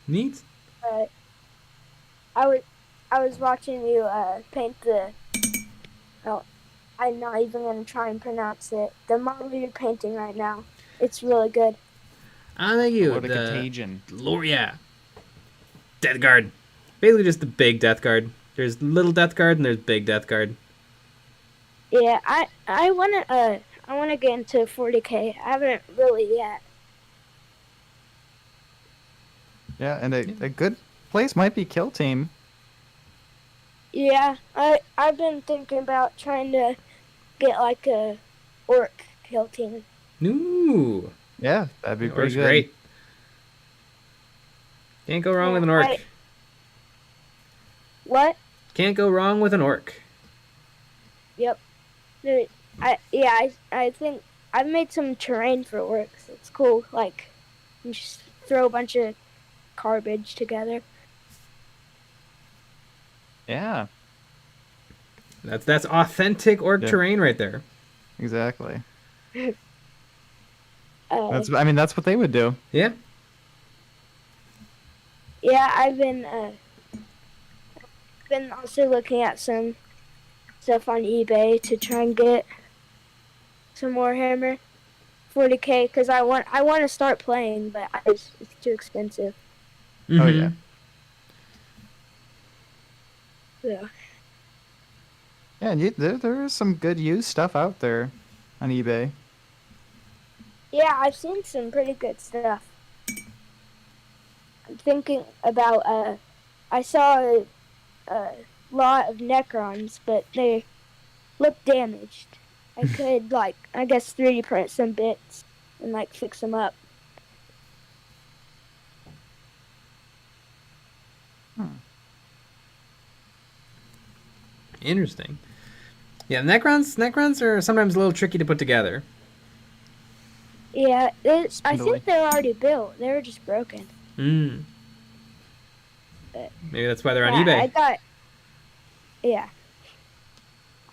Neat. I was watching you paint the. Oh, I'm not even gonna try and pronounce it. The model you're painting right now. It's really good. Thank you. Lord of Contagion. Lord, yeah. Death Guard. Basically just the big Death Guard. There's little Death Guard and there's big Death Guard. Yeah, I wanna get into 40k. I haven't really yet. Yeah, and a good place might be Kill Team. Yeah, I've been thinking about trying to get like a orc kill team. Ooh. Yeah, that'd be pretty good. Great. Can't go wrong with an orc. What? Can't go wrong with an orc. Yep. I think I've made some terrain for orcs. It's cool. Like, you just throw a bunch of garbage together. Yeah. That's authentic orc terrain right there. Exactly. That's what they would do. Yeah. Yeah, I've been also looking at some stuff on eBay to try and get some Warhammer 40k because I want to start playing, but it's too expensive. Mm-hmm. Oh yeah. Yeah. Yeah, and there is some good used stuff out there on eBay. Yeah, I've seen some pretty good stuff. I'm thinking about I saw a lot of Necrons, but they look damaged. I could I guess 3D print some bits and fix them up. Interesting. Yeah, Necrons are sometimes a little tricky to put together. Yeah, I think they're already built. They were just broken. Maybe that's why they're on eBay.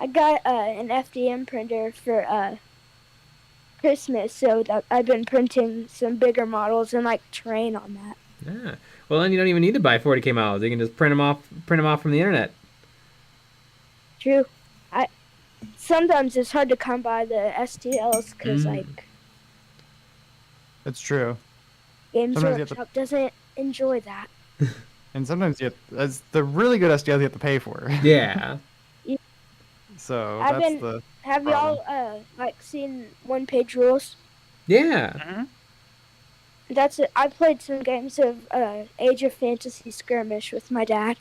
I got an FDM printer for Christmas, so I've been printing some bigger models and terrain on that. Yeah. Well, then you don't even need to buy 40k models. You can just print them off from the internet. True. Sometimes it's hard to come by the STLs because That's true. Games Workshop doesn't enjoy that. And sometimes as the really good STLs you have to pay for. Yeah. So Have y'all seen One Page Rules? Yeah. That's it. I played some games of Age of Fantasy Skirmish with my dad.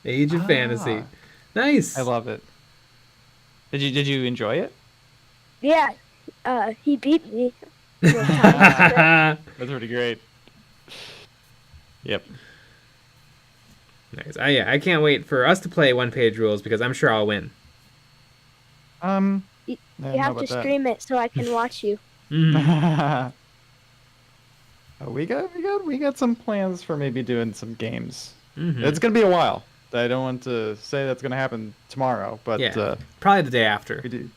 Age of Fantasy. Nice. I love it. Did you enjoy it? Yeah. He beat me. That's pretty great. Yep. Nice. I can't wait for us to play One Page Rules because I'm sure I'll win. You have to stream it so I can watch you. We got some plans for maybe doing some games. Mm-hmm. It's gonna be a while. I don't want to say that's gonna happen tomorrow, but probably the day after. We do.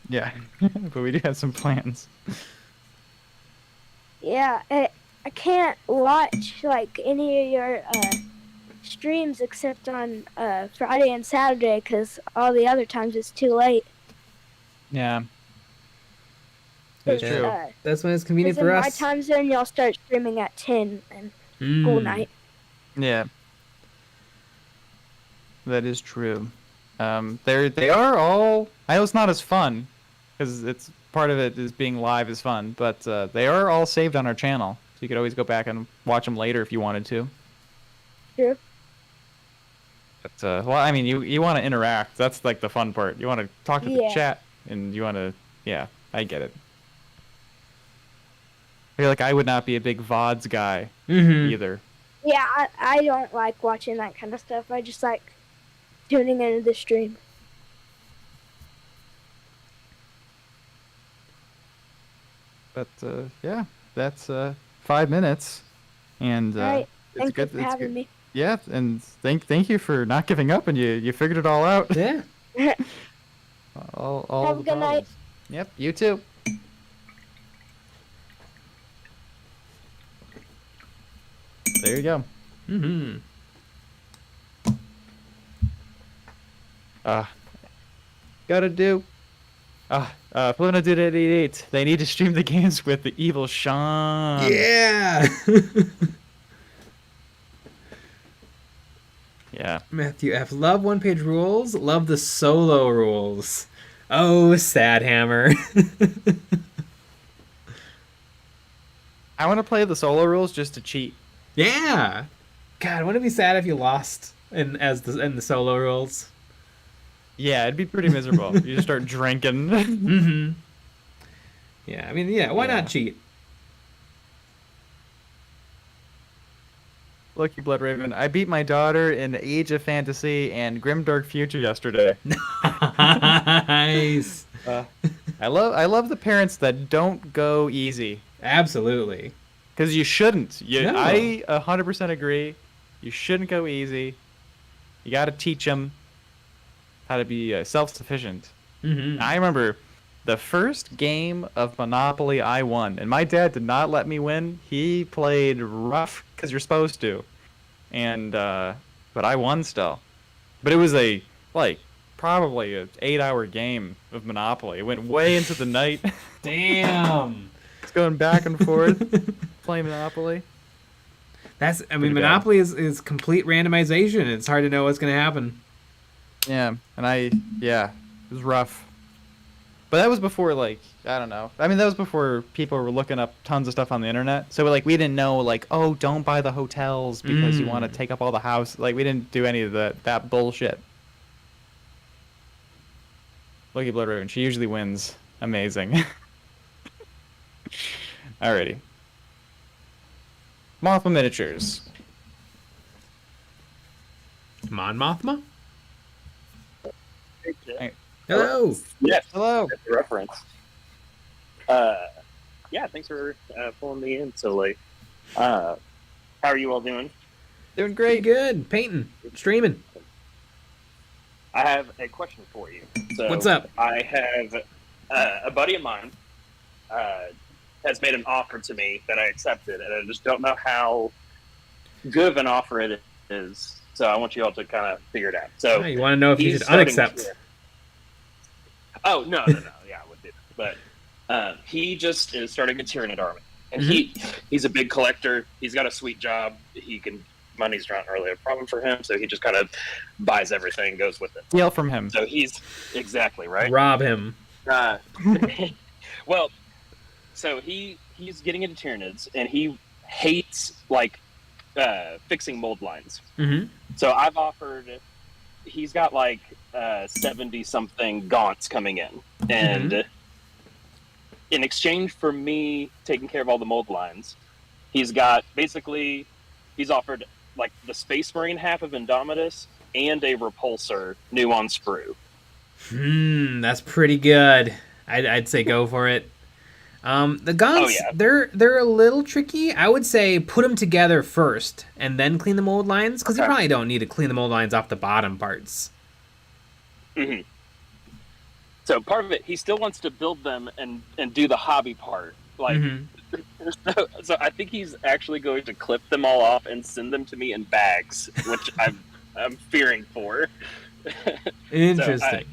Yeah, but we do have some plans. Yeah, I can't watch any of your streams except on Friday and Saturday because all the other times it's too late. Yeah. That's true. That's when it's convenient for us. My time zone, y'all start streaming at 10 and school night. Yeah. That is true. They are all. I know it's not as fun because it's part of it is being live is fun, but they are all saved on our channel, so you could always go back and watch them later if you wanted to. Sure. But well, I mean, you want to interact. That's like the fun part. You want to talk to the chat, and you want to, yeah, I get it. I feel like I would not be a big VODs guy either. Yeah, I don't like watching that kind of stuff. I just like tuning into the stream. But yeah, that's 5 minutes, and All right. it's Thank good. you for It's having good. me. Yeah, and thank you for not giving up, and you figured it all out. Yeah. all Have the a good night. problems. Yep, you too. There you go. Gotta do. Pluna did 88. They need to stream the games with the evil Sean. Yeah. Yeah. Matthew F. Love one-page rules. Love the solo rules. Oh, sad hammer. I want to play the solo rules just to cheat. Yeah. God, wouldn't it be sad if you lost in the solo rules? Yeah, it'd be pretty miserable. You just start drinking. Yeah, I mean, yeah, why not cheat? Lucky Blood Raven. I beat my daughter in Age of Fantasy and Grimdark Future yesterday. Nice. I love the parents that don't go easy. Absolutely. Because you shouldn't. No. I 100% agree. You shouldn't go easy. You got to teach them how to be self-sufficient. I remember the first game of Monopoly I won, and my dad did not let me win. He played rough because you're supposed to, and but I won still. But it was probably an 8-hour game of Monopoly. It went way into the night. Damn. It's going back and forth playing Monopoly. Monopoly is complete randomization. It's hard to know what's going to happen. Yeah, and it was rough. But that was before, I don't know. I mean, that was before people were looking up tons of stuff on the internet. So, we didn't know, oh, don't buy the hotels because you want to take up all the house. We didn't do any of that bullshit. Lucky Blood Raven, she usually wins. Amazing. Alrighty. Mothma Miniatures. Mon Mothma? Hey, Hello. Yes. Hello. That's the reference. Yeah, thanks for pulling me in so late. How are you all doing? Doing great. Good. Painting. Streaming. I have a question for you. So What's up? I have a buddy of mine has made an offer to me that I accepted, and I just don't know how good of an offer it is. So I want you all to kind of figure it out. So You want to know if you he's should starting unaccept. to- Oh no! Yeah, I would do that. But he just is starting a Tyranid army, and he's a big collector. He's got a sweet job. Money's not really a problem for him, so he just kind of buys everything, goes with it. Steal from him. So he's exactly right. Rob him. Well, so he's getting into Tyranids, and he hates fixing mold lines. So I've offered. He's got 70-something gaunts coming in, and in exchange for me taking care of all the mold lines, he's offered the Space Marine half of Indomitus and a repulsor new on sprue. That's pretty good. I'd say go for it. The gaunts, they're a little tricky. I would say put them together first and then clean the mold lines, because you probably don't need to clean the mold lines off the bottom parts. So part of it, he still wants to build them and do the hobby part. So I think he's actually going to clip them all off and send them to me in bags, which I'm fearing for. Interesting.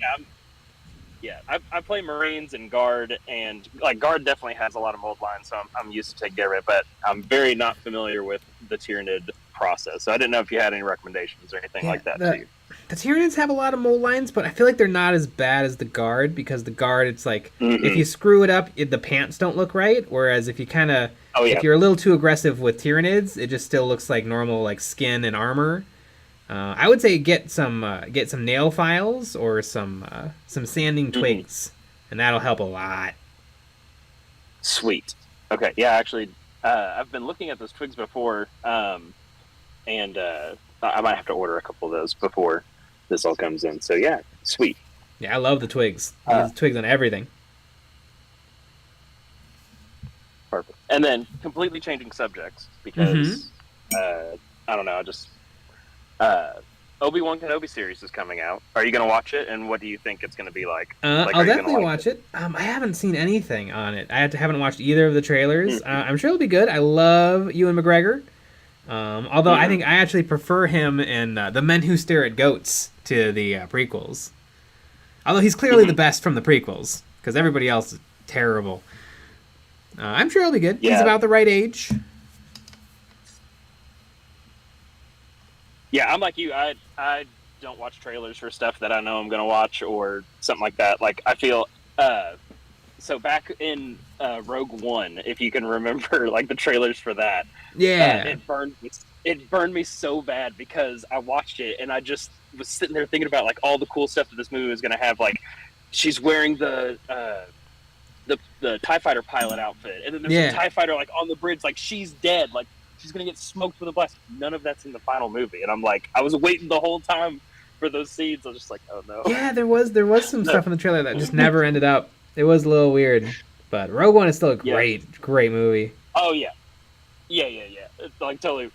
I play Marines and Guard, and Guard definitely has a lot of mold lines, so I'm used to taking care of it. But I'm very not familiar with the Tyranid process, so I didn't know if you had any recommendations or anything like that. the Tyranids have a lot of mold lines, but I feel like they're not as bad as the Guard, because the Guard, it's like, if you screw it up, the pants don't look right, whereas if you kind of, if you're a little too aggressive with Tyranids, it just still looks like normal, like, skin and armor. I would say get some nail files or some sanding twigs, and that'll help a lot. Sweet. Okay, yeah, actually, I've been looking at those twigs before, and I might have to order a couple of those before this all comes in. So yeah, sweet. Yeah, I love the twigs. Use twigs on everything. Perfect. And then completely changing subjects because I don't know. I just Obi-Wan Kenobi series is coming out. Are you going to watch it? And what do you think it's going to be like? I'll definitely watch it. I haven't seen anything on it. I haven't watched either of the trailers. I'm sure it'll be good. I love Ewan McGregor. Although I think I actually prefer him in The Men Who Stare at Goats to the prequels. Although he's clearly the best from the prequels, because everybody else is terrible. I'm sure he'll be good. Yeah. He's about the right age. Yeah, I'm like you. I don't watch trailers for stuff that I know I'm going to watch or something like that. Like, I feel... so back in Rogue One, if you can remember, like, the trailers for that... Yeah. It burned me so bad because I watched it and I just was sitting there thinking about, like, all the cool stuff that this movie was going to have. Like, she's wearing the TIE Fighter pilot outfit. And then there's a TIE Fighter, like, on the bridge. Like, she's dead. Like, she's going to get smoked with a blast. None of that's in the final movie. And I'm like, I was waiting the whole time for those scenes. I was just like, oh, no. Yeah, there was some stuff in the trailer that just never ended up. It was a little weird. But Rogue One is still a great movie. Oh, yeah. Yeah. It's like totally.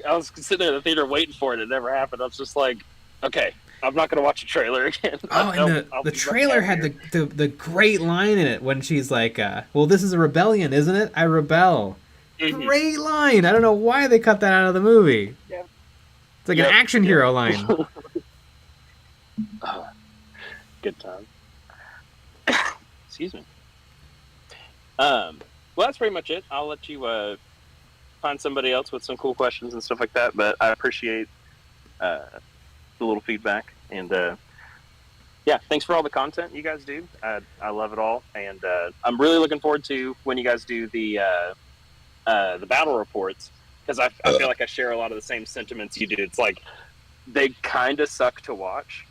I was sitting there in the theater waiting for it. It never happened. I was just like, okay, I'm not gonna watch a trailer again. Oh, and the trailer had the great line in it when she's like, "Well, this is a rebellion, isn't it? I rebel." Great line. I don't know why they cut that out of the movie. Yeah. It's like an action hero line. Good time. Excuse me. Well, that's pretty much it. I'll let you find somebody else with some cool questions and stuff like that. But I appreciate the little feedback, and yeah, thanks for all the content you guys do. I love it all, and I'm really looking forward to when you guys do the battle reports, because I feel like I share a lot of the same sentiments you do. It's like they kind of suck to watch.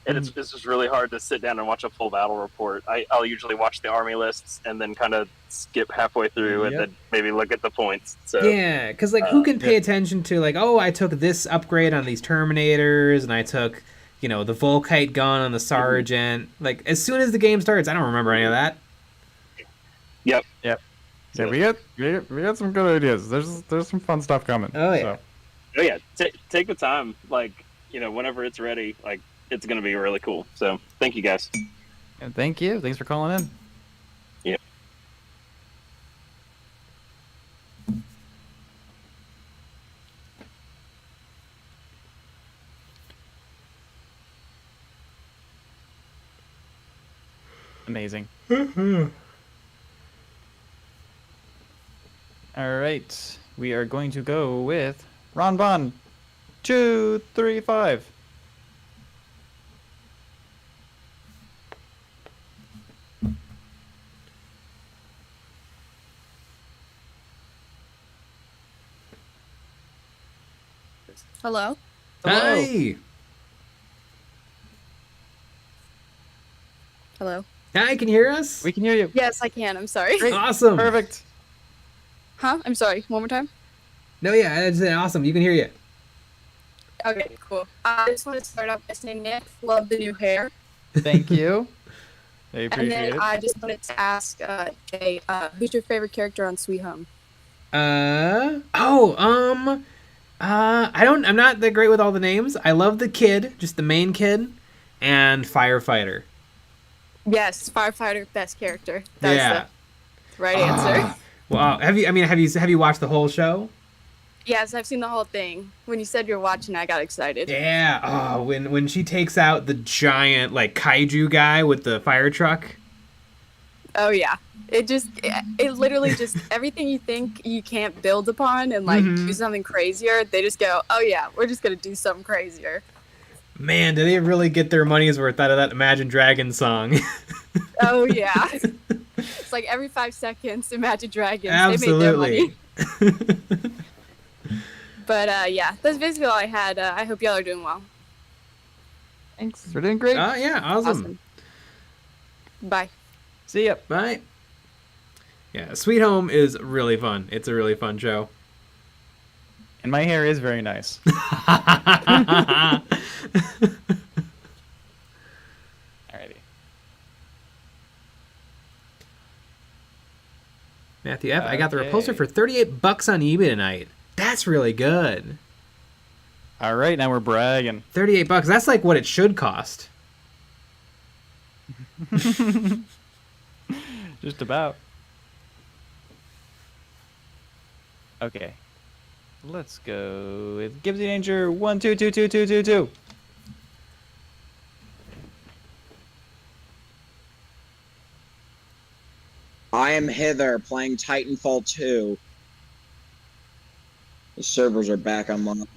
And it's just really hard to sit down and watch a full battle report. I'll usually watch the army lists and then kind of skip halfway through and then maybe look at the points. So yeah, because like who can pay attention to like, oh, I took this upgrade on these Terminators and I took, the Volkite gun on the Sergeant. Like as soon as the game starts, I don't remember any of that. Yep. Yeah, we got some good ideas. There's some fun stuff coming. Oh yeah. So. Oh yeah. Take the time, like whenever it's ready, like. It's going to be really cool. So, thank you, guys. And thank you. Thanks for calling in. Yep. Amazing. All right. We are going to go with Ron Bon. 2, 3, 5. Hello? Hi. Hello? Hi, can you hear us? We can hear you. Yes, I can. I'm sorry. Great. Awesome. Perfect. Huh? I'm sorry. One more time? No, yeah, I said awesome. You can hear you. Okay, cool. I just want to start off by saying, Nick, love the new hair. Thank you. I appreciate And then it. I just wanted to ask Jay, who's your favorite character on Sweet Home? I'm not that great with all the names. I love the kid, just the main kid, and Firefighter. Yes, Firefighter, best character. That's the right answer. Wow. Have you watched the whole show? Yes, I've seen the whole thing. When you said you're watching, I got excited. Yeah. Oh, when she takes out the giant like kaiju guy with the fire truck. Oh yeah. It literally just everything you think you can't build upon and like do something crazier, they just go, oh yeah, we're just gonna do something crazier. Man, did they really get their money's worth out of that Imagine Dragons song? Oh yeah. It's like every 5 seconds, Imagine Dragons. Absolutely. They made their money. But yeah, that's basically all I had. I hope y'all are doing well. Thanks. We're doing great. Oh, yeah. Awesome. Bye. See ya. Bye. Yeah, Sweet Home is really fun. It's a really fun show. And my hair is very nice. Alrighty. Matthew F. I got the repulsor for $38 on eBay tonight. That's really good. All right, now we're bragging. $38. That's like what it should cost. Just about. Okay. Let's go with Gibbsy Danger 12222222. I am Hither playing Titanfall 2. The servers are back online.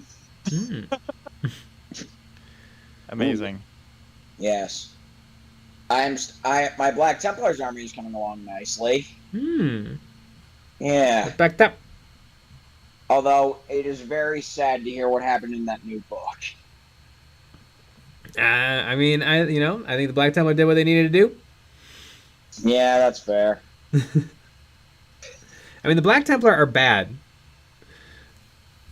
Amazing. Yes. My Black Templars army is coming along nicely. Yeah. Backed up. Although it is very sad to hear what happened in that new book. I mean, I think the Black Templar did what they needed to do. Yeah, that's fair. I mean, the Black Templar are bad.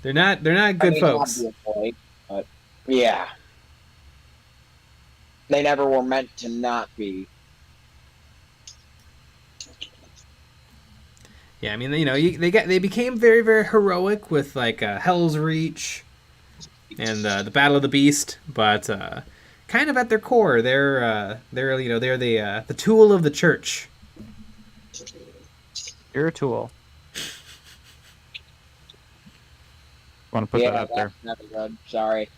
They're not good folks. Obviously, but yeah. They never were meant to not be. Yeah, I mean, they became very, very heroic with like Hell's Reach and the Battle of the Beast, but kind of at their core, they're the tool of the church. You're a tool. Want to put that out there? That's never good. Sorry.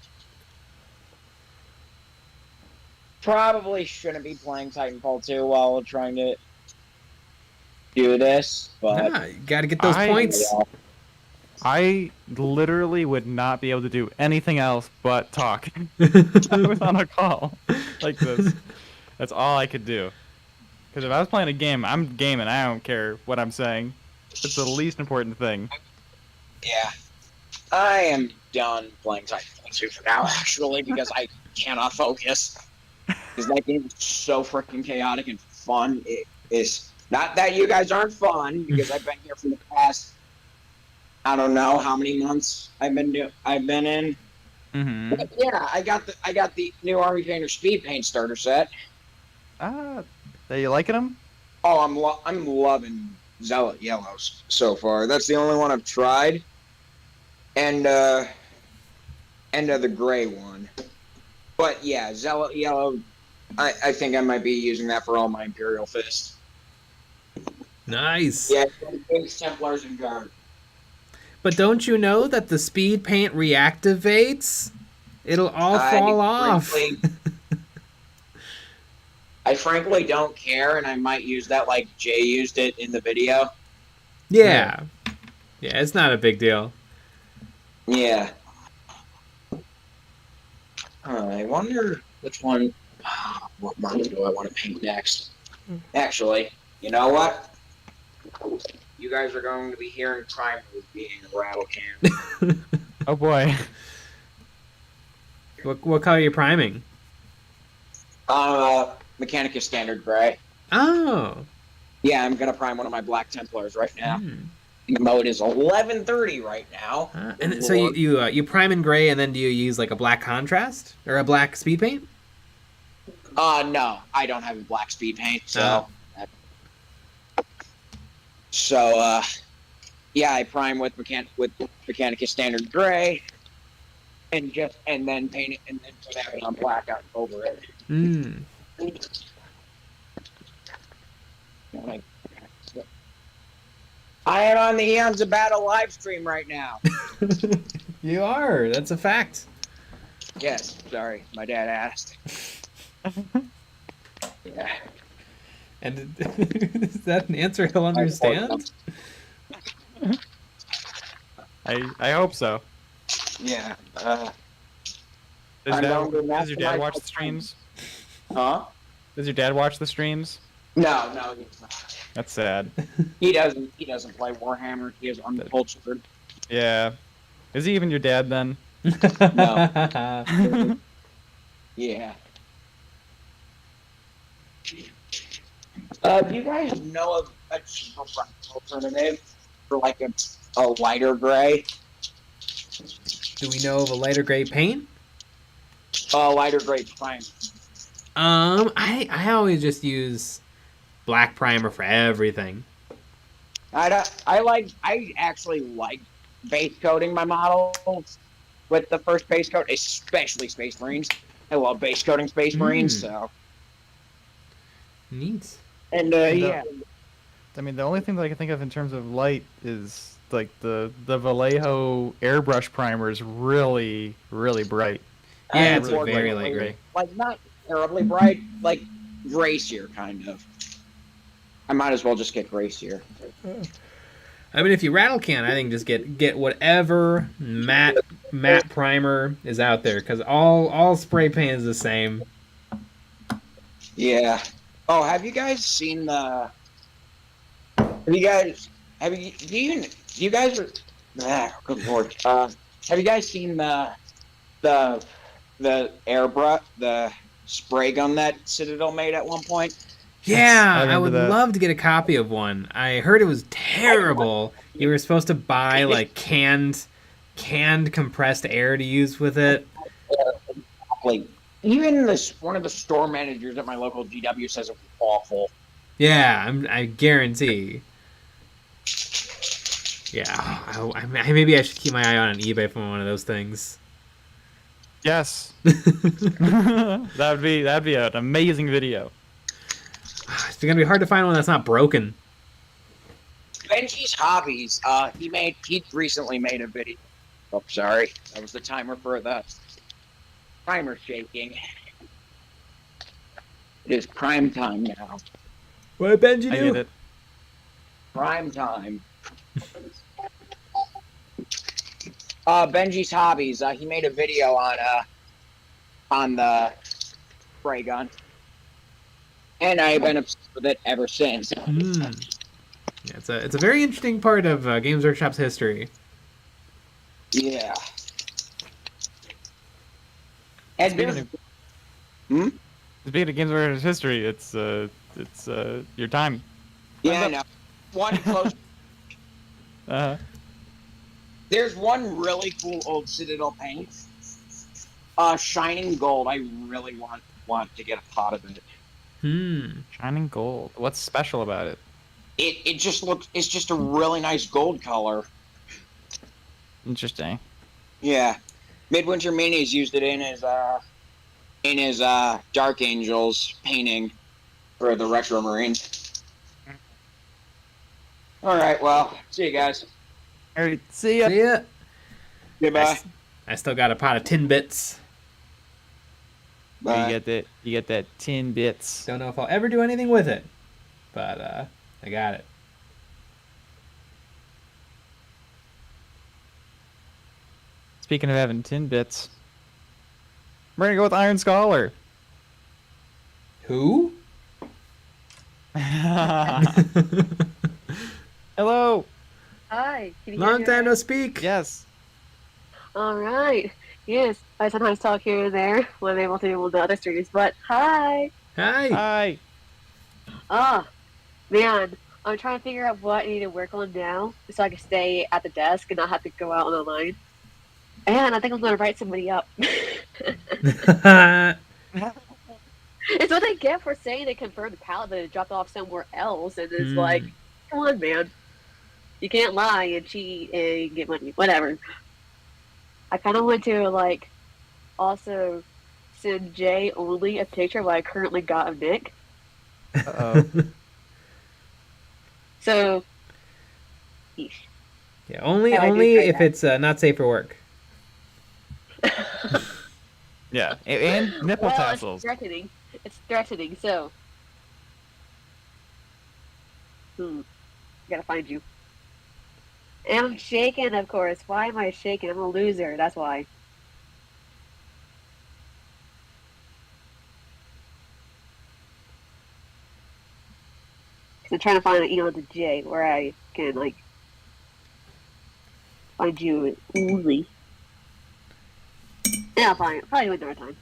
Probably shouldn't be playing Titanfall 2 while trying to do this, but you gotta get those points. I literally would not be able to do anything else but talk. I was on a call like this. That's all I could do. Because if I was playing a game, I'm gaming. I don't care what I'm saying. It's the least important thing. yeah. I am done playing Titanfall 2 for now, actually, because I cannot focus. Because that game is so freaking chaotic and fun. It is not that you guys aren't fun, because I've been here for the past, I don't know how many months I've been in. Mm-hmm. But yeah, I got the new Army Painter Speed Paint starter set. Are you liking them? Oh, I'm loving Zealot Yellows so far. That's the only one I've tried. And the gray one. But yeah, Zealot Yellow, I think I might be using that for all my Imperial Fists. Nice. Yeah, Templars and Guard. But don't you know that the speed paint reactivates? It'll all fall off. I frankly don't care, and I might use that like Jay used it in the video. Yeah. Yeah, it's not a big deal. Yeah. I wonder which one. What model do I want to paint next? Actually, you know what? You guys are going to be hearing primers being a rattle can. Oh boy. What color are you priming? Mechanicus Standard Gray. Oh. Yeah, I'm gonna prime one of my Black Templars right now. Even though it is 11:30 right now. And so you prime in gray, and then do you use like a black contrast or a black speed paint? No, I don't have a black speed paint, so. So, yeah, I prime with Mechanicus Standard Gray, and then paint it, and then put it on black out over it. I am on the Eons of Battle live stream right now. You are. That's a fact. Yes, sorry, my dad asked. Yeah. And is that an answer he'll understand? I hope so. Yeah. Does your dad watch the streams? Huh? Does your dad watch the streams? No, he's not. That's sad. He doesn't play Warhammer. He is uncultured. Yeah. Is he even your dad then? No. Yeah. Do you guys know of a cheaper alternative for like a lighter gray? Do we know of a lighter gray paint? Lighter gray primer. I always just use black primer for everything. I actually like base coating my models with the first base coat, especially Space Marines. I love base coating Space Marines, so. Neat. And yeah. I mean, the only thing that I can think of in terms of light is like the Vallejo airbrush primer is really, really bright. Yeah, it's really very light gray. Like not terribly bright, like gracier kind of. I might as well just get gracier. I mean, if you rattle can, I think just get whatever matte primer is out there, because all spray paint is the same. Yeah. Oh, have you guys seen the? Good lord. Have you guys seen the airbrush, the spray gun that Citadel made at one point? Yeah, I would love to get a copy of one. I heard it was terrible. You were supposed to buy like canned compressed air to use with it. Exactly. Even one of the store managers at my local GW says it was awful. Yeah, I guarantee. Yeah, maybe I should keep my eye on eBay for one of those things. Yes. that'd be an amazing video. It's gonna be hard to find one that's not broken. Benji's Hobbies. He recently made a video. Oh, sorry, that was the timer for the primer shaking. It is prime time now. What did Benji do? I get it. Prime time. Benji's Hobbies. He made a video on the spray gun, and I've been obsessed with it ever since. Yeah, it's a very interesting part of Games Workshop's history. Yeah. And speaking of Games Workshop's history, it's your time. Yeah, I know. One close. There's one really cool old Citadel paint. Shining Gold. I really want to get a pot of it. Shining Gold. What's special about it? It just looks. It's just a really nice gold color. Interesting. Yeah, Midwinter Minis used it in his Dark Angels painting for the Retro Marines. All right. Well, see you guys. All right. See ya. See ya. Goodbye. I still got a pot of tin bits. You get that tin bits. Don't know if I'll ever do anything with it, but I got it. Speaking of having tin bits, we're gonna go with Iron Scholar. Who? Hello. Hi. Can you Long hear time me? no speak. Yes. All right. Yes, I sometimes talk here and there when I'm able to do the other streams, but hi. Hi. Hi. Man, I'm trying to figure out what I need to work on now so I can stay at the desk and not have to go out on the line. And I think I'm going to write somebody up. It's what they get for saying they confirmed the pallet, but it dropped off somewhere else, and it's like, come on, man. You can't lie and cheat and get money. Whatever. I kind of want to, like, also send Jay only a picture of what I currently got of Nick. Uh-oh. So, yeesh. Yeah, only I do if try it's not safe for work. Yeah, and nipple well, tassels. It's threatening. It's threatening, so. Gotta find you. And I'm shaking, of course. Why am I shaking? I'm a loser, that's why. I'm trying to find an Eon to J where I can like find you easily. Yeah, I'll find it. Probably do it another time.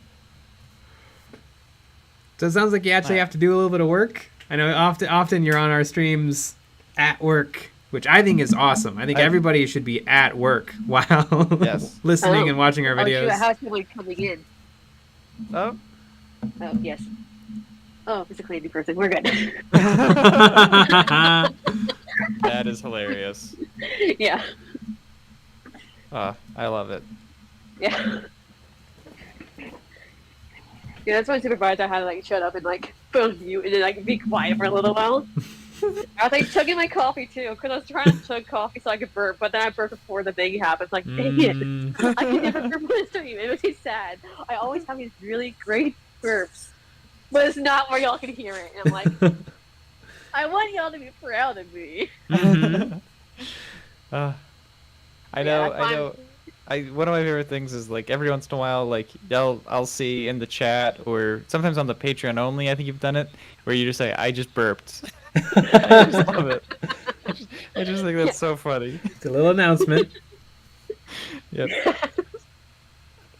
So it sounds like you actually have to do a little bit of work. I know often you're on our streams at work, which I think is awesome. I think everybody should be at work while listening and watching our videos. Oh, shoot, how's people coming in? Oh. Oh, yes. Oh, it's a cleaning person. We're good. That is hilarious. Yeah. I love it. Yeah. Yeah, that's my supervisor had to like shut up and like put on mute and then like be quiet for a little while. I was like chugging my coffee too because I was trying to chug coffee so I could burp, but then I burped before the thing happened. Like, dang it, I can never burp on the stream. It was so sad. I always have these really great burps, but it's not where y'all can hear it. And I'm like, I want y'all to be proud of me. I know. One of my favorite things is like every once in a while, like I'll see in the chat or sometimes on the Patreon only. I think you've done it where you just say, "I just burped." I just love it. I just think that's so funny. It's a little announcement. Yep.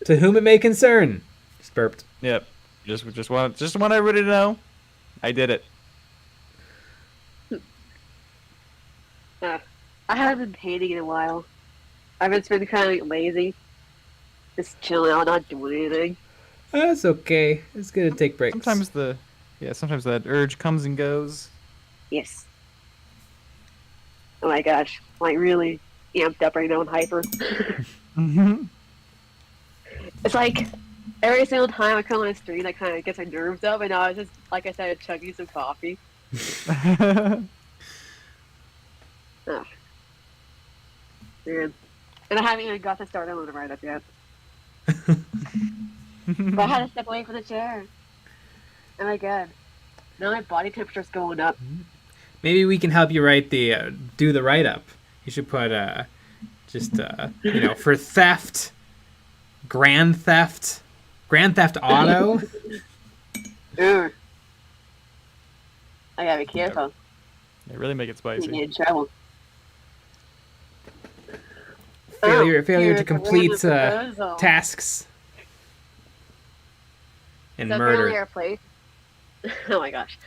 To whom it may concern. Just burped. Yep. Just want everybody to know, I did it. I haven't been painting in a while. I've just been kind of lazy. Just chilling out, not doing anything. That's okay. It's good to take breaks. Sometimes that urge comes and goes. Yes. Oh my gosh. Like really amped up right now and hyper. It's like every single time I come on a stream that kind of gets my nerves up, and now I was just, like I said, chugging some coffee. Oh. Man. And I haven't even got to start on the write-up yet. But I had to step away from the chair. Oh my god. Now my body temperature's going up. Maybe we can help you write do the write-up. You should put for theft, Grand Theft Auto. I gotta be careful. They really make it spicy. You get in trouble. Failure here's to a complete random proposal. tasks. And So murder. apparently our place. Oh my gosh.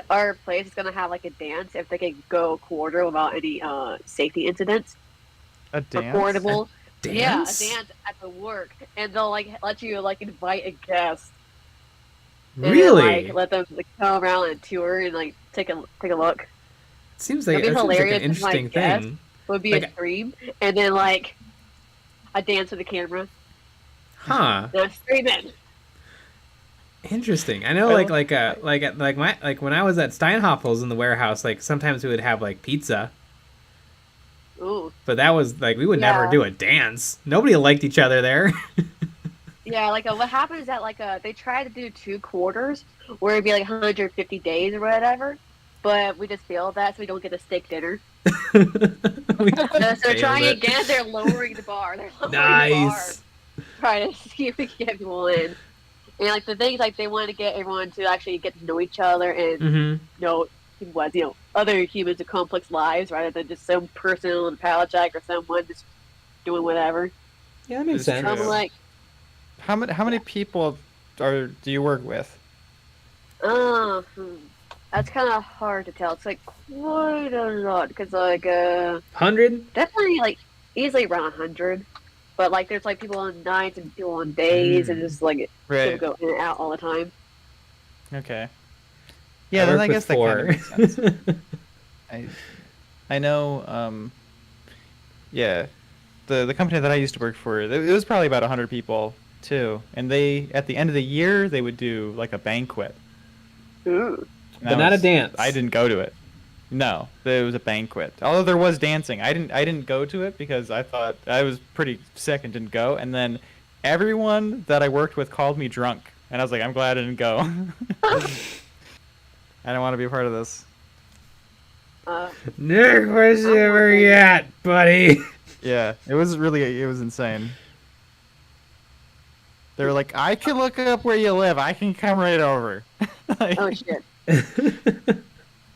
Our place is gonna have like a dance if they can go quarter without any safety incidents. A dance? Reportable. A Yeah, a dance? dance at the work, and they'll like let you like invite a guest. And Really? Then, like, let them like, come around and tour and like take a look. Seems like It'd be that seems like hilarious an if my interesting guest thing. would be Like, a stream, and then like a dance with the camera. Huh. And I'm streaming. Interesting. I know, like when I was at Steinhoffel's in the warehouse, like sometimes we would have like pizza, Ooh. but that was like we would never Yeah. do a dance. Nobody liked each other there. Yeah, like what happens is that like they try to do 2 quarters where it'd be like 150 days or whatever, but we just failed that, so we don't get a steak dinner. So they're trying it. again. They're lowering the bar. They're lowering Nice. the bar, trying to see if we can get people in. And like the thing is, like they want to get everyone to actually get to know each other and know what other humans with complex lives rather than just some person on a pallet jack or someone just doing whatever. Yeah, that makes sense. I'm like, How many people do you work with? that's kind of hard to tell. It's like quite a lot because like 100? definitely like easily around 100. But like there's like people on nights and people on days and just like Right. people go in and out all the time. Okay. Yeah, then I guess that kind of makes sense. I know. Yeah, the company that I used to work for, it was probably about 100 people too, and they at the end of the year they would do like a banquet. Ooh. But not a dance. I didn't go to it. No, it was a banquet. Although there was dancing, I didn't go to it because I thought I was pretty sick and didn't go. And then everyone that I worked with called me drunk, and I was like, I'm glad I didn't go. I don't want to be a part of this. Nick, where's where you at, buddy? Yeah, it was insane. They were like, I can look up where you live. I can come right over. Oh shit.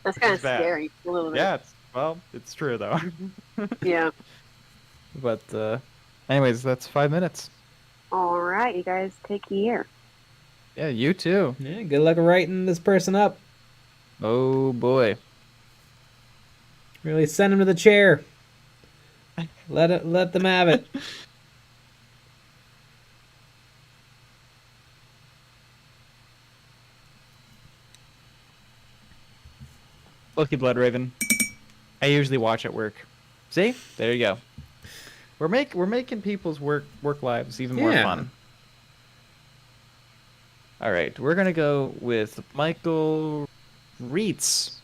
That's kind of It's bad. scary a little bit. Yeah, it's true though. Yeah. But anyways, that's 5 minutes. All right, you guys take care. Yeah, you too. Yeah, good luck writing this person up. Oh boy. Really send him to the chair. Let them have it. Lucky Blood Raven. I usually watch at work. See? There you go. We're making people's work lives even more fun. All right, we're gonna go with Michael Reitz.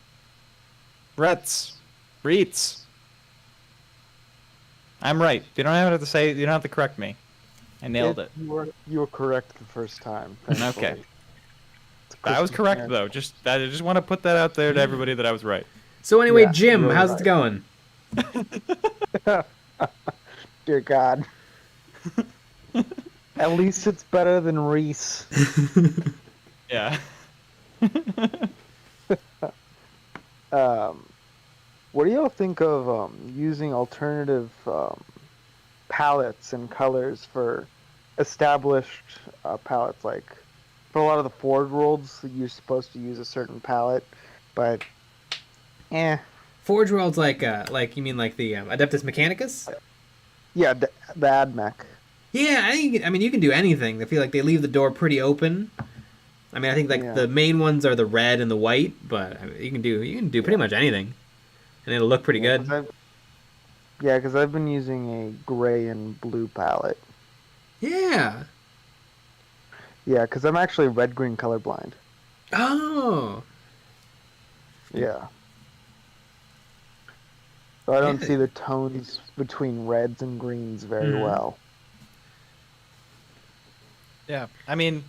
Reitz. I'm right. You don't have to say. You don't have to correct me. I nailed it. You were correct the first time. Okay. thankfully. I was correct though. I just want to put that out there to everybody that I was right. So anyway, Yeah, Jim, you're how's right. it going? Dear God. At least it's better than Reese. Yeah. What do y'all think of using alternative palettes and colors for established palettes? Like for a lot of the Forge Worlds, you're supposed to use a certain palette, but Forge World's like you mean like the Adeptus Mechanicus? Yeah, the AdMech. Yeah, I mean you can do anything. I feel like they leave the door pretty open. I mean, I think like the main ones are the red and the white, but I mean, you can do pretty much anything, and it'll look pretty good. Because I've been using a gray and blue palette. Yeah. Yeah, because I'm actually red-green colorblind. Oh. Yeah. So I don't Yeah. see the tones between reds and greens very well. Yeah. I mean,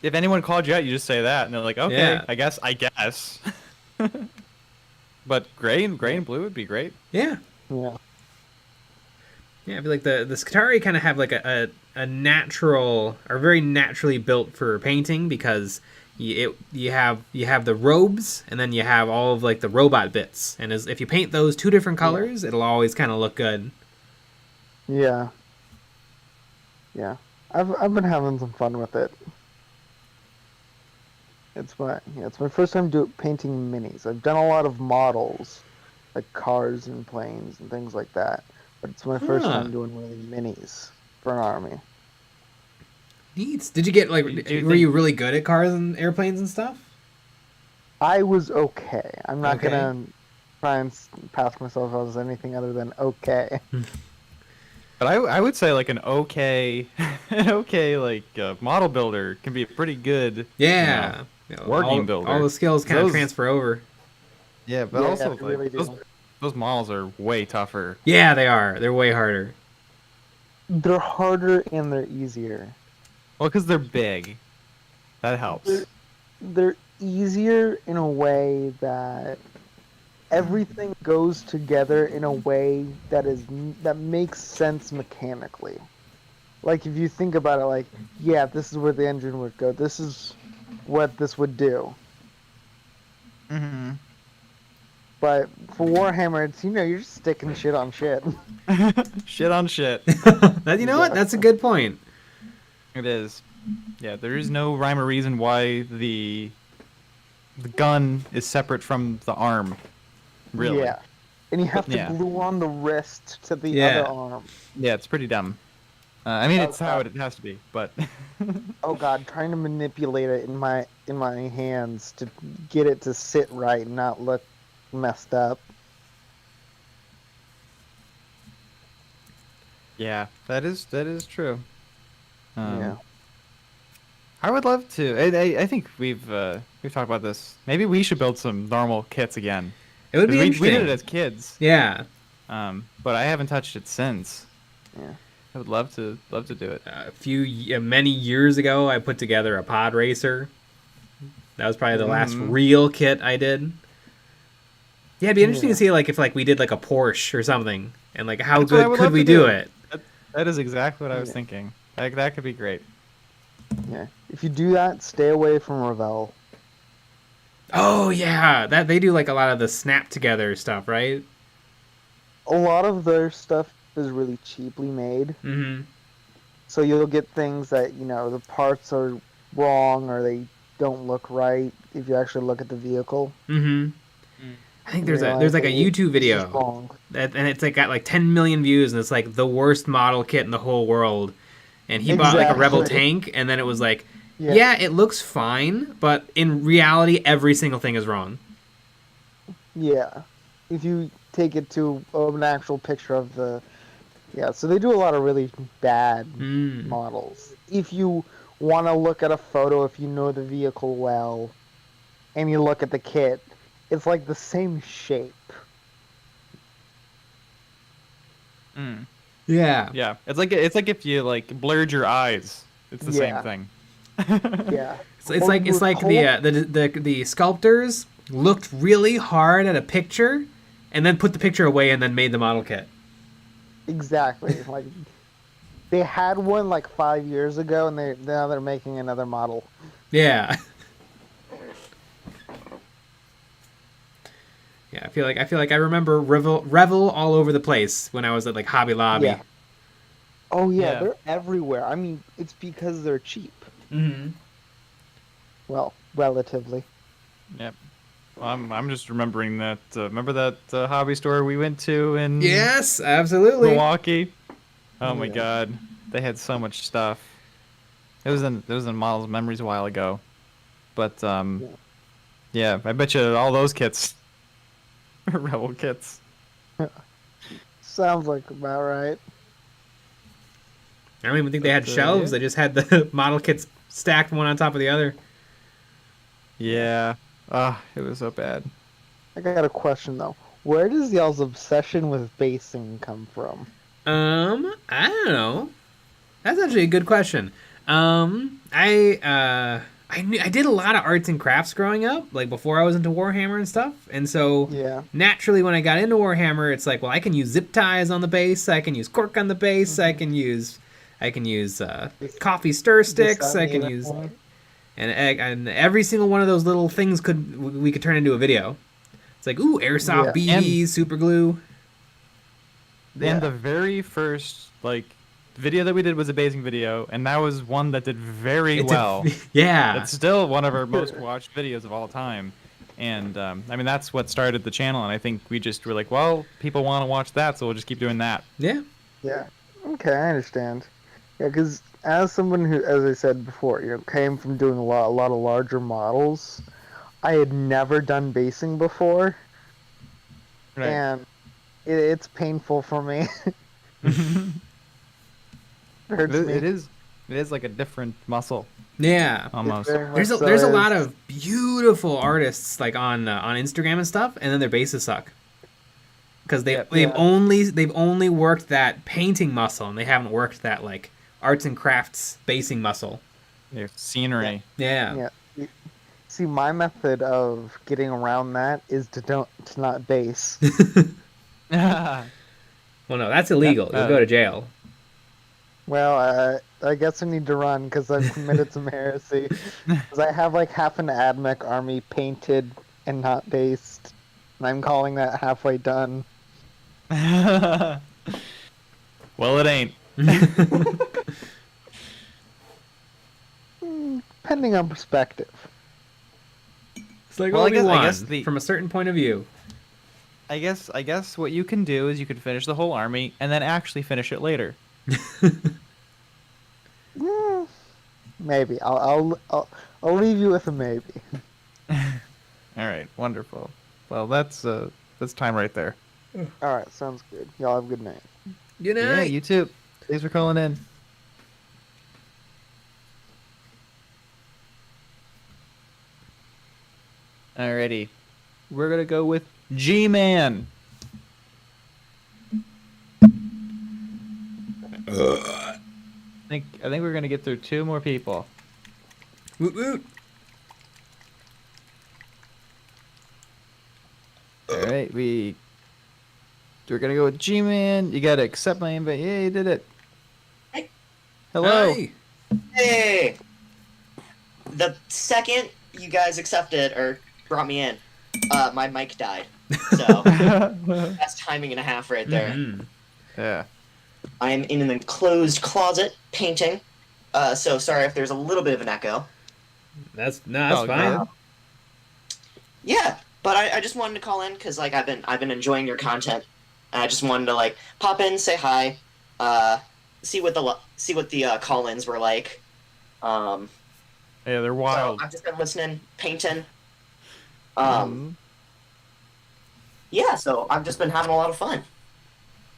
if anyone called you out, you just say that, and they're like, okay, Yeah. I guess. But gray and blue would be great. Yeah. Yeah. Yeah, I feel like the Skitarii kind of have like a natural, or very naturally built for painting, because you have the robes, and then you have all of like the robot bits, and if you paint those two different colors, it'll always kind of look good. Yeah. Yeah. I've been having some fun with it. It's my first time painting minis. I've done a lot of models, like cars and planes and things like that. But it's my first time doing really minis for an army. Neat. Did you get like? Were you really good at cars and airplanes and stuff? I was okay. I'm not Okay. gonna try and pass myself as anything other than okay. But I would say like an okay like model builder can be a pretty good working builder. All the skills kind of Those- transfer over. Yeah, but Yeah, also they really like, do. those models are way tougher. Yeah, they are. They're way harder. They're harder and they're easier. Well, because they're big. That helps. They're easier in a way that everything goes together in a way that makes sense mechanically. Like if you think about it, like this is where the engine would go. This is what this would do. Mm-hmm. But for Warhammer, it's you're just sticking shit on shit. Shit on shit. You know what? That's a good point. It is. Yeah, there is no rhyme or reason why the gun is separate from the arm. Really. Yeah. And you have to Yeah. glue on the wrist to the other arm. Yeah, it's pretty dumb. I mean, it's how it has to be, but Oh god, trying to manipulate it in my hands to get it to sit right and not look messed up. yeah, that is true. Yeah. I would love to. I think we've talked about this. Maybe we should build some normal kits again. It would be 'Cause we interesting. did it as kids. Yeah. But I haven't touched it since. Yeah. I would love to do it. Many years ago, I put together a pod racer. That was probably the last Mhm. real kit I did. Yeah, it'd be interesting to see like if like we did like a Porsche or something, and like how That's what I good would could love we to do it? That is exactly what I was Yeah. thinking. That could be great. Yeah. If you do that, stay away from Ravel. Oh yeah, that they do like a lot of the snap together stuff, right? A lot of their stuff is really cheaply made. Mm-hmm. So you'll get things that, the parts are wrong or they don't look right if you actually look at the vehicle. Mm-hmm. I think there's Realize like a that YouTube this is video wrong. and it's like got like 10 million views, and it's like the worst model kit in the whole world. And he bought like a Rebel tank, and then it was like, yeah, it looks fine, but in reality, every single thing is wrong. Yeah. If you take it to an actual picture of the... Yeah, so they do a lot of really bad models. If you want to look at a photo, if you know the vehicle well, and you look at the kit, it's like the same shape. Yeah. Yeah. It's like if you like blurred your eyes. It's the same thing. Yeah. It's like the sculptors looked really hard at a picture, and then put the picture away, and then made the model kit. Exactly. Like they had one like 5 years ago, and now they're making another model. Yeah. Yeah, I feel like I remember Revel all over the place when I was at like Hobby Lobby. Yeah. Oh yeah, they're everywhere. I mean, it's because they're cheap. Mm-hmm. Well, relatively. Yep. I'm just remembering that. Remember that hobby store we went to in Yes, absolutely. Milwaukee? Oh my God, they had so much stuff. It was in Models Memories a while ago, but yeah, I bet you all those kits, are Rebel kits. Sounds like about right. I don't even think they had shelves. Yeah. They just had the model kits stacked one on top of the other. Yeah. It was so bad. I got a question though. Where does y'all's obsession with basing come from? I don't know. That's actually a good question. I did a lot of arts and crafts growing up, like before I was into Warhammer and stuff. And so naturally when I got into Warhammer, it's like, well, I can use zip ties on the base, I can use cork on the base, I can use coffee stir sticks, I can use and every single one of those little things we could turn into a video. It's like, ooh, airsoft BBs, super glue. And the very first video that we did was a basing video, and that was one that did very well. Yeah. It's still one of our most watched videos of all time. And I mean, that's what started the channel, and I think we just were like, well, people want to watch that, so we'll just keep doing that. Yeah. Yeah. Okay, I understand. Yeah, because as someone who, as I said before, came from doing a lot of larger models, I had never done basing before, and it's painful for me. It is like a different muscle. Yeah, almost. There's a lot of beautiful artists like on Instagram and stuff, and then their bases suck because they've only worked that painting muscle, and they haven't worked that like arts and crafts basing muscle. Yeah, scenery. Yeah. See, my method of getting around that is to not base. Well, no, that's illegal. You'll go to jail. Well, I guess I need to run because I've committed some heresy. Because I have like half an AdMech army painted and not based, and I'm calling that halfway done. Well, it ain't. Depending on perspective. It's like Well, I guess from a certain point of view. I guess what you can do is you can finish the whole army and then actually finish it later. Maybe I'll leave you with a maybe. All right, wonderful. Well, that's time right there. All right, sounds good. Y'all have a good night. Good night. Yeah, you too. Thanks for calling in. Alrighty, we're gonna go with G-Man. I think we're gonna get through 2 more people. Woot woot. All right, we're gonna go with G-Man. You gotta accept my invite. Yeah, you did it. Hey. Hello. Hey. The second you guys accepted, or brought me in. My mic died. So that's timing and a half right there. Mm-hmm. Yeah. I'm in an enclosed closet painting. So sorry if there's a little bit of an echo. That's Oh, fine. good. Yeah, but I just wanted to call in because like I've been enjoying your content. And I just wanted to like pop in, say hi, see what the call-ins were like. Yeah, they're wild. So I've just been listening, painting. Yeah, so I've just been having a lot of fun.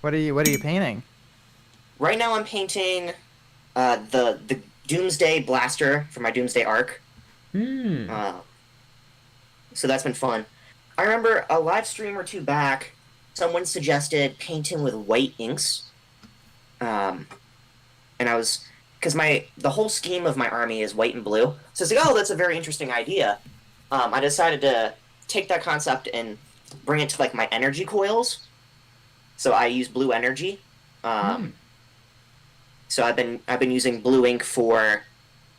What are you painting? Right now I'm painting the Doomsday Blaster for my Doomsday Arc. So that's been fun. I remember a live stream or two back, someone suggested painting with white inks. And I was... Because the whole scheme of my army is white and blue. So I was like, oh, that's a very interesting idea. I decided to take that concept and bring it to like my energy coils. So I use blue energy. So I've been using blue ink for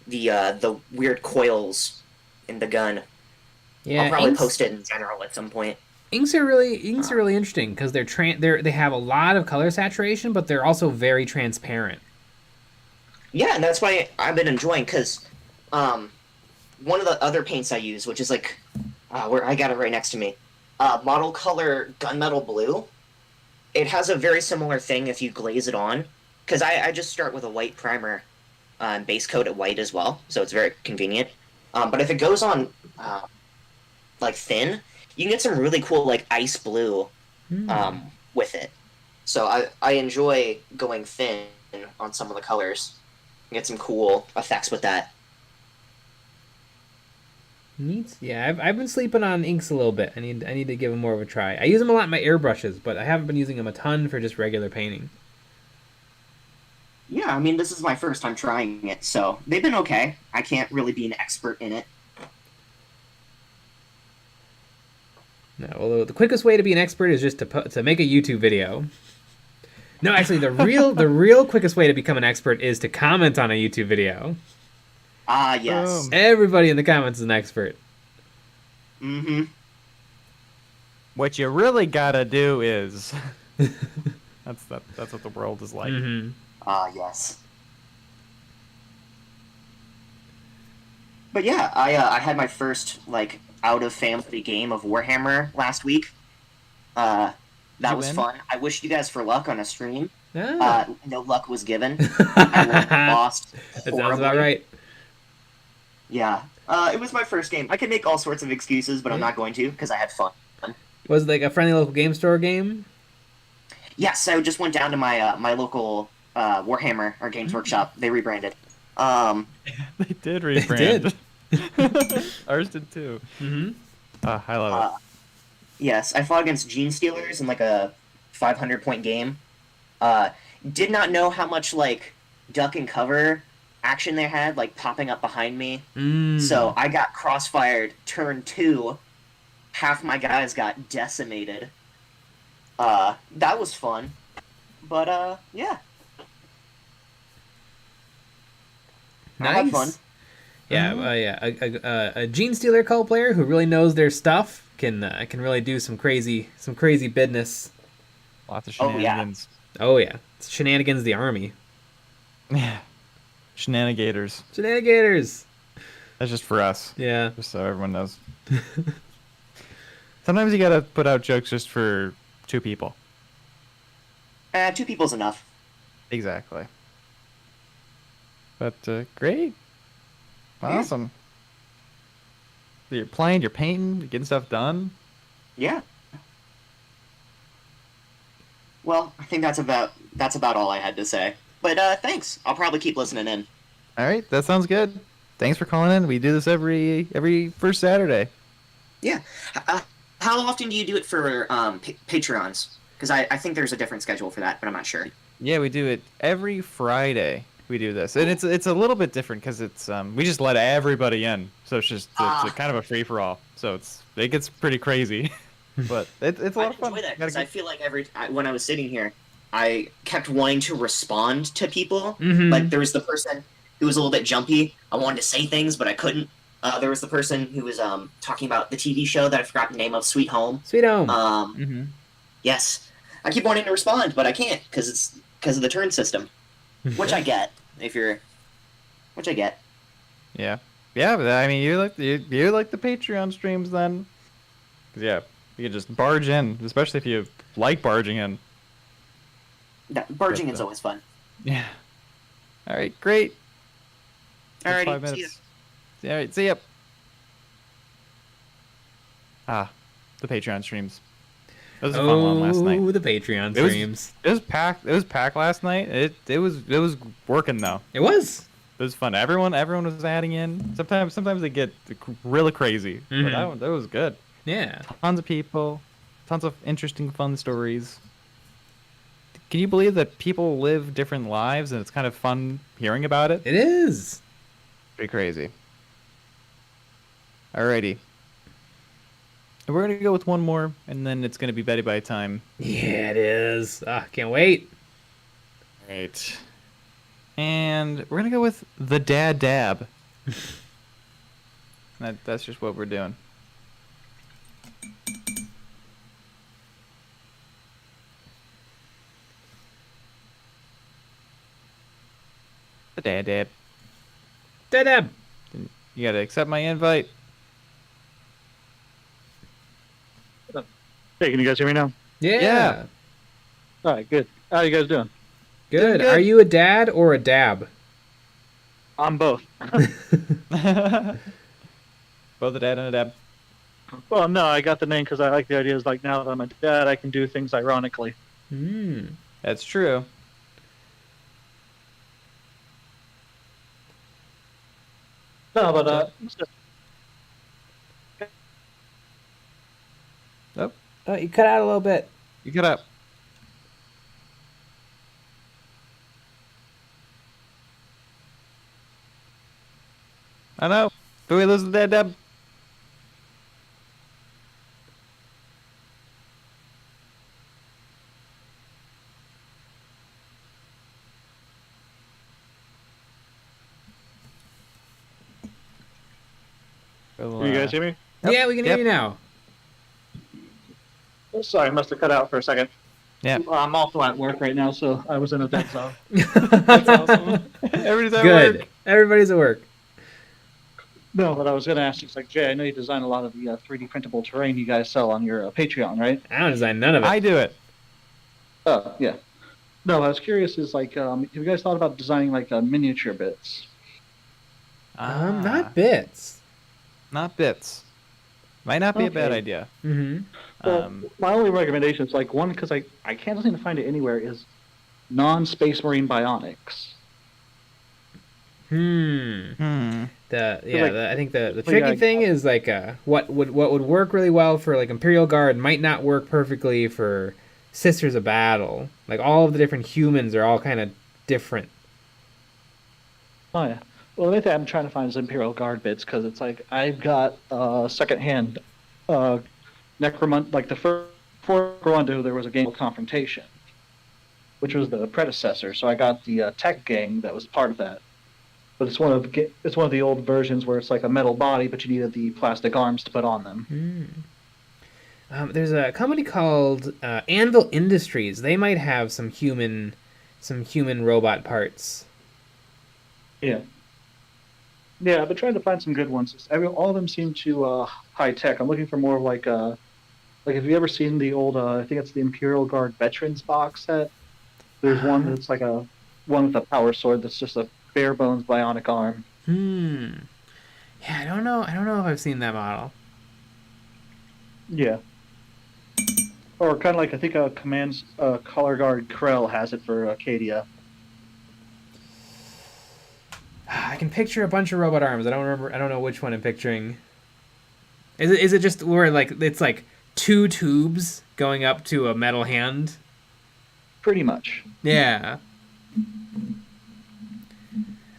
the weird coils in the gun. Yeah, I'll probably post it in general at some point. Inks are really interesting because they have a lot of color saturation, but they're also very transparent. Yeah, and that's why I've been enjoying, because one of the other paints I use, which is like, where I got it right next to me, Model Color Gunmetal Blue, it has a very similar thing if you glaze it on, because I just start with a white primer and base coat it white as well, so it's very convenient. But if it goes on like thin, you can get some really cool like ice blue with it. So I enjoy going thin on some of the colors. Get some cool effects with that. Neat. Yeah, I've been sleeping on inks a little bit. I need to give them more of a try. I use them a lot in my airbrushes, but I haven't been using them a ton for just regular painting. Yeah, I mean, this is my first time trying it, so they've been okay. I can't really be an expert in it. No, although the quickest way to be an expert is just to make a YouTube video. No, actually, the real quickest way to become an expert is to comment on a YouTube video. Ah, yes. Everybody in the comments is an expert. Mm-hmm. What you really gotta do is... that's what the world is like. Mm-hmm. Ah, yes. But yeah, I had my first, like, out-of-family game of Warhammer last week. That was fun. I wish you guys for luck on a stream. No luck was given. I lost That sounds about right. Yeah. It was my first game. I can make all sorts of excuses, but I'm not going to, because I had fun. Was it like a friendly local game store game? Yes, I just went down to my my local Warhammer, or Games Workshop. They rebranded. They did rebrand. Ours did too. Mm-hmm. I love it. Yes, I fought against Gene Stealers in like a 500-point game. Did not know how much like duck and cover action they had, like popping up behind me. So I got crossfired turn 2. Half my guys got decimated. That was fun. But yeah. Nice. I had fun. Yeah, a Gene Stealer call player who really knows their stuff can really do some crazy business. Lots of shenanigans. Oh yeah, it's shenanigans the army. Yeah, shenanigators. Shenanigators. That's just for us. Yeah. Just so everyone knows. Sometimes you gotta put out jokes just for 2 people. 2 people's enough. Exactly. But great. Awesome. So you're playing, you're painting, you're getting stuff done. Yeah. Well, I think that's about all I had to say. But thanks. I'll probably keep listening in. All right, that sounds good. Thanks for calling in. We do this every first Saturday. Yeah. How often do you do it for Patreons? Because I think there's a different schedule for that, but I'm not sure. Yeah, we do it every Friday. We do this, and it's a little bit different because it's we just let everybody in, so it's a kind of a free for all. So it gets pretty crazy, but it's a lot of fun. I enjoy that because I feel like when I was sitting here, I kept wanting to respond to people. Mm-hmm. Like there was the person who was a little bit jumpy. I wanted to say things, but I couldn't. There was the person who was talking about the TV show that I forgot the name of, Sweet Home. Sweet Home. Yes, I keep wanting to respond, but I can't because of the turn system, which I get which I get. Yeah, yeah. But I mean, you like the Patreon streams then? 'Cause, yeah, you can just barge in, especially if you like barging in. Barging is always fun. Yeah. All right, great. Alrighty, 5 minutes. All right, see ya. The Patreon streams. It was a fun one last night. Oh, the Patreon streams. It was packed. It was packed last night. It was working though. It was. It was fun. Everyone was adding in. Sometimes they get really crazy. But that was good. Yeah. Tons of people, tons of interesting, fun stories. Can you believe that people live different lives and it's kind of fun hearing about it? It is. Pretty crazy. Alrighty. We're going to go with one more, and then it's going to be Betty by time. Yeah, it is. Can't wait. Right. And we're going to go with the Dad Dab. That's just what we're doing. The Dad Dab. Dad Dab. You got to accept my invite. Hey, can you guys hear me now? Yeah. All right, good. How you guys doing? Good. Are you a dad or a dab? I'm both. Both a dad and a dab. Well, no, I got the name because I like the idea. Is like now that I'm a dad, I can do things ironically. That's true. No, but Oh, you cut out a little bit. You cut out. I know. Do we lose the Dad Dab? Can you guys hear me? Yeah, we can hear you now. Oh, sorry, I must have cut out for a second. Yeah. I'm also at work right now, so I was in a dead zone. Everybody's at Good. work. Everybody's at work. No, but I was going to ask you, it's like, Jay, I know you design a lot of the 3D printable terrain you guys sell on your Patreon, right? I don't design none of it. I do it. Oh, yeah. No, I was curious, is like, have you guys thought about designing like miniature bits? Not bits. Not bits. Might not be a bad idea. Well, my only recommendation is like one, because I can't seem to find it anywhere, is non-Space Marine bionics. I think the tricky thing is like what would work really well for like Imperial Guard might not work perfectly for Sisters of Battle. Like all of the different humans are all kind of different. Oh yeah. Well, the thing I'm trying to find is Imperial Guard bits because it's like I've got secondhand Necromant, like the first before Grondu, there was a game called Confrontation, which was the predecessor. So I got the tech gang that was part of that. But it's one of the old versions where it's like a metal body, but you needed the plastic arms to put on them. There's a company called Anvil Industries. They might have some human robot parts. Yeah. Yeah, I've been trying to find some good ones. All of them seem too high tech. I'm looking for more of like have you ever seen the old I think it's the Imperial Guard Veterans box set? There's one that's like one with a power sword that's just a bare bones bionic arm. Yeah, I don't know if I've seen that model. Yeah. Or kind of like I think Command's Color Guard Krell has it for Acadia. I can picture a bunch of robot arms. I don't know which one I'm picturing. Is it just where like it's like two tubes going up to a metal hand? Pretty much. Yeah.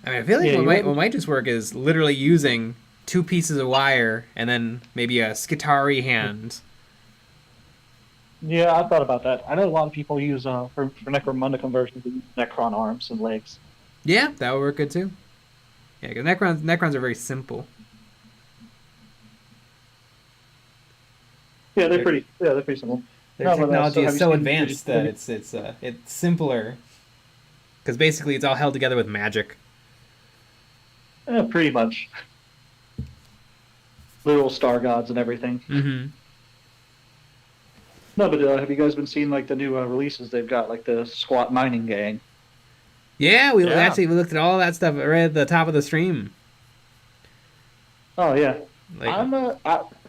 I mean, I feel like what might just work is literally using two pieces of wire and then maybe a Skitarii hand. Yeah, I thought about that. I know a lot of people use for Necromunda conversions, they use Necron arms and legs. Yeah, that would work good too. Yeah, because Necrons are very simple. Yeah, they're pretty. Yeah, they're pretty simple. Their No, but, technology have is you so seen- advanced that it's simpler. Because basically, it's all held together with magic. Pretty much. Literal star gods and everything. Mm-hmm. No, but have you guys been seeing like the new releases they've got, like the Squat Mining Gang? Yeah, we looked at all that stuff right at the top of the stream. Oh yeah, Like,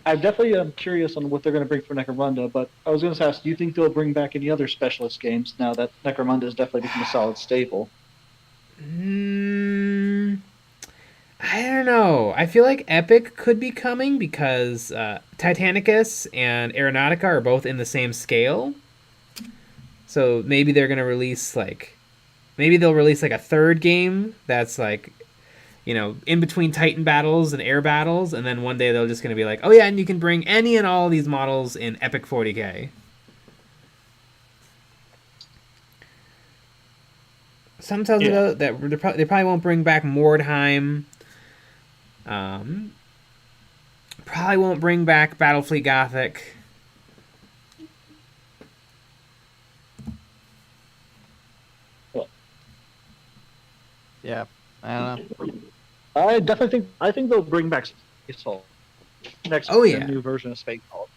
I'm definitely curious on what they're going to bring for Necromunda, but I was going to ask, do you think they'll bring back any other specialist games now that Necromunda has definitely become a solid staple? I don't know. I feel like Epic could be coming because Titanicus and Aeronautica are both in the same scale. So maybe they're going to release maybe they'll release like a third game that's like, in between Titan battles and air battles, and then one day they're just going to be like, oh yeah, and you can bring any and all these models in Epic 40k. Some tells me though that they probably won't bring back Mordheim. Probably won't bring back Battlefleet Gothic. Yeah, I don't know. I think they'll bring back Space Hulk next. Oh, yeah. The new version of Space Hulk.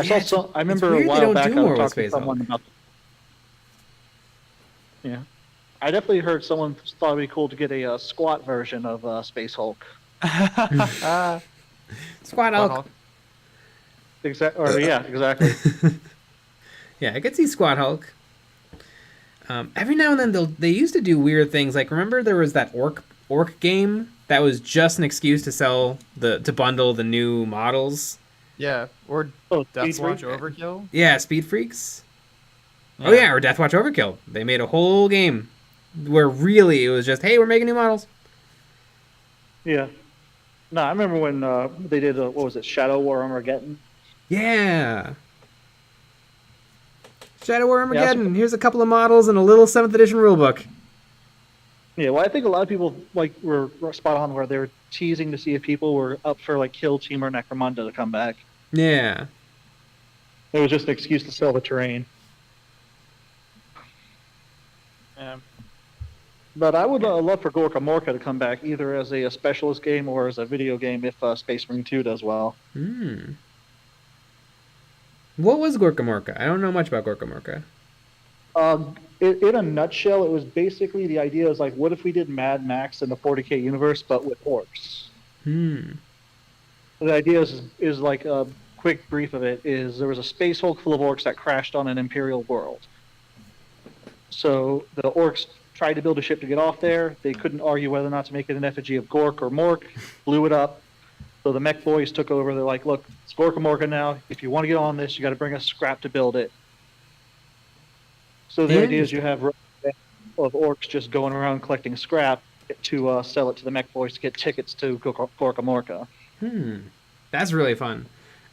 Yeah, I remember a while back I was talking to someone about. Yeah, I definitely heard someone thought it'd be cool to get a squat version of Space Hulk. Squat Hulk. Exactly. Yeah, exactly. Yeah, I could see Squat Hulk. Every now and then they used to do weird things. Like, remember there was that orc game that was just an excuse to bundle the new models. Yeah, or Deathwatch Overkill. Yeah, Speed Freaks. Yeah. Oh yeah, or Deathwatch Overkill. They made a whole game where really it was just, hey, we're making new models. Yeah. No, I remember when they did what was it, Shadow War Armageddon? Yeah. Shadow War Armageddon. Here's a couple of models and a little 7th edition rulebook. Yeah, well, I think a lot of people were spot on where they were teasing to see if people were up for Kill Team or Necromunda to come back. Yeah. It was just an excuse to sell the terrain. Yeah. But I would love for Gorka Morka to come back either as a specialist game or as a video game if Space Marine 2 does well. What was Gorka Morka? I don't know much about Gorka Morka. In a nutshell, it was basically the idea is what if we did Mad Max in the 40k universe but with orcs? The idea is like a quick brief of it is there was a space hulk full of orcs that crashed on an imperial world. So the orcs tried to build a ship to get off there. They couldn't argue whether or not to make it an effigy of Gork or Mork. Blew it up. So the mech boys took over. They're like, look, it's Gorka Morka now. If you want to get on this, you got to bring us scrap to build it. So the idea is you have of orcs just going around collecting scrap to sell it to the mech boys to get tickets to Gorka Morka. That's really fun.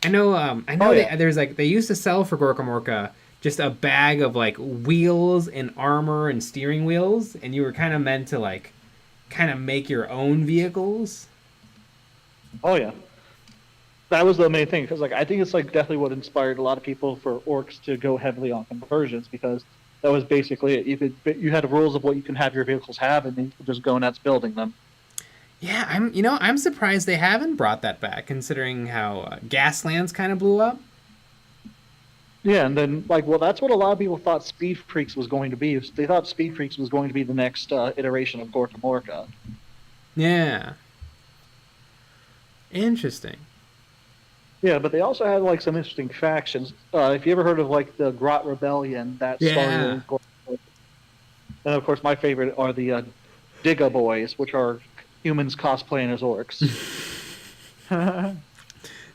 I know. They used to sell for Gorka Morka just a bag of wheels and armor and steering wheels, and you were kind of meant to kind of make your own vehicles. Oh yeah, that was the main thing because I think it's definitely what inspired a lot of people for orcs to go heavily on conversions because that was basically it. You had rules of what you can have your vehicles have, and then you could just go nuts building them. Yeah, I'm surprised they haven't brought that back considering how Gaslands kind of blew up. Yeah, and then that's what a lot of people thought Speed Freaks was going to be. They thought Speed Freaks was going to be the next iteration of Gorka Morka. Yeah. Interesting. Yeah, but they also had some interesting factions. If you ever heard of the Grot Rebellion, that started in Gorka Morka. And of course, my favorite are the Digga Boys, which are humans cosplaying as orcs.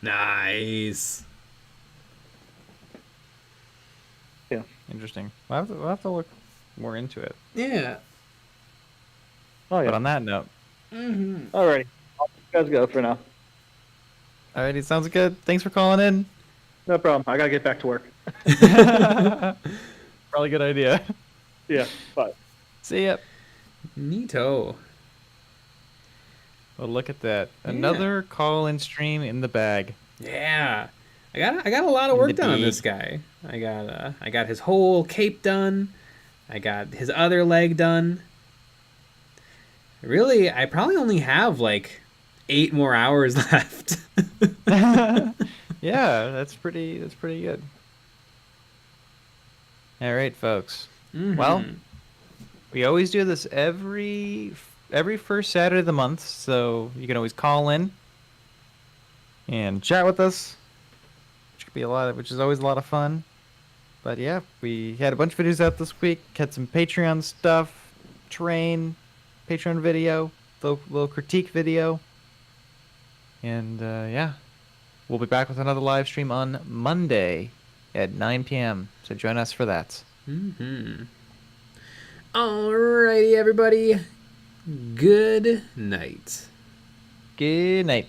Nice. Yeah, interesting. We'll have to look more into it. Yeah. Oh yeah. But on that note. Alrighty, I'll let you guys go for now. Alrighty, sounds good. Thanks for calling in. No problem. I gotta get back to work. Probably a good idea. Yeah. Bye. See ya. Neato. Well, look at that. Another call-in stream in the bag. Yeah. I got a lot of In work the done on D. this guy. I got his whole cape done. I got his other leg done. Really, I probably only have like 8 more hours left. Yeah, that's pretty good. All right, folks. Well, we always do this every first Saturday of the month, so you can always call in and chat with us, which is always a lot of fun. But yeah, we had a bunch of videos out this week. Had some Patreon stuff, terrain, Patreon video, little critique video, and yeah, we'll be back with another live stream on Monday at 9 p.m. So join us for that. Alrighty, everybody. Good night. Good night.